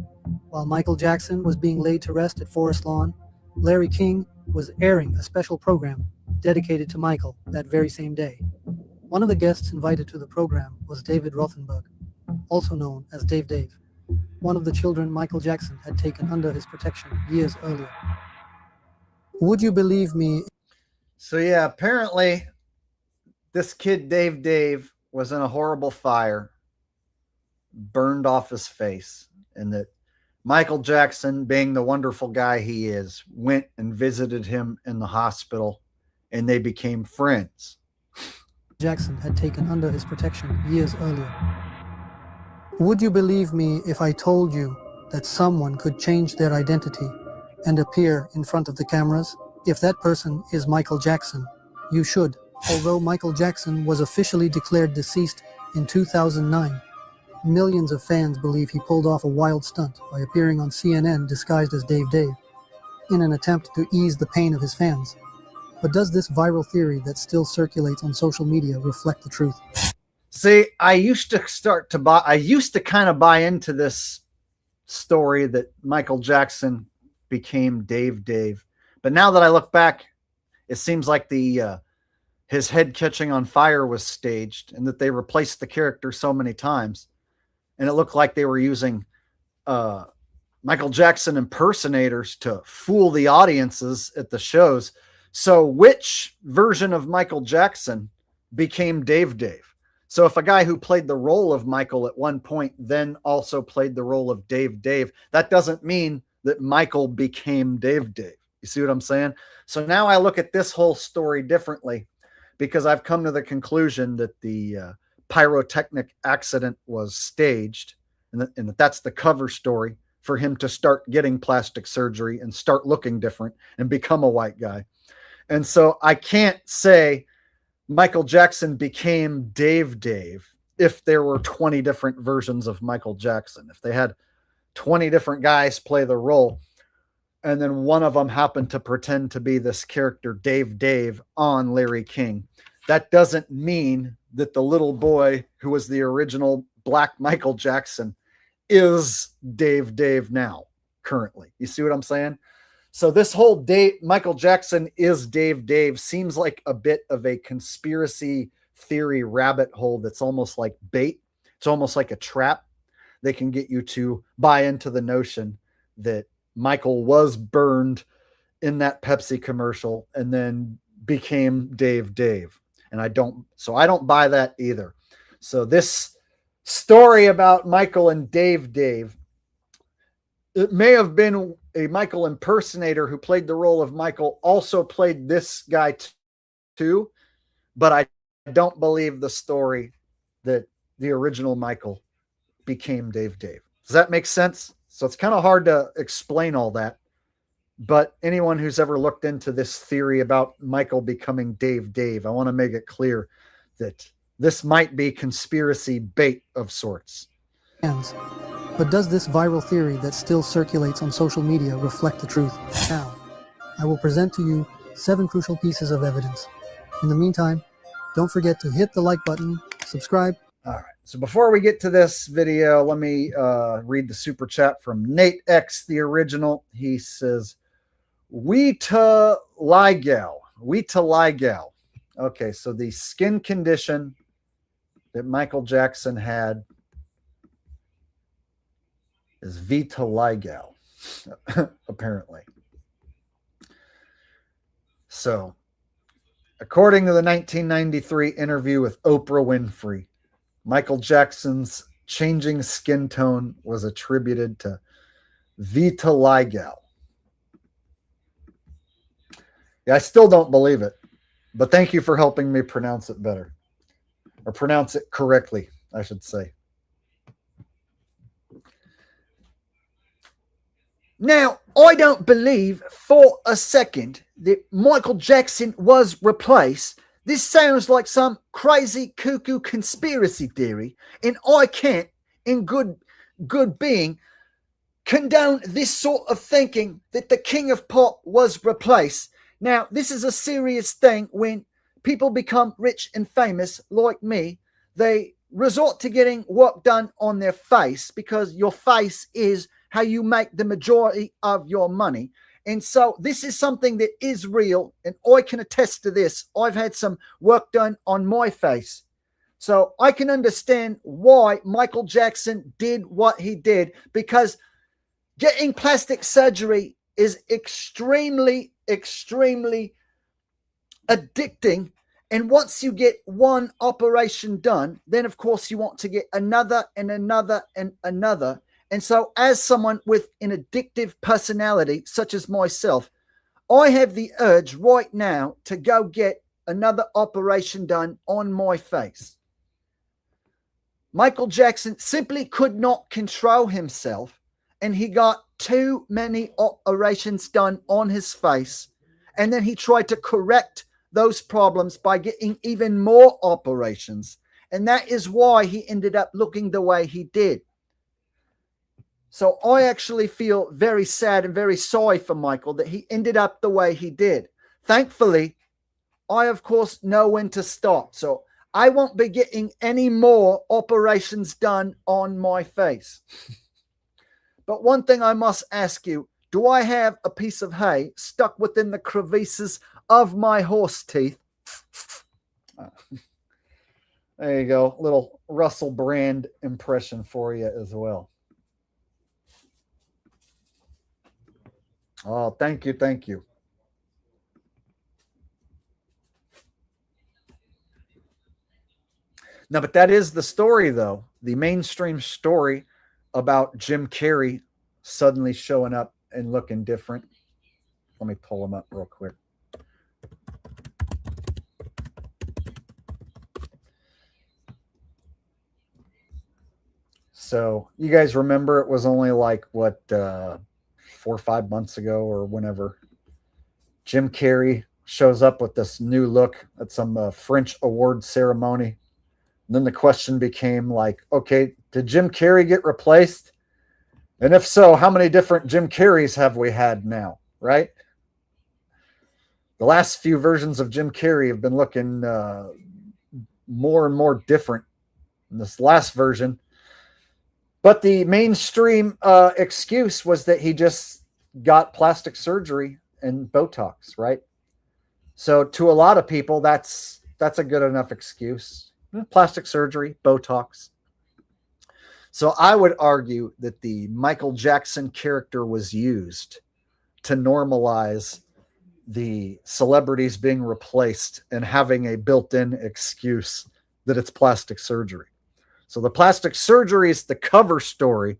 While Michael Jackson was being laid to rest at Forest Lawn, Larry King was airing a special program dedicated to Michael that very same day. One of the guests invited to the program was David Rothenberg, also known as Dave, one of the children Michael Jackson had taken under his protection years earlier. Would you believe me? So yeah, apparently this kid Dave was in a horrible fire, burned off his face, and that Michael Jackson, being the wonderful guy he is, went and visited him in the hospital, and they became friends. Jackson had taken under his protection years earlier. Would you believe me if I told you that someone could change their identity and appear in front of the cameras? If that person is Michael Jackson, you should. Although Michael Jackson was officially declared deceased in 2009, millions of fans believe he pulled off a wild stunt by appearing on CNN disguised as Dave in an attempt to ease the pain of his fans. But does this viral theory that still circulates on social media reflect the truth? See, I used to kind of buy into this story that Michael Jackson became Dave. But now that I look back, it seems like his head catching on fire was staged, and that they replaced the character so many times, and it looked like they were using Michael Jackson impersonators to fool the audiences at the shows. So which version of Michael Jackson became Dave? So if a guy who played the role of Michael at one point then also played the role of Dave, that doesn't mean that Michael became Dave. You see what I'm saying? So now I look at this whole story differently, because I've come to the conclusion that the pyrotechnic accident was staged, and that's the cover story for him to start getting plastic surgery and start looking different and become a white guy. And so I can't say Michael Jackson became Dave if there were 20 different versions of Michael Jackson. If they had 20 different guys play the role, and then one of them happened to pretend to be this character Dave on Larry King, that doesn't mean that the little boy who was the original Black Michael Jackson is Dave now, currently. You see what I'm saying? So this whole Michael Jackson is Dave seems like a bit of a conspiracy theory rabbit hole that's almost like bait. It's almost like a trap. They can get you to buy into the notion that Michael was burned in that Pepsi commercial and then became Dave. And I don't buy that either. So this story about Michael and Dave, it may have been a Michael impersonator who played the role of Michael, also played this guy too, but I don't believe the story that the original Michael became Dave. Does that make sense? So it's kind of hard to explain all that, but anyone who's ever looked into this theory about Michael becoming Dave, I want to make it clear that this might be conspiracy bait of sorts. But does this viral theory that still circulates on social media reflect the truth? Now, I will present to you 7 crucial pieces of evidence. In the meantime, don't forget to hit the like button, subscribe. All right. So before we get to this video, let me read the super chat from Nate X, the original. He says, Weta Ligao. Okay, so the skin condition that Michael Jackson had is vitiligo, apparently. So, according to the 1993 interview with Oprah Winfrey, Michael Jackson's changing skin tone was attributed to vitiligo. Yeah, I still don't believe it, but thank you for helping me pronounce it better, or pronounce it correctly, I should say. Now, I don't believe for a second that Michael Jackson was replaced. This sounds like some crazy cuckoo conspiracy theory, and I can't, in good being, condone this sort of thinking that the king of pop was replaced. Now, this is a serious thing. When people become rich and famous like me, they resort to getting work done on their face, because your face is how you make the majority of your money. And so this is something that is real, and I can attest to this. I've had some work done on my face. So I can understand why Michael Jackson did what he did, because getting plastic surgery is extremely, extremely addicting. And once you get one operation done, then of course you want to get another and another and another. And so as someone with an addictive personality, such as myself, I have the urge right now to go get another operation done on my face. Michael Jackson simply could not control himself, and he got too many operations done on his face. And then he tried to correct those problems by getting even more operations. And that is why he ended up looking the way he did. So I actually feel very sad and very sorry for Michael that he ended up the way he did. Thankfully, I, of course, know when to stop. So I won't be getting any more operations done on my face. But one thing I must ask you, do I have a piece of hay stuck within the crevices of my horse teeth? There you go. Little Russell Brand impression for you as well. Oh, thank you. Thank you. No, but that is the story, though. The mainstream story about Jim Carrey suddenly showing up and looking different. Let me pull him up real quick. So you guys remember it was only like, what, 4 or 5 months ago or whenever, Jim Carrey shows up with this new look at some French award ceremony. And then the question became like, okay, did Jim Carrey get replaced? And if so, how many different Jim Carreys have we had now, right? The last few versions of Jim Carrey have been looking more and more different in this last version. But the mainstream excuse was that he just got plastic surgery and Botox, right? So to a lot of people, that's a good enough excuse. Plastic surgery, Botox. So I would argue that the Michael Jackson character was used to normalize the celebrities being replaced and having a built-in excuse that it's plastic surgery. So the plastic surgery is the cover story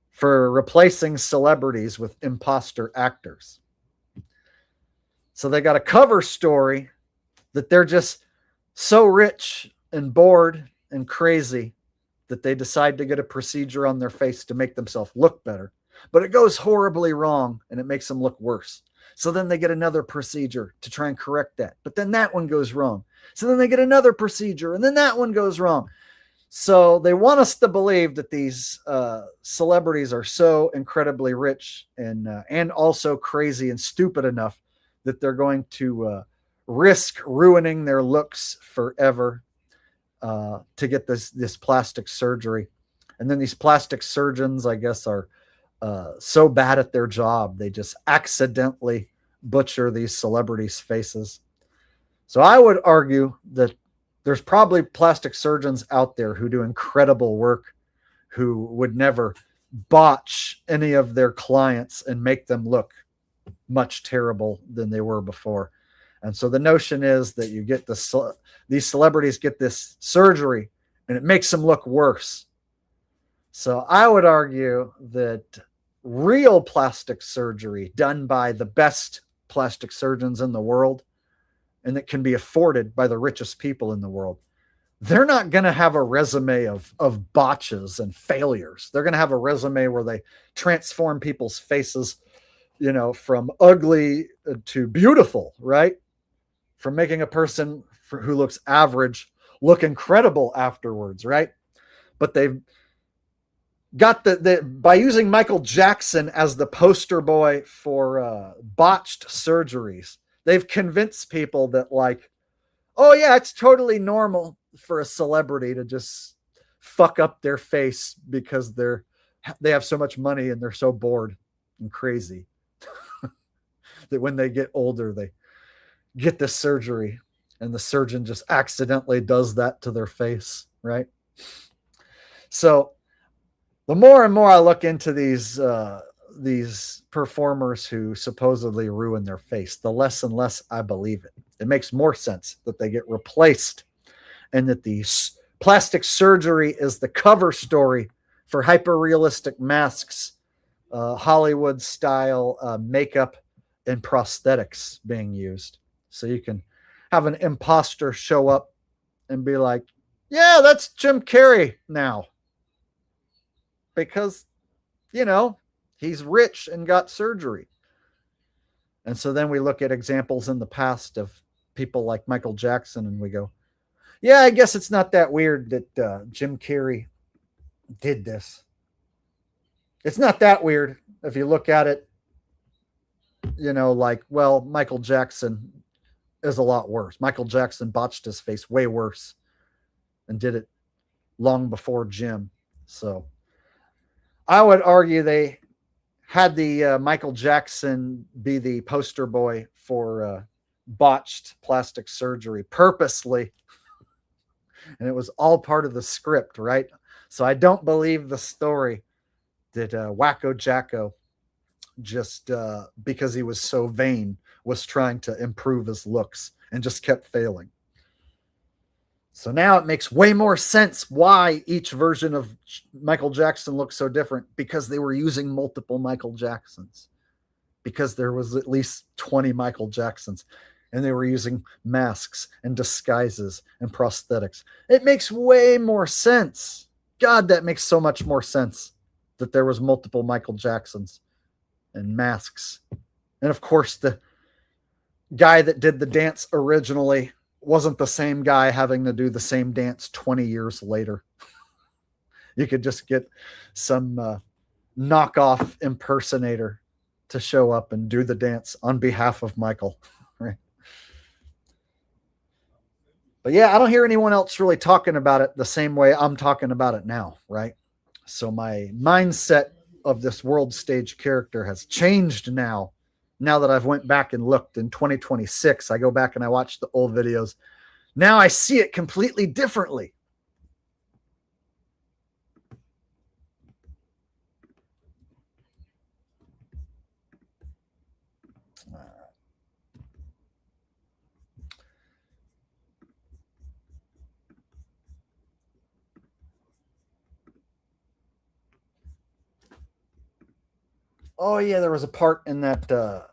for replacing celebrities with imposter actors. So they got a cover story that they're just so rich and bored and crazy that they decide to get a procedure on their face to make themselves look better. But it goes horribly wrong and it makes them look worse. So then they get another procedure to try and correct that. But then that one goes wrong. So then they get another procedure and then that one goes wrong. So they want us to believe that these celebrities are so incredibly rich and also crazy and stupid enough that they're going to risk ruining their looks forever to get this plastic surgery. And then these plastic surgeons, I guess, are so bad at their job they just accidentally butcher these celebrities' faces. So I would argue that there's probably plastic surgeons out there who do incredible work who would never botch any of their clients and make them look much terrible than they were before. And so the notion is that you get these celebrities get this surgery and it makes them look worse. So I would argue that real plastic surgery done by the best plastic surgeons in the world and that can be afforded by the richest people in the world, they're not going to have a resume of botches and failures. They're going to have a resume where they transform people's faces, from ugly to beautiful, right? From making a person who looks average look incredible afterwards, right? But they've got by using Michael Jackson as the poster boy for botched surgeries, they've convinced people that, like, oh yeah, it's totally normal for a celebrity to just fuck up their face because they have so much money and they're so bored and crazy that when they get older, they get this surgery and the surgeon just accidentally does that to their face, right? So the more and more I look into these performers who supposedly ruin their face, the less and less I believe it. It makes more sense that they get replaced and that the plastic surgery is the cover story for hyper-realistic masks, Hollywood-style makeup and prosthetics being used. So you can have an imposter show up and be like, yeah, that's Jim Carrey now. Because, he's rich and got surgery. And so then we look at examples in the past of people like Michael Jackson and we go, yeah, I guess it's not that weird that Jim Carrey did this. It's not that weird if you look at it, like, well, Michael Jackson is a lot worse. Michael Jackson botched his face way worse and did it long before Jim. So I would argue they had the Michael Jackson be the poster boy for botched plastic surgery purposely. And it was all part of the script, right? So I don't believe the story that Wacko Jacko, just because he was so vain, was trying to improve his looks and just kept failing. So now it makes way more sense why each version of Michael Jackson looks so different, because they were using multiple Michael Jacksons, because there was at least 20 Michael Jacksons, and they were using masks and disguises and prosthetics. It makes way more sense. God, that makes so much more sense that there was multiple Michael Jacksons and masks. And of course, the guy that did the dance originally wasn't the same guy having to do the same dance 20 years later. You could just get some knockoff impersonator to show up and do the dance on behalf of Michael. Right? But yeah, I don't hear anyone else really talking about it the same way I'm talking about it now, right? So my mindset of this world stage character has changed now that I've went back and looked in 2026. I go back and I watch the old videos. Now I see it completely differently. Oh yeah, there was a part in that.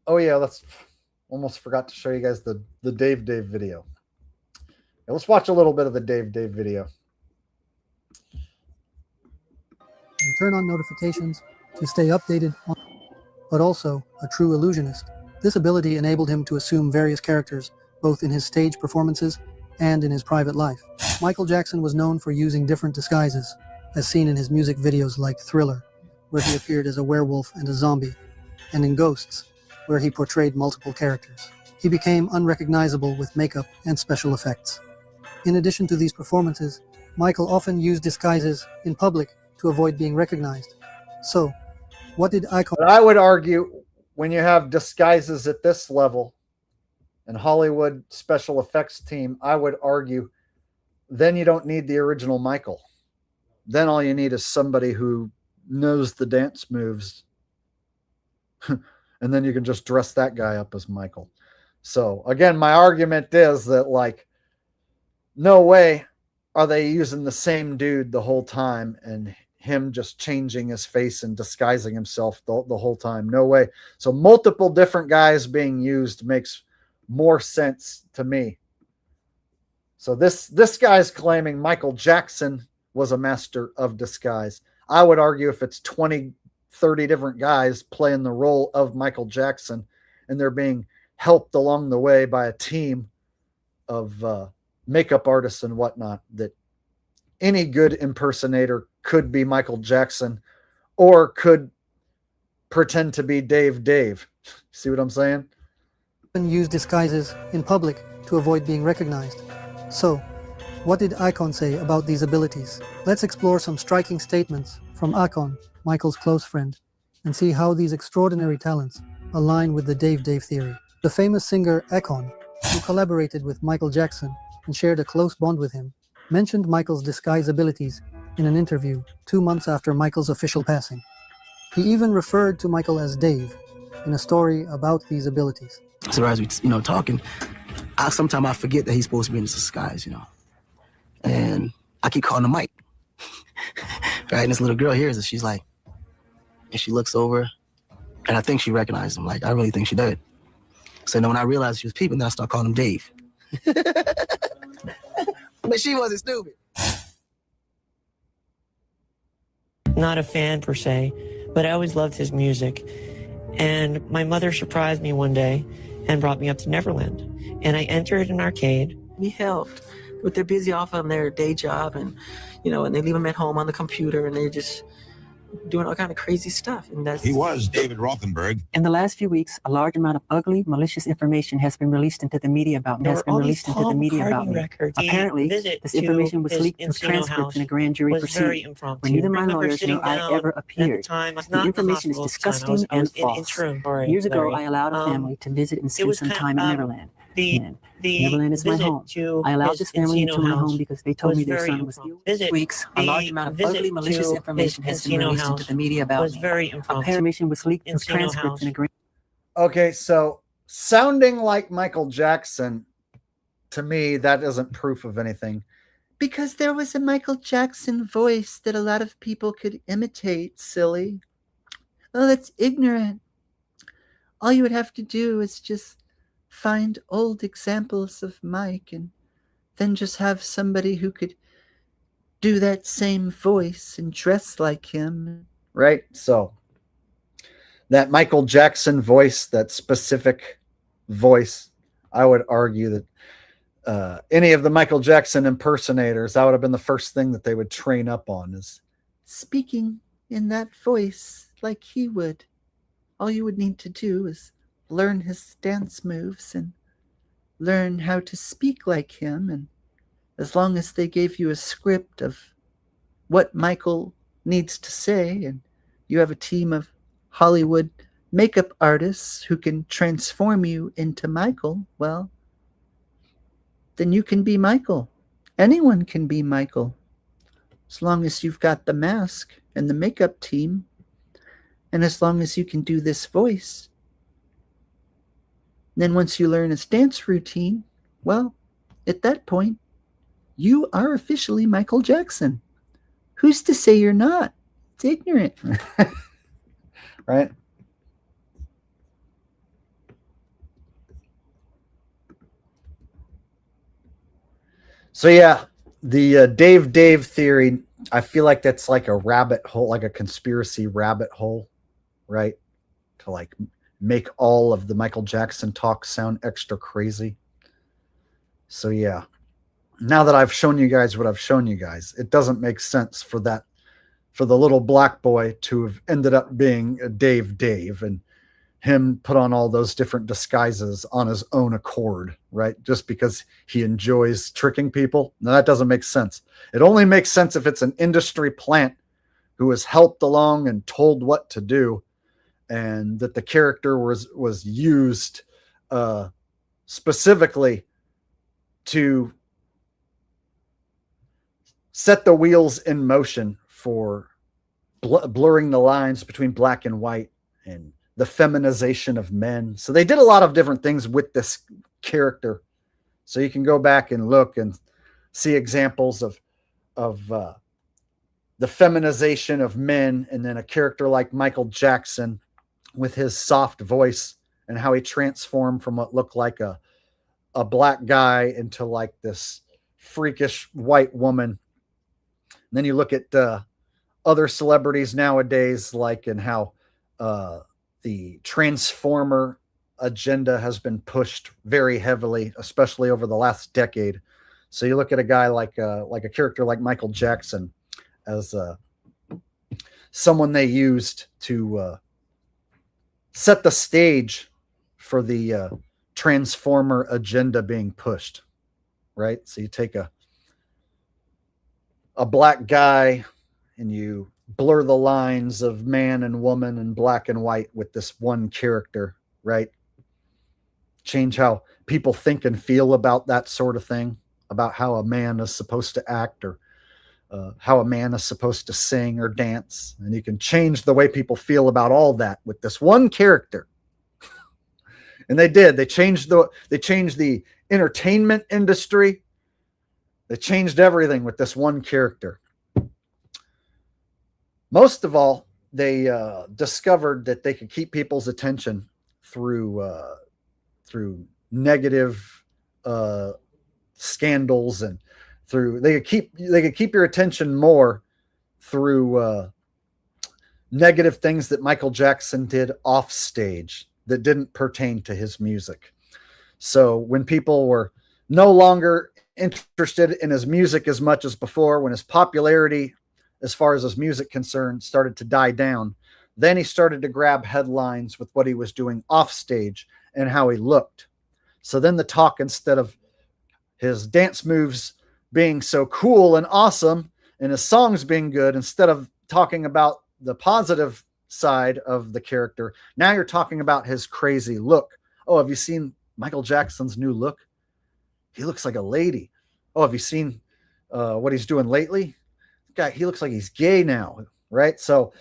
Oh yeah, that's almost forgot to show you guys the Dave video. Yeah, let's watch a little bit of the Dave video. And turn on notifications to stay updated on, but also a true illusionist. This ability enabled him to assume various characters, both in his stage performances and in his private life. Michael Jackson was known for using different disguises, as seen in his music videos like Thriller, where he appeared as a werewolf and a zombie, and in Ghosts, where he portrayed multiple characters. He became unrecognizable with makeup and special effects. In addition to these performances, Michael often used disguises in public to avoid being recognized. So, what did Icon... But I would argue when you have disguises at this level and Hollywood special effects team, I would argue then you don't need the original Michael. Then all you need is somebody who knows the dance moves. And then you can just dress that guy up as Michael. So again, my argument is that, like, no way are they using the same dude the whole time and him just changing his face and disguising himself the whole time. No way. So multiple different guys being used makes more sense to me. So this guy's claiming Michael Jackson was a master of disguise. I would argue if it's 20, 30 different guys playing the role of Michael Jackson and they're being helped along the way by a team of makeup artists and whatnot, that any good impersonator could be Michael Jackson or could pretend to be Dave. See what I'm saying? Use disguises in public to avoid being recognized. So, what did Icon say about these abilities? Let's explore some striking statements from Icon, Michael's close friend, and see how these extraordinary talents align with the Dave theory. The famous singer Akon, who collaborated with Michael Jackson and shared a close bond with him, mentioned Michael's disguise abilities in an interview 2 months after Michael's official passing. He even referred to Michael as Dave in a story about these abilities. So as we, talking, sometimes I forget that he's supposed to be in this disguise, and I keep calling him Mike. Right, and this little girl hears it. She's like, and she looks over, and I think she recognized him. Like, I really think she did. So then when I realized she was peeping, then I start calling him Dave. But she wasn't stupid. Not a fan per se, but I always loved his music. And my mother surprised me one day and brought me up to Neverland. And I entered an arcade. We helped, but they're busy off on their day job, and and they leave them at home on the computer, and they're just doing all kind of crazy stuff. And He was David Rothenberg. In the last few weeks, a large amount of ugly, malicious information has been released into the media about me. Apparently, this information was leaked through transcripts in a grand jury proceeding, where neither my lawyers nor I ever appeared. The information is disgusting and false. Years ago, I allowed a family to visit and spend some time in Neverland. Neverland is my home. I allowed this family into my home because they told me their son was ill. Weeks, a large amount of ugly, malicious information has been released into the media about me. Information was leaked through transcripts in a grand... Okay, so sounding like Michael Jackson, to me, that isn't proof of anything. Because there was a Michael Jackson voice that a lot of people could imitate, silly. Oh, that's ignorant. All you would have to do is just find old examples of Mike and then just have somebody who could do that same voice and dress like him. Right? So that Michael Jackson voice, that specific voice, I would argue that any of the Michael Jackson impersonators, that would have been the first thing that they would train up on, is speaking in that voice like he would. All you would need to do is learn his dance moves and learn how to speak like him. And as long as they gave you a script of what Michael needs to say, and you have a team of Hollywood makeup artists who can transform you into Michael, well, then you can be Michael. Anyone can be Michael, as long as you've got the mask and the makeup team, and as long as you can do this voice. Then once you learn his dance routine, well, at that point, you are officially Michael Jackson. Who's to say you're not? It's ignorant. Right? So yeah, the Dave theory, I feel like that's like a rabbit hole, like a conspiracy rabbit hole, right? To like make all of the Michael Jackson talk sound extra crazy. So yeah, now that I've shown you guys what I've shown you guys, it doesn't make sense for the little black boy to have ended up being a Dave and him put on all those different disguises on his own accord, right? Just because he enjoys tricking people. No, that doesn't make sense. It only makes sense if it's an industry plant who is helped along and told what to do, and that the character was used specifically to set the wheels in motion for blurring the lines between black and white and the feminization of men. So they did a lot of different things with this character. So you can go back and look and see examples of the feminization of men, and then a character like Michael Jackson with his soft voice and how he transformed from what looked like a black guy into like this freakish white woman. And then you look at other celebrities nowadays, like, and how the transformer agenda has been pushed very heavily, especially over the last decade. So you look at a guy like a character like Michael Jackson as someone they used to set the stage for the transformer agenda being pushed, right? So you take a black guy and you blur the lines of man and woman and black and white with this one character, right? Change how people think and feel about that sort of thing, about how a man is supposed to act, or how a man is supposed to sing or dance. And you can change the way people feel about all that with this one character. And they did. They changed the entertainment industry. They changed everything with this one character. Most of all, they discovered that they could keep people's attention through negative scandals, and they could keep your attention more through negative things that Michael Jackson did off stage that didn't pertain to his music. So when people were no longer interested in his music as much as before, when his popularity as far as his music concerned started to die down, then he started to grab headlines with what he was doing off stage and how he looked. So then the talk, instead of his dance moves being so cool and awesome and his songs being good, instead of talking about the positive side of the character, now you're talking about his crazy look. Oh, have you seen Michael Jackson's new look? He looks like a lady. Oh, have you seen what he's doing lately? Guy, he looks like he's gay now, right? So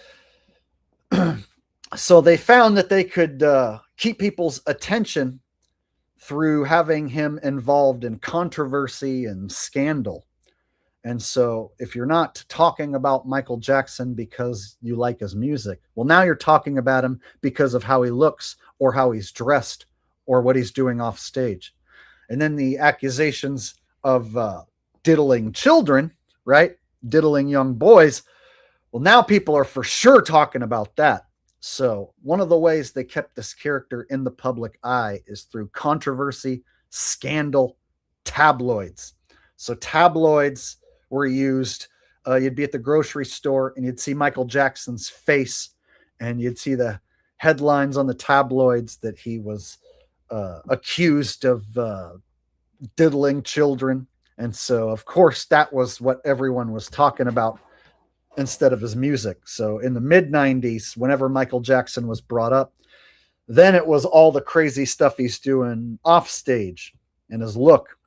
so they found that they could keep people's attention through having him involved in controversy and scandal. And so if you're not talking about Michael Jackson because you like his music, well, now you're talking about him because of how he looks, or how he's dressed, or what he's doing off stage. And then the accusations of diddling children, right? Diddling young boys. Well, now people are for sure talking about that. So one of the ways they kept this character in the public eye is through controversy, scandal, tabloids. So tabloids were used. You'd be at the grocery store and you'd see Michael Jackson's face, and you'd see the headlines on the tabloids that he was accused of diddling children. And so, of course, that was what everyone was talking about instead of his music. So in the mid-90s, whenever Michael Jackson was brought up, then it was all the crazy stuff he's doing off stage and his look.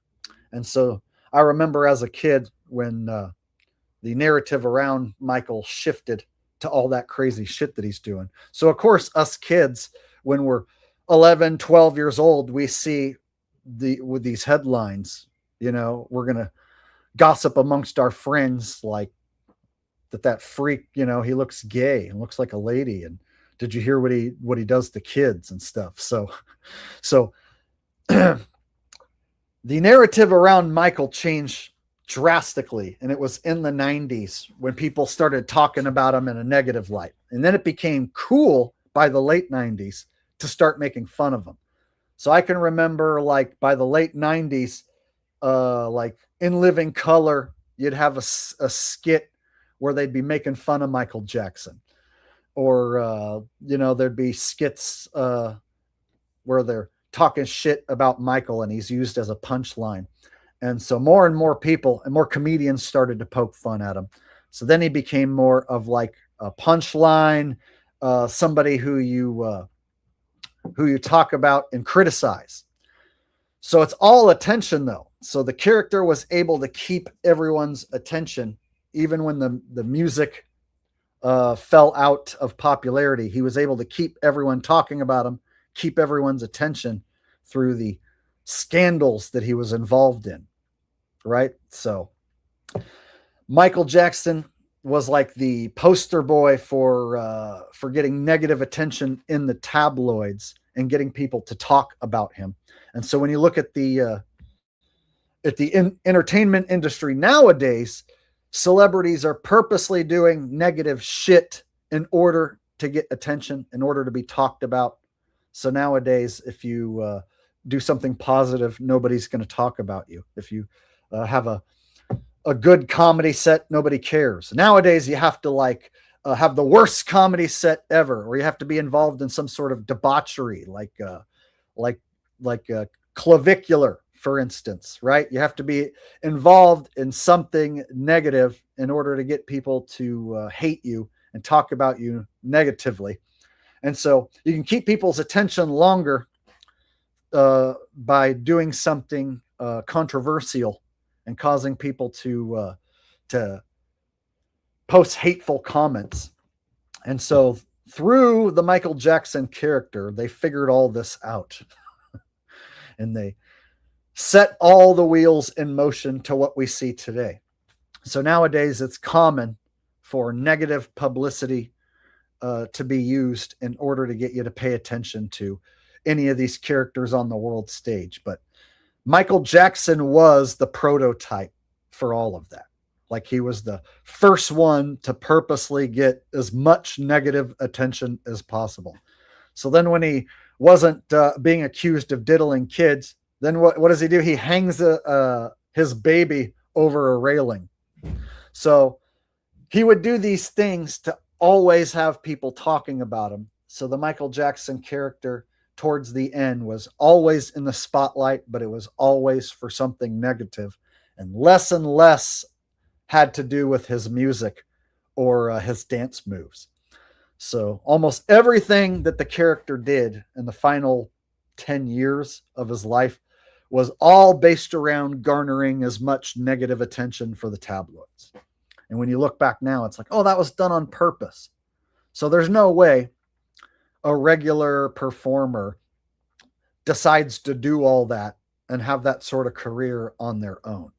And so I remember as a kid when the narrative around Michael shifted to all that crazy shit that he's doing. So, of course, us kids, when we're 11, 12 years old, we see with these headlines, you know, we're going to gossip amongst our friends like that freak, you know, he looks gay and looks like a lady. And did you hear what he does to kids and stuff? So the narrative around Michael changed drastically. And it was in the 90s when people started talking about him in a negative light. And then it became cool by the late 90s to start making fun of him. So I can remember, like, by the late 90s, like In Living Color, you'd have a skit where they'd be making fun of Michael Jackson. Or, there'd be skits where they're talking shit about Michael and he's used as a punchline. And so more and more people and more comedians started to poke fun at him. So then he became more of like a punchline, somebody who you talk about and criticize. So it's all attention though. So the character was able to keep everyone's attention even when the music fell out of popularity. He was able to keep everyone talking about him, keep everyone's attention through the scandals that he was involved in. Right? So Michael Jackson was like the poster boy for getting negative attention in the tabloids and getting people to talk about him. And so when you look at the entertainment industry nowadays, celebrities are purposely doing negative shit in order to get attention, in order to be talked about. So nowadays, if you do something positive, nobody's going to talk about you. If you have a good comedy set, nobody cares. Nowadays, you have to have the worst comedy set ever, or you have to be involved in some sort of debauchery, like clavicular, for instance, right? You have to be involved in something negative in order to get people to hate you and talk about you negatively. And so you can keep people's attention longer by doing something controversial and causing people to post hateful comments. And so through the Michael Jackson character, they figured all this out. And they set all the wheels in motion to what we see today. So nowadays, it's common for negative publicity to be used in order to get you to pay attention to any of these characters on the world stage. But Michael Jackson was the prototype for all of that. Like, he was the first one to purposely get as much negative attention as possible. So then when he wasn't being accused of diddling kids, then what does he do? He hangs his baby over a railing. So he would do these things to always have people talking about him. So the Michael Jackson character towards the end was always in the spotlight, but it was always for something negative, and less had to do with his music or his dance moves. So almost everything that the character did in the final 10 years of his life was all based around garnering as much negative attention for the tabloids. And when you look back now, it's like, oh, that was done on purpose. So there's no way a regular performer decides to do all that and have that sort of career on their own.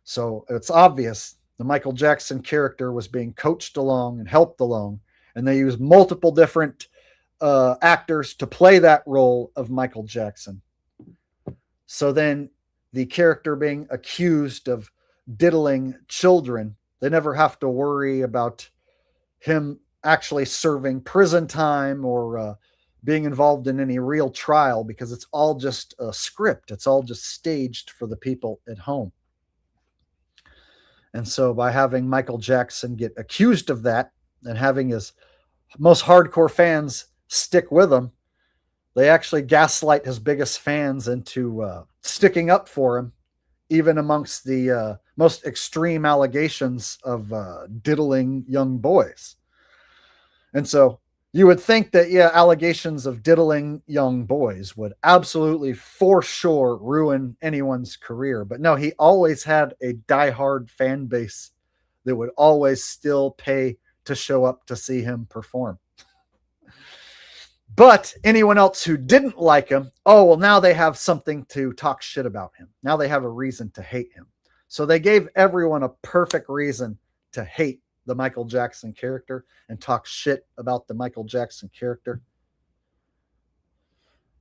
So it's obvious the Michael Jackson character was being coached along and helped along, and they used multiple different actors to play that role of Michael Jackson. So then the character being accused of diddling children, they never have to worry about him actually serving prison time or being involved in any real trial, because it's all just a script. It's all just staged for the people at home. And so by having Michael Jackson get accused of that and having his most hardcore fans stick with him, they actually gaslight his biggest fans into sticking up for him, even amongst the most extreme allegations of diddling young boys. And so you would think that, allegations of diddling young boys would absolutely, for sure, ruin anyone's career. But no, he always had a diehard fan base that would always still pay to show up to see him perform. But anyone else who didn't like him, now they have something to talk shit about him. Now they have a reason to hate him. So they gave everyone a perfect reason to hate the Michael Jackson character and talk shit about the Michael Jackson character.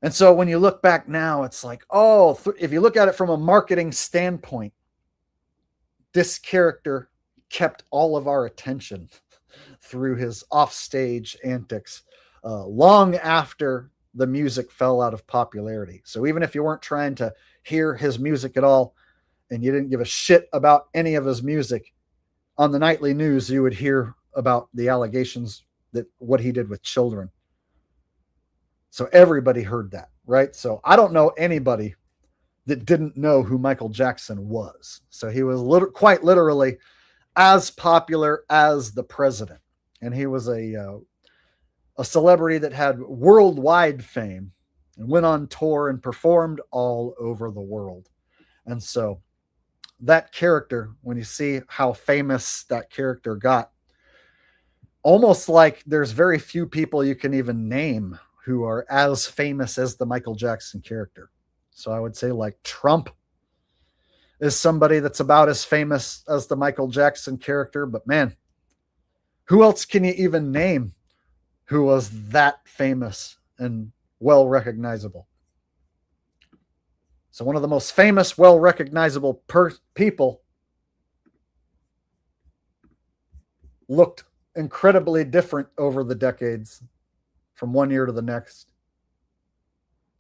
And so when you look back now, it's like, if you look at it from a marketing standpoint, this character kept all of our attention through his offstage antics long after the music fell out of popularity. So even if you weren't trying to hear his music at all, and you didn't give a shit about any of his music, on the nightly news you would hear about the allegations that what he did with children. So everybody heard that, right? So I don't know anybody that didn't know who Michael Jackson was. So he was quite literally as popular as the president. And he was a celebrity that had worldwide fame and went on tour and performed all over the world. And so that character, when you see how famous that character got, almost like there's very few people you can even name who are as famous as the Michael Jackson character. So I would say like Trump is somebody that's about as famous as the Michael Jackson character. But man, who else can you even name who was that famous and well recognizable? So one of the most famous, well recognizable people looked incredibly different over the decades from one year to the next.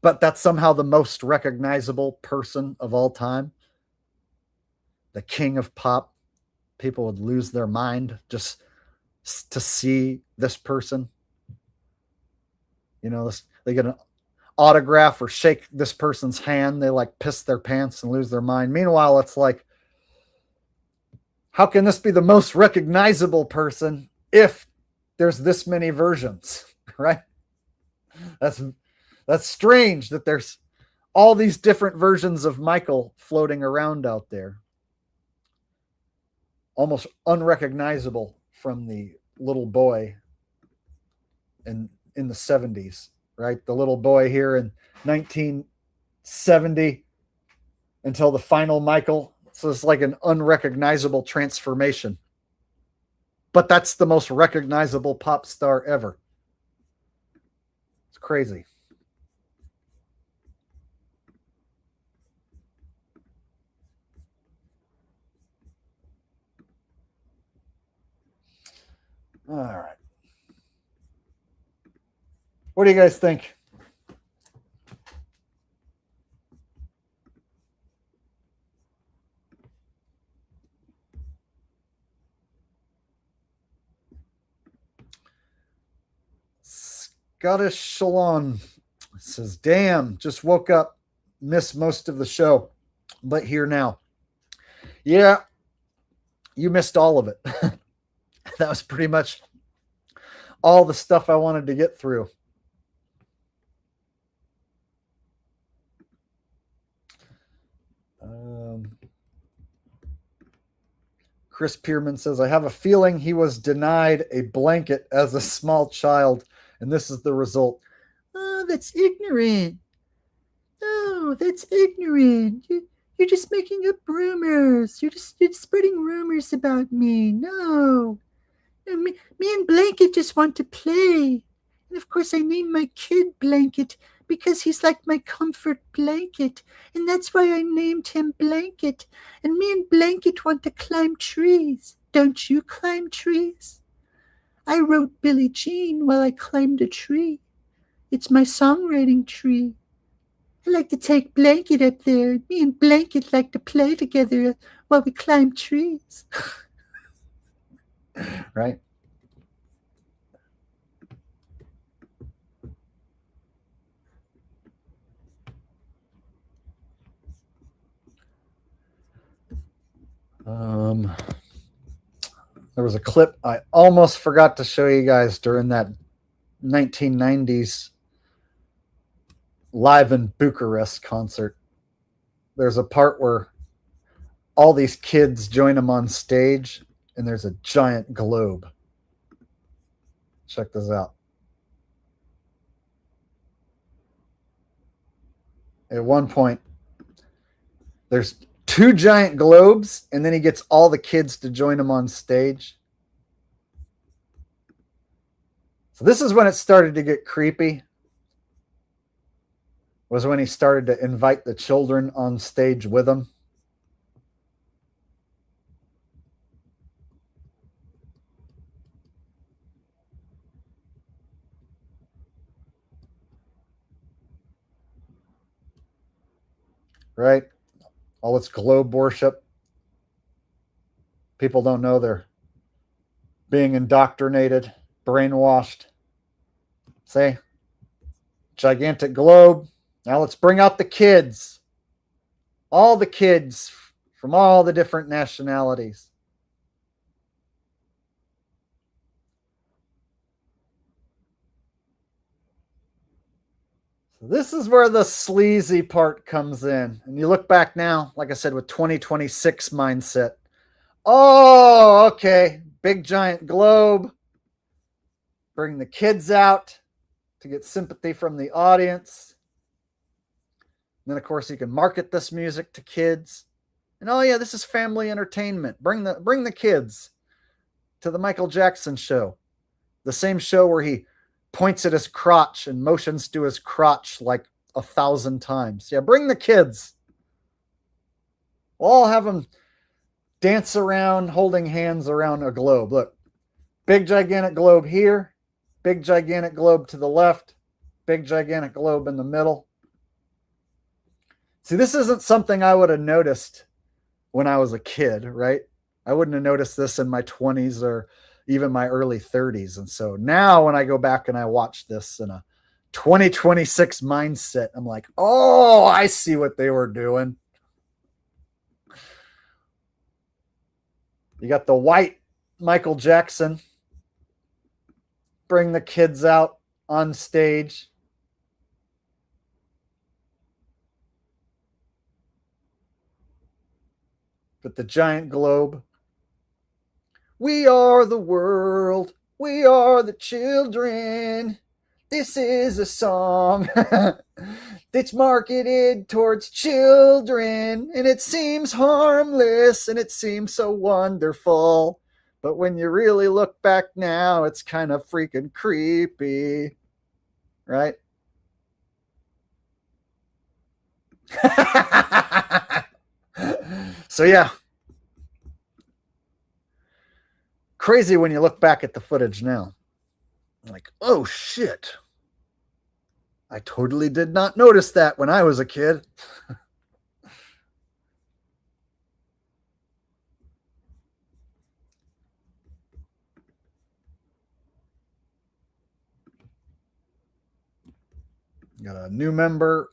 But that's somehow the most recognizable person of all time. The king of pop. People would lose their mind just to see this person. You know, they get an autograph or shake this person's hand, they like piss their pants and lose their mind. Meanwhile, it's like, how can this be the most recognizable person if there's this many versions, right? That's strange that there's all these different versions of Michael floating around out there. Almost unrecognizable from the little boy in the 70s, right? The little boy here in 1970 until the final Michael. So it's like an unrecognizable transformation. But that's the most recognizable pop star ever. It's crazy. All right. What do you guys think? Scottish Shalon says, damn, just woke up, missed most of the show, but here now. Yeah, you missed all of it. That was pretty much all the stuff I wanted to get through. Chris Pierman says, I have a feeling he was denied a blanket as a small child, and this is the result. Oh, that's ignorant. Oh, that's ignorant. You're just making up rumors. You're spreading rumors about me. No. Me and Blanket just want to play. And of course I named my kid Blanket because he's like my comfort blanket. And that's why I named him Blanket. And me and Blanket want to climb trees. Don't you climb trees? I wrote Billie Jean while I climbed a tree. It's my songwriting tree. I like to take Blanket up there. Me and Blanket like to play together while we climb trees. Right? There was a clip I almost forgot to show you guys during that 1990s Live in Bucharest concert. There's a part where all these kids join him on stage and there's a giant globe. Check this out. At one point, there's 2 giant globes, and then he gets all the kids to join him on stage. So this is when it started to get creepy. Was when he started to invite the children on stage with him. Right? all its globe worship. People don't know they're being indoctrinated, brainwashed. Say, gigantic globe. Now let's bring out the kids. All the kids from all the different nationalities. So this is where the sleazy part comes in. And you look back now, like I said, with 2026 mindset. Oh, okay. Big giant globe. Bring the kids out to get sympathy from the audience. And then, of course, you can market this music to kids. And oh yeah, this is family entertainment. Bring the kids to the Michael Jackson show. The same show where he points at his crotch and motions to his crotch like 1,000 times. Yeah, bring the kids. We'll all have them dance around holding hands around a globe. Look, big gigantic globe here, big gigantic globe to the left, big gigantic globe in the middle. See, this isn't something I would have noticed when I was a kid, right? I wouldn't have noticed this in my 20s or even my early 30s. And so now when I go back and I watch this in a 2026 mindset, I'm like, oh, I see what they were doing. You got the white Michael Jackson. Bring the kids out on stage. With the giant globe. We are the world. We are the children. This is a song that's marketed towards children, and it seems harmless and it seems so wonderful. But when you really look back now, it's kind of freaking creepy, right? So yeah. Crazy when you look back at the footage now. Like, oh shit. I totally did not notice that when I was a kid. Got a new member,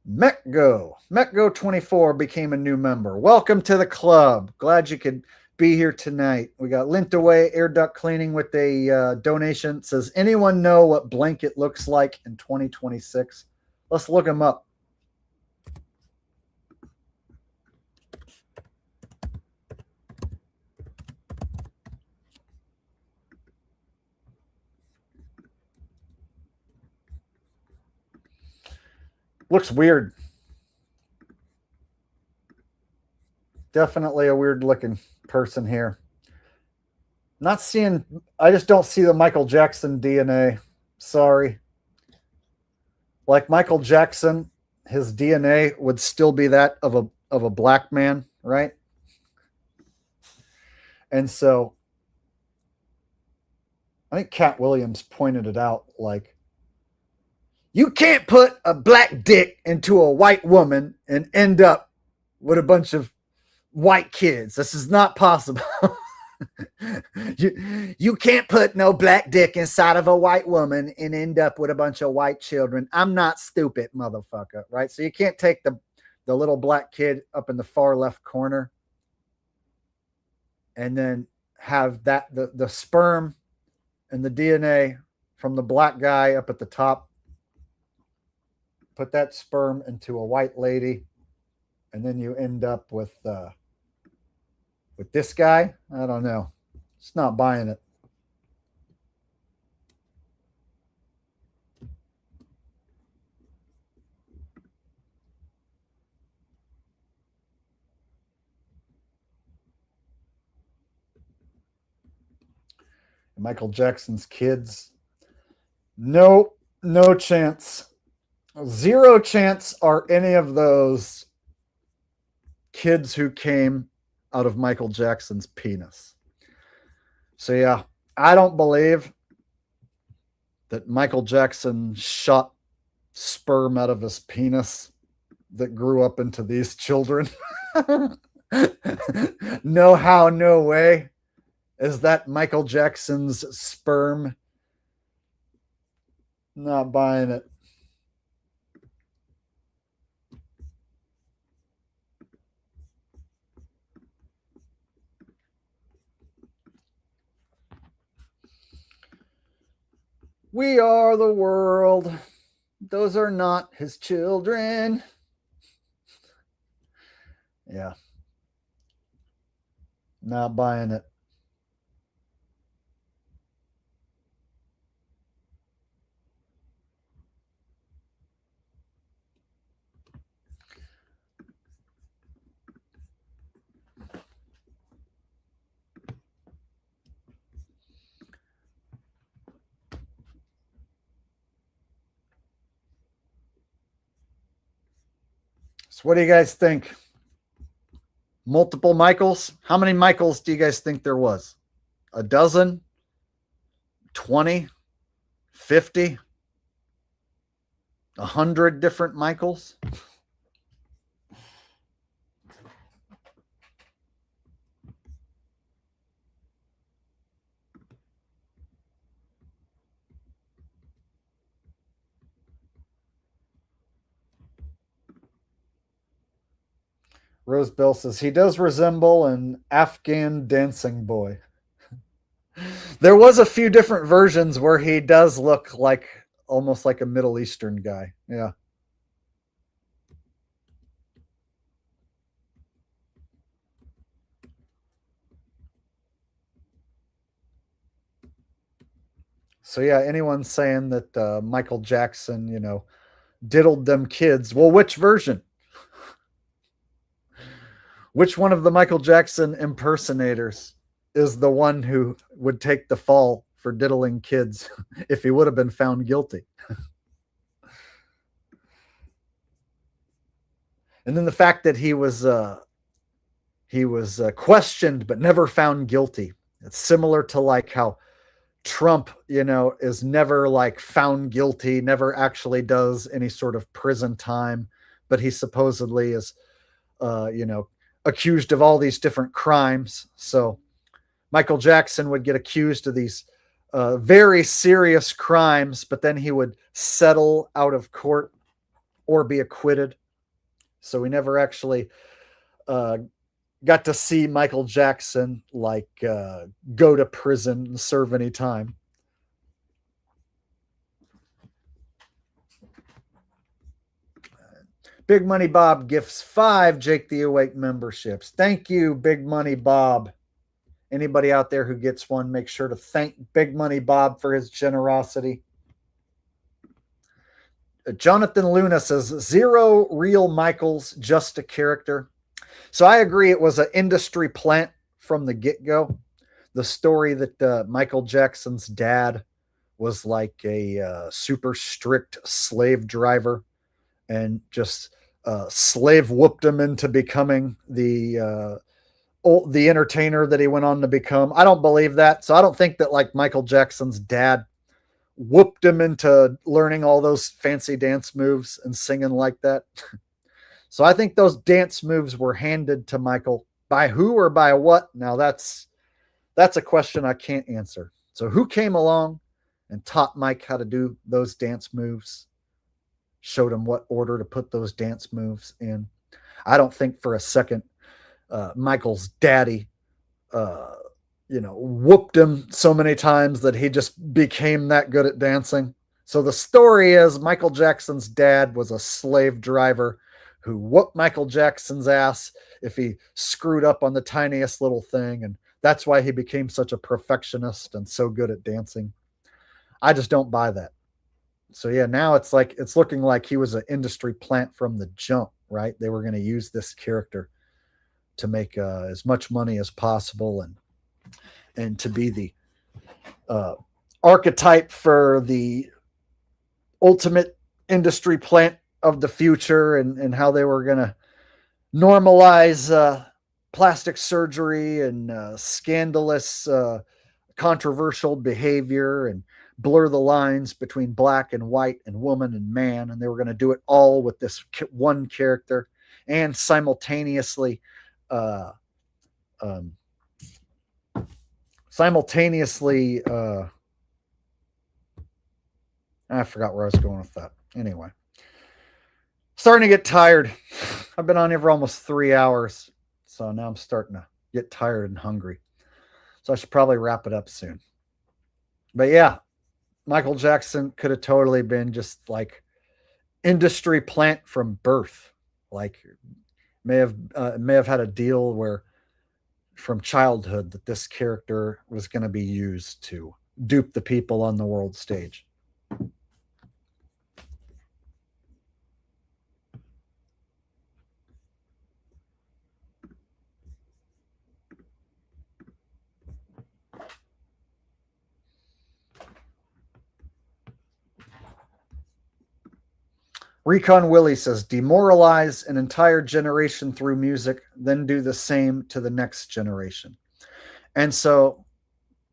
Metgo 24 became a new member. Welcome to the club. Glad you could be here tonight. We got Lint Away Air Duct Cleaning with a donation. Says, anyone know what blanket looks like in 2026? Let's look them up. Looks weird. Definitely a weird looking person here. Not seeing, I just don't see the Michael Jackson DNA. Sorry. Like Michael Jackson, his DNA would still be that of a black man, right? And so I think Cat Williams pointed it out, like, you can't put a black dick into a white woman and end up with a bunch of white kids. This is not possible. You can't put no black dick inside of a white woman and end up with a bunch of white children. I'm not stupid, motherfucker, right? So you can't take the little black kid up in the far left corner and then have that the sperm and the DNA from the black guy up at the top. Put that sperm into a white lady, and then you end up with this guy. I don't know. It's not buying it. Michael Jackson's kids. No chance. 0 chance are any of those kids who came out of Michael Jackson's penis. So yeah, I don't believe that Michael Jackson shot sperm out of his penis. that grew up into these children. No how, no way. Is that Michael Jackson's sperm? Not buying it. We are the world. Those are not his children. Yeah. Not buying it. So what do you guys think? Multiple Michaels? How many Michaels do you guys think there was? A dozen? 20? 50? 100 different Michaels? Rose Bell says he does resemble an Afghan dancing boy. There was a few different versions where he does look like almost like a Middle Eastern guy. Yeah. So yeah, anyone saying that Michael Jackson, diddled them kids. Well, which version? Which one of the Michael Jackson impersonators is the one who would take the fall for diddling kids if he would have been found guilty? And then the fact that he was questioned but never found guilty. It's similar to like how Trump, is never like found guilty, never actually does any sort of prison time, but he supposedly is, accused of all these different crimes. So Michael Jackson would get accused of these very serious crimes, but then he would settle out of court or be acquitted. So we never actually got to see Michael Jackson go to prison and serve any time. Big Money Bob gifts 5 Jake the Awake memberships. Thank you, Big Money Bob. Anybody out there who gets one, make sure to thank Big Money Bob for his generosity. Jonathan Luna says, 0 real Michaels, just a character. So I agree, it was an industry plant from the get-go. The story that Michael Jackson's dad was like a super strict slave driver and just slave whooped him into becoming the entertainer that he went on to become. I don't believe that. So I don't think that like Michael Jackson's dad whooped him into learning all those fancy dance moves and singing like that. So I think those dance moves were handed to Michael by who or by what. Now that's a question I can't answer. So who came along and taught Mike how to do those dance moves, showed him what order to put those dance moves in? I don't think for a second Michael's daddy, whooped him so many times that he just became that good at dancing. So the story is Michael Jackson's dad was a slave driver who whooped Michael Jackson's ass if he screwed up on the tiniest little thing. And that's why he became such a perfectionist and so good at dancing. I just don't buy that. So yeah, now it's looking like he was an industry plant from the jump, right? They were going to use this character to make as much money as possible and to be the archetype for the ultimate industry plant of the future, and how they were going to normalize plastic surgery and scandalous, controversial behavior and blur the lines between black and white and woman and man, and they were going to do it all with this one character, and simultaneously um, I forgot where I was going with that. Anyway, starting to get tired. I've been on here for almost 3 hours, so now I'm starting to get tired and hungry. So I should probably wrap it up soon. But yeah, Michael Jackson could have totally been just like industry plant from birth. Like may have had a deal where from childhood that this character was going to be used to dupe the people on the world stage. Recon Willie says, demoralize an entire generation through music, then do the same to the next generation. And so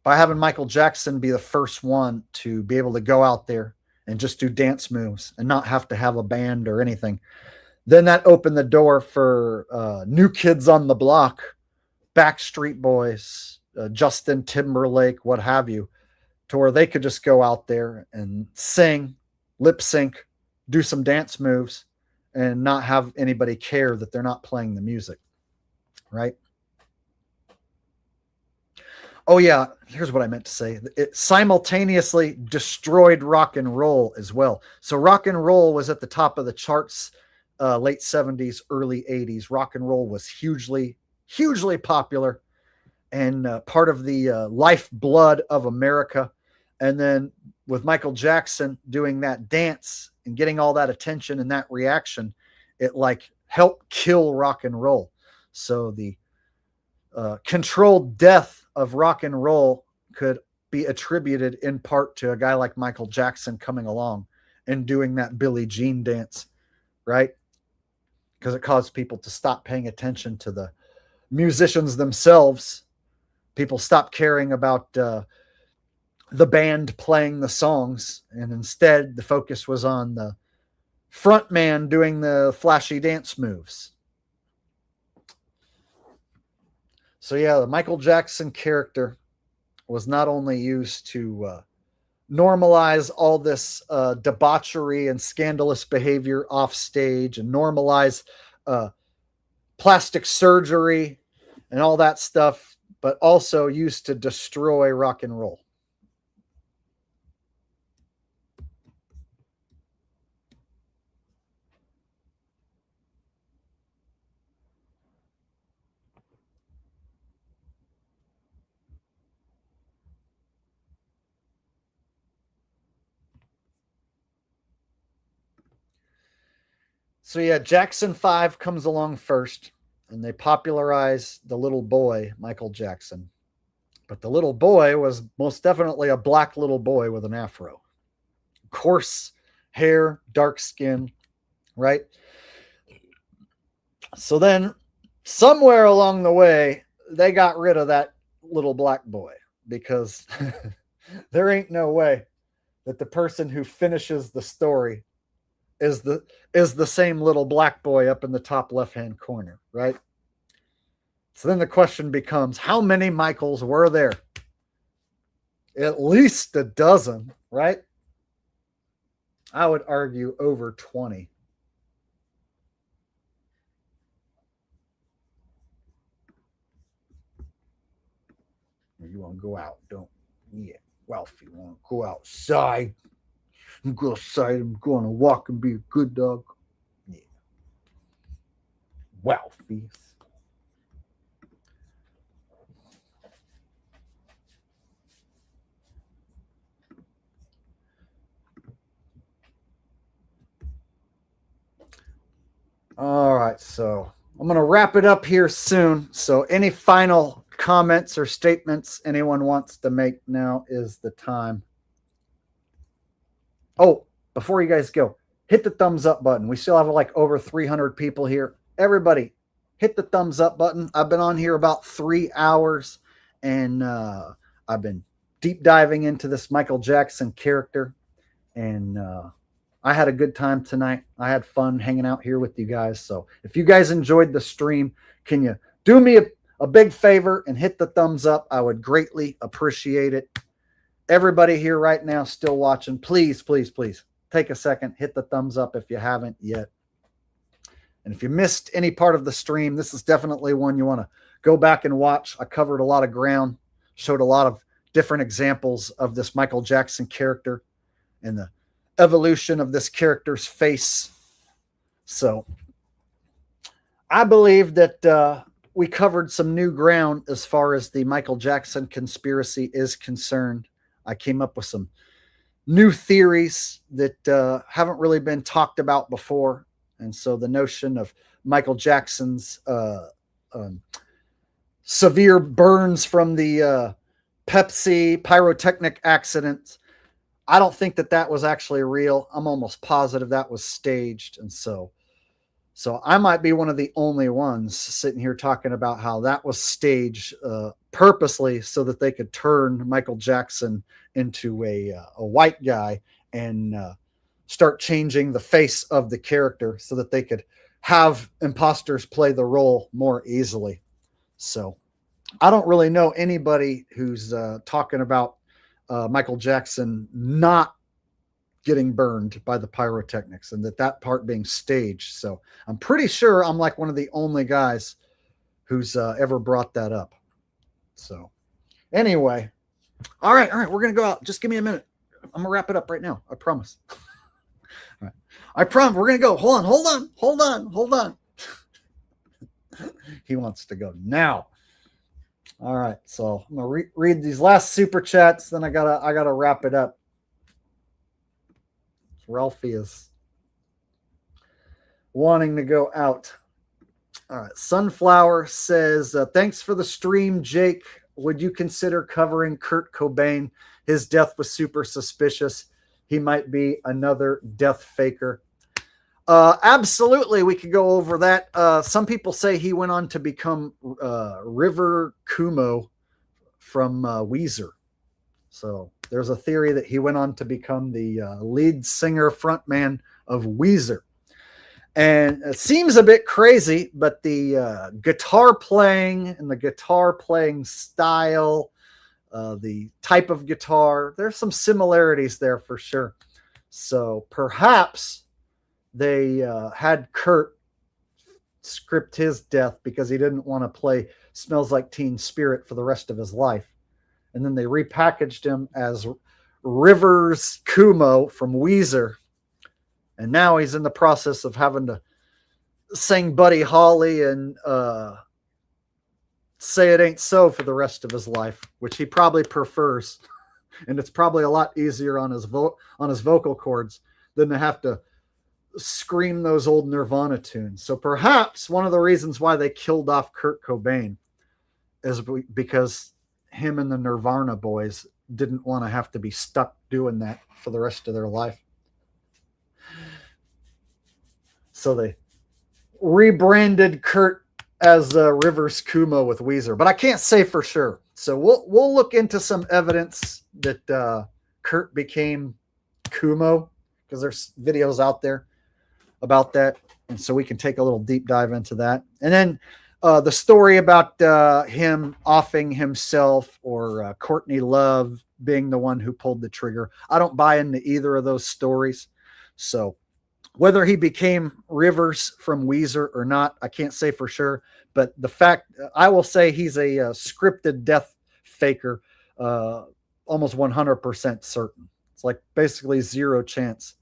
by having Michael Jackson be the first one to be able to go out there and just do dance moves and not have to have a band or anything, then that opened the door for New Kids on the Block, Backstreet Boys, Justin Timberlake, what have you, to where they could just go out there and sing, lip sync, do some dance moves, and not have anybody care that they're not playing the music, right? Oh yeah, here's what I meant to say. It simultaneously destroyed rock and roll as well. So rock and roll was at the top of the charts, late 70s, early 80s. Rock and roll was hugely, hugely popular and part of the lifeblood of America. And then with Michael Jackson doing that dance and getting all that attention and that reaction, it like helped kill rock and roll. So the controlled death of rock and roll could be attributed in part to a guy like Michael Jackson coming along and doing that Billie Jean dance, right? Because it caused people to stop paying attention to the musicians themselves. People stopped caring about the band playing the songs, and instead the focus was on the front man doing the flashy dance moves. So yeah, the Michael Jackson character was not only used to normalize all this debauchery and scandalous behavior off stage and normalize plastic surgery and all that stuff, but also used to destroy rock and roll. So yeah, Jackson 5 comes along first, and they popularize the little boy, Michael Jackson. But the little boy was most definitely a black little boy with an afro. Coarse hair, dark skin, right? So then somewhere along the way, they got rid of that little black boy because there ain't no way that the person who finishes the story is the same little black boy up in the top left-hand corner, right? So then the question becomes, how many Michaels were there? At least a dozen, right? I would argue over 20. You want to go out, don't you? Yeah, Ralphie, you want to go outside? I'm going outside. I'm going to walk and be a good dog. Yeah. Ralphie. All right, so I'm going to wrap it up here soon. So any final comments or statements anyone wants to make, now is the time. Oh, before you guys go, hit the thumbs up button. We still have like over 300 people here. Everybody, hit the thumbs up button. I've been on here about 3 hours, and I've been deep diving into this Michael Jackson character. And I had a good time tonight. I had fun hanging out here with you guys. So if you guys enjoyed the stream, can you do me a big favor and hit the thumbs up? I would greatly appreciate it. Everybody here right now still watching, please, please, please take a second, hit the thumbs up if you haven't yet. And if you missed any part of the stream, this is definitely one you want to go back and watch. I covered a lot of ground, showed a lot of different examples of this Michael Jackson character and the evolution of this character's face. So I believe that we covered some new ground as far as the Michael Jackson conspiracy is concerned. I came up with some new theories that haven't really been talked about before. And so the notion of Michael Jackson's severe burns from the Pepsi pyrotechnic accident, I don't think that was actually real. I'm almost positive that was staged. And so I might be one of the only ones sitting here talking about how that was staged purposely so that they could turn Michael Jackson into a white guy and start changing the face of the character so that they could have imposters play the role more easily. So I don't really know anybody who's talking about Michael Jackson not getting burned by the pyrotechnics and that part being staged. So I'm pretty sure I'm like one of the only guys who's ever brought that up. So anyway, all right. We're going to go out. Just give me a minute. I'm going to wrap it up right now. I promise. All right. I promise we're going to go. Hold on. He wants to go now. All right. So I'm going to read these last super chats. Then I gotta wrap it up. Ralphie is wanting to go out. All right. Sunflower says, thanks for the stream, Jake. Would you consider covering Kurt Cobain? His death was super suspicious. He might be another death faker. Absolutely. We could go over that. Some people say he went on to become River Kumo from Weezer. So there's a theory that he went on to become the lead singer frontman of Weezer. And it seems a bit crazy, but the guitar playing and the guitar playing style, the type of guitar, there's some similarities there for sure. So perhaps they had Kurt script his death because he didn't want to play Smells Like Teen Spirit for the rest of his life. And then they repackaged him as Rivers Kumo from Weezer. And now he's in the process of having to sing Buddy Holly and Say It Ain't So for the rest of his life, which he probably prefers. And it's probably a lot easier on his vocal cords than to have to scream those old Nirvana tunes. So perhaps one of the reasons why they killed off Kurt Cobain is because him and the Nirvana boys didn't want to have to be stuck doing that for the rest of their life. So they rebranded Kurt as Rivers Kumo with Weezer, but I can't say for sure. So we'll look into some evidence that Kurt became Kumo, because there's videos out there about that, and so we can take a little deep dive into that. And then the story about him offing himself or Courtney Love being the one who pulled the trigger, I don't buy into either of those stories. So whether he became Rivers from Weezer or not, I can't say for sure. But the fact, I will say he's a scripted death faker, almost 100% certain. It's like basically zero chance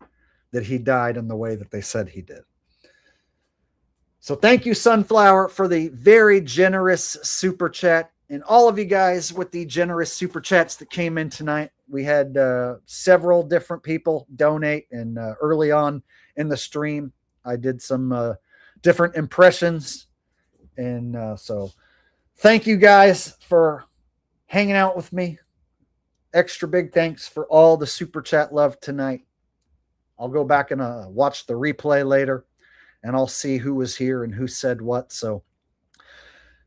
that he died in the way that they said he did. So thank you, Sunflower, for the very generous super chat. And all of you guys with the generous super chats that came in tonight. We had several different people donate, and early on in the stream, I did some different impressions. And so thank you guys for hanging out with me. Extra big thanks for all the super chat love tonight. I'll go back and watch the replay later, and I'll see who was here and who said what. So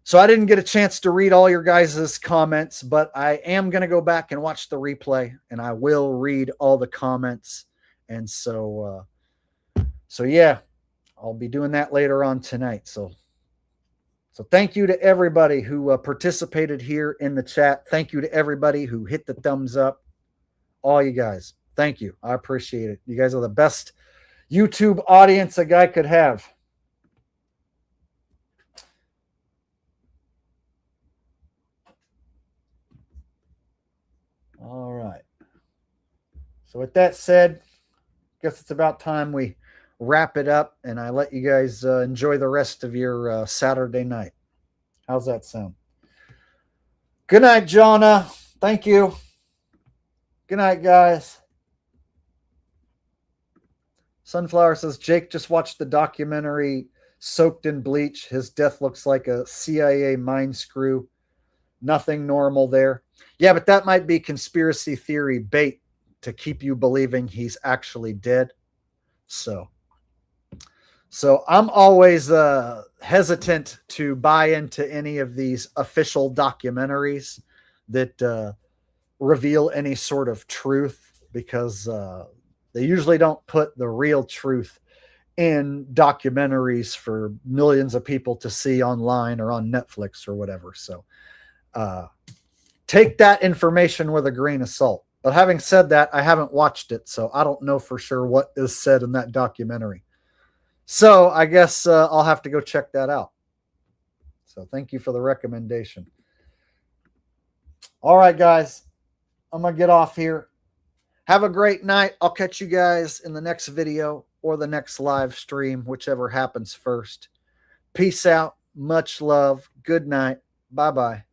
So I didn't get a chance to read all your guys' comments, but I am going to go back and watch the replay, and I will read all the comments. And so yeah, I'll be doing that later on tonight. So thank you to everybody who participated here in the chat. Thank you to everybody who hit the thumbs up. All you guys, thank you. I appreciate it. You guys are the best YouTube audience a guy could have. All right. So with that said, I guess it's about time we wrap it up, and I let you guys enjoy the rest of your Saturday night. How's that sound? Good night, Jonah. Thank you. Good night, guys. Sunflower says, Jake just watched the documentary Soaked in Bleach. His death looks like a CIA mind screw. Nothing normal there. Yeah, but that might be conspiracy theory bait to keep you believing he's actually dead. So I'm always hesitant to buy into any of these official documentaries that reveal any sort of truth, because they usually don't put the real truth in documentaries for millions of people to see online or on Netflix or whatever. So take that information with a grain of salt. But having said that, I haven't watched it, so I don't know for sure what is said in that documentary. So I guess I'll have to go check that out. So thank you for the recommendation. All right, guys, I'm going to get off here. Have a great night. I'll catch you guys in the next video or the next live stream, whichever happens first. Peace out. Much love. Good night. Bye-bye.